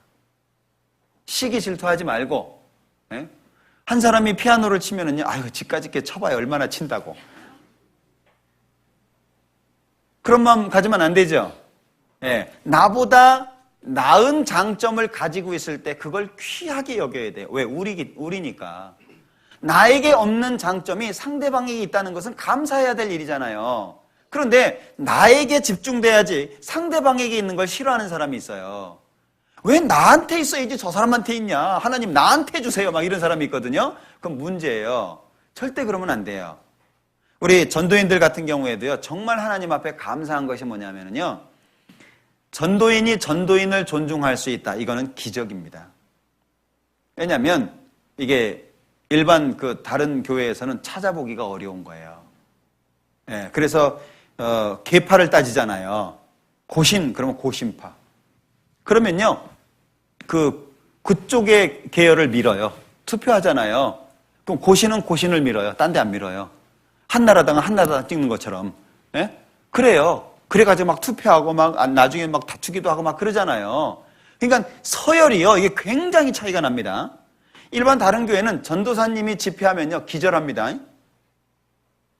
시기 질투하지 말고, 한 사람이 피아노를 치면은요, 아유, 집까지 게 쳐봐요. 얼마나 친다고. 그런 마음 가지면 안 되죠. 예, 나보다 나은 장점을 가지고 있을 때 그걸 귀하게 여겨야 돼요. 왜? 우리니까. 나에게 없는 장점이 상대방에게 있다는 것은 감사해야 될 일이잖아요. 그런데 나에게 집중돼야지 상대방에게 있는 걸 싫어하는 사람이 있어요. 왜 나한테 있어야지 저 사람한테 있냐? 하나님 나한테 주세요. 막 이런 사람이 있거든요. 그건 문제예요. 절대 그러면 안 돼요. 우리 전도인들 같은 경우에도요, 정말 하나님 앞에 감사한 것이 뭐냐면요, 전도인이 전도인을 존중할 수 있다. 이거는 기적입니다. 왜냐하면 이게 일반 그 다른 교회에서는 찾아보기가 어려운 거예요. 예, 그래서 계파를 따지잖아요. 고신 그러면 고신파. 그러면요, 그쪽의 계열을 밀어요. 투표하잖아요. 그럼 고신은 고신을 밀어요. 딴 데 안 밀어요. 한나라당은 한나라당 찍는 것처럼. 예? 그래요. 그래가지고 막 투표하고 막 나중에 막 다투기도 하고 막 그러잖아요. 그러니까 서열이요, 이게 굉장히 차이가 납니다. 일반 다른 교회는 전도사님이 집회하면요, 기절합니다.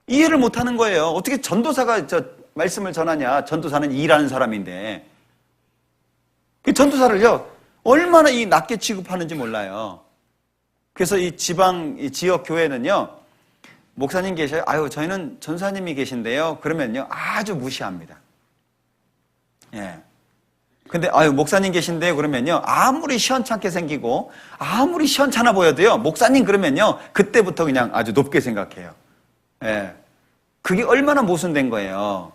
이해를 못 하는 거예요. 어떻게 전도사가 말씀을 전하냐? 전도사는 일하는 사람인데. 그 전도사를요, 얼마나 이 낮게 취급하는지 몰라요. 그래서 이 지역 교회는요, 목사님 계셔요? 아유, 저희는 전사님이 계신데요. 그러면요, 아주 무시합니다. 예. 근데, 아유, 목사님 계신데요. 그러면요, 아무리 시원찮게 생기고, 아무리 시원찮아 보여도요, 목사님 그러면요, 그때부터 그냥 아주 높게 생각해요. 예. 그게 얼마나 모순된 거예요.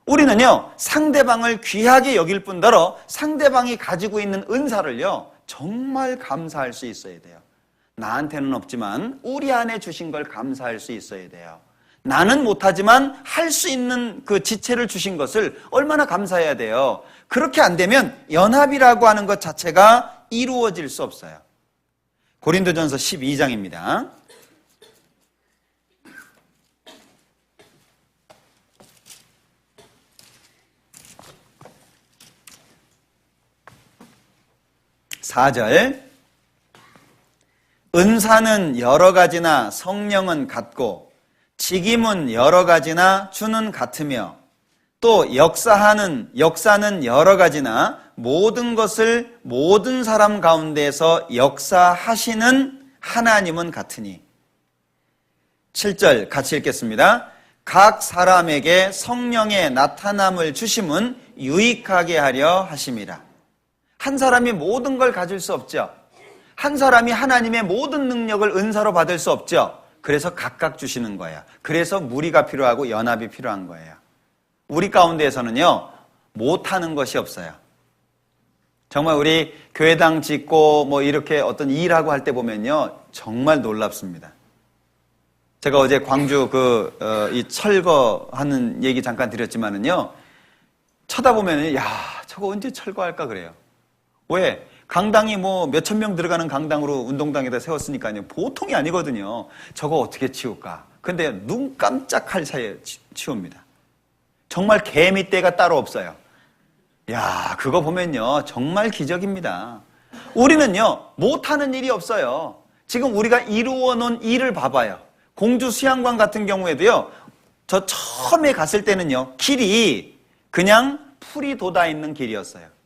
우리는요, 상대방을 귀하게 여길 뿐더러 상대방이 가지고 있는 은사를요, 정말 감사할 수 있어야 돼요. 나한테는 없지만 우리 안에 주신 걸 감사할 수 있어야 돼요. 나는 못하지만 할 수 있는 그 지체를 주신 것을 얼마나 감사해야 돼요. 그렇게 안 되면 연합이라고 하는 것 자체가 이루어질 수 없어요. 고린도전서 12장입니다. (4절) 은사는 여러 가지나 성령은 같고 직임은 여러 가지나 주는 같으며 또 역사는 여러 가지나 모든 것을 모든 사람 가운데서 역사하시는 하나님은 같으니. 7절 같이 읽겠습니다. 각 사람에게 성령의 나타남을 주심은 유익하게 하려 하심이라. 한 사람이 모든 걸 가질 수 없죠. 한 사람이 하나님의 모든 능력을 은사로 받을 수 없죠. 그래서 각각 주시는 거예요. 그래서 무리가 필요하고 연합이 필요한 거예요. 우리 가운데에서는요, 못하는 것이 없어요. 정말 우리 교회당 짓고 뭐 이렇게 어떤 일하고 할 때 보면요, 정말 놀랍습니다. 제가 어제 광주 이 철거하는 얘기 잠깐 드렸지만은요, 쳐다보면은, 야, 저거 언제 철거할까 그래요. 왜? 강당이 뭐 몇천 명 들어가는 강당으로 운동장에다 세웠으니까요. 보통이 아니거든요. 저거 어떻게 치울까? 근데 눈 깜짝할 사이에 치웁니다. 정말 개미떼가 따로 없어요. 야, 그거 보면요. 정말 기적입니다. 우리는요, 못하는 일이 없어요. 지금 우리가 이루어 놓은 일을 봐봐요. 공주 수양관 같은 경우에도요, 저 처음에 갔을 때는요, 길이 그냥 풀이 돋아 있는 길이었어요.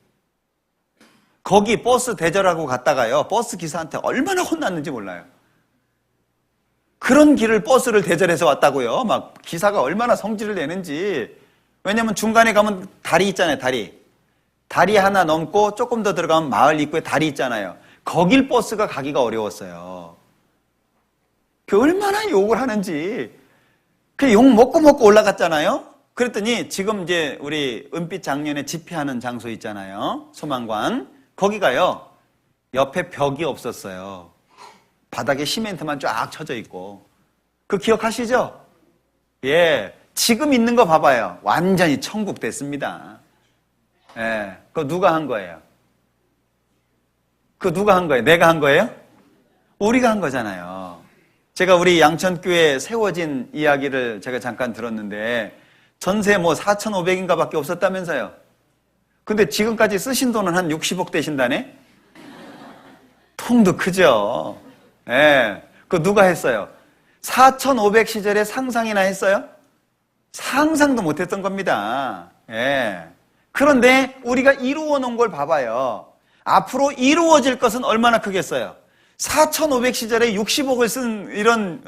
거기 버스 대절하고 갔다가요, 버스 기사한테 얼마나 혼났는지 몰라요. 그런 길을 버스를 대절해서 왔다고요. 막 기사가 얼마나 성질을 내는지. 왜냐면 중간에 가면 다리 있잖아요, 다리. 다리 하나 넘고 조금 더 들어가면 마을 입구에 다리 있잖아요. 거길 버스가 가기가 어려웠어요. 그 얼마나 욕을 하는지. 그 욕 먹고 올라갔잖아요. 그랬더니 지금 이제 우리 은빛 장년에 집회하는 장소 있잖아요. 소망관. 거기가요, 옆에 벽이 없었어요. 바닥에 시멘트만 쫙 쳐져 있고. 그 기억하시죠? 예. 지금 있는 거 봐봐요. 완전히 천국 됐습니다. 예. 그거 누가 한 거예요? 그거 누가 한 거예요? 내가 한 거예요? 우리가 한 거잖아요. 제가 우리 양천교회 세워진 이야기를 제가 잠깐 들었는데, 전세 뭐 4,500인가 밖에 없었다면서요. 근데 지금까지 쓰신 돈은 한 60억 되신다네? 통도 크죠? 예. 그거 누가 했어요? 4,500 시절에 상상이나 했어요? 상상도 못 했던 겁니다. 예. 그런데 우리가 이루어 놓은 걸 봐봐요. 앞으로 이루어질 것은 얼마나 크겠어요? 4,500 시절에 60억을 쓴 이런,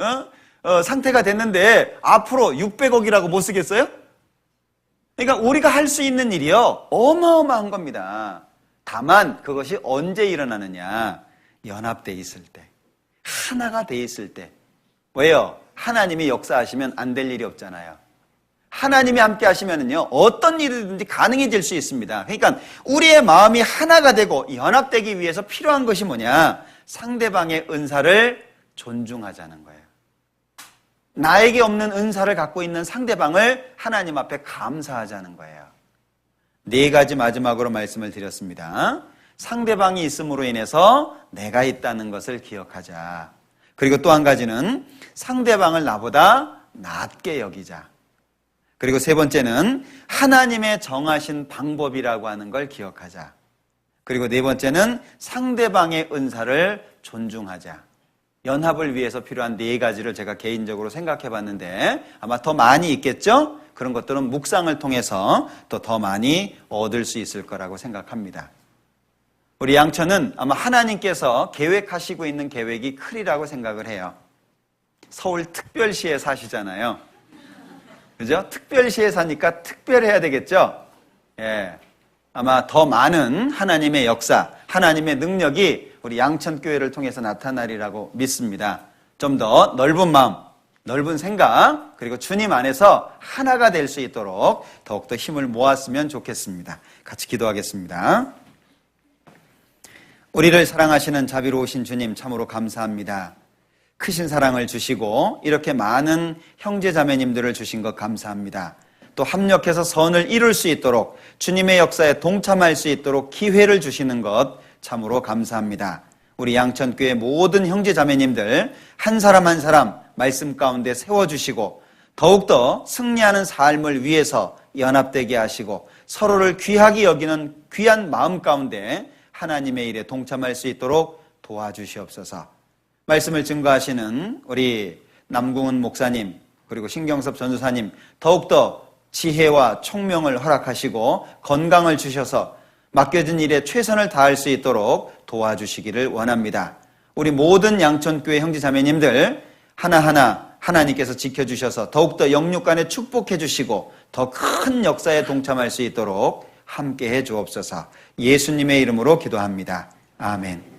상태가 됐는데 앞으로 600억이라고 못 쓰겠어요? 그러니까 우리가 할 수 있는 일이요, 어마어마한 겁니다. 다만 그것이 언제 일어나느냐? 연합돼 있을 때, 하나가 돼 있을 때. 왜요? 하나님이 역사하시면 안 될 일이 없잖아요. 하나님이 함께 하시면은요, 어떤 일이든지 가능해질 수 있습니다. 그러니까 우리의 마음이 하나가 되고 연합되기 위해서 필요한 것이 뭐냐? 상대방의 은사를 존중하자는 거예요. 나에게 없는 은사를 갖고 있는 상대방을 하나님 앞에 감사하자는 거예요. 4가지 마지막으로 말씀을 드렸습니다. 상대방이 있음으로 인해서 내가 있다는 것을 기억하자. 그리고 또 한 가지는 상대방을 나보다 낮게 여기자. 그리고 3번째는 하나님의 정하신 방법이라고 하는 걸 기억하자. 그리고 4번째는 상대방의 은사를 존중하자. 연합을 위해서 필요한 4가지를 제가 개인적으로 생각해 봤는데 아마 더 많이 있겠죠? 그런 것들은 묵상을 통해서 또 더 많이 얻을 수 있을 거라고 생각합니다. 우리 양천은 아마 하나님께서 계획하시고 있는 계획이 크리라고 생각을 해요. 서울 특별시에 사시잖아요. 그죠? 특별시에 사니까 특별해야 되겠죠? 예. 아마 더 많은 하나님의 역사, 하나님의 능력이 우리 양천교회를 통해서 나타나리라고 믿습니다. 좀 더 넓은 마음, 넓은 생각, 그리고 주님 안에서 하나가 될 수 있도록 더욱더 힘을 모았으면 좋겠습니다. 같이 기도하겠습니다. 우리를 사랑하시는 자비로우신 주님 참으로 감사합니다. 크신 사랑을 주시고 이렇게 많은 형제자매님들을 주신 것 감사합니다. 또 합력해서 선을 이룰 수 있도록 주님의 역사에 동참할 수 있도록 기회를 주시는 것 참으로 감사합니다. 우리 양천교회 모든 형제자매님들 한 사람 한 사람 말씀 가운데 세워주시고 더욱더 승리하는 삶을 위해서 연합되게 하시고 서로를 귀하게 여기는 귀한 마음 가운데 하나님의 일에 동참할 수 있도록 도와주시옵소서. 말씀을 증거하시는 우리 남궁은 목사님 그리고 신경섭 전도사님 더욱더 지혜와 총명을 허락하시고 건강을 주셔서 맡겨진 일에 최선을 다할 수 있도록 도와주시기를 원합니다. 우리 모든 양천교회 형제자매님들 하나하나 하나님께서 지켜주셔서 더욱더 영육간에 축복해 주시고 더 큰 역사에 동참할 수 있도록 함께해 주옵소서. 예수님의 이름으로 기도합니다. 아멘.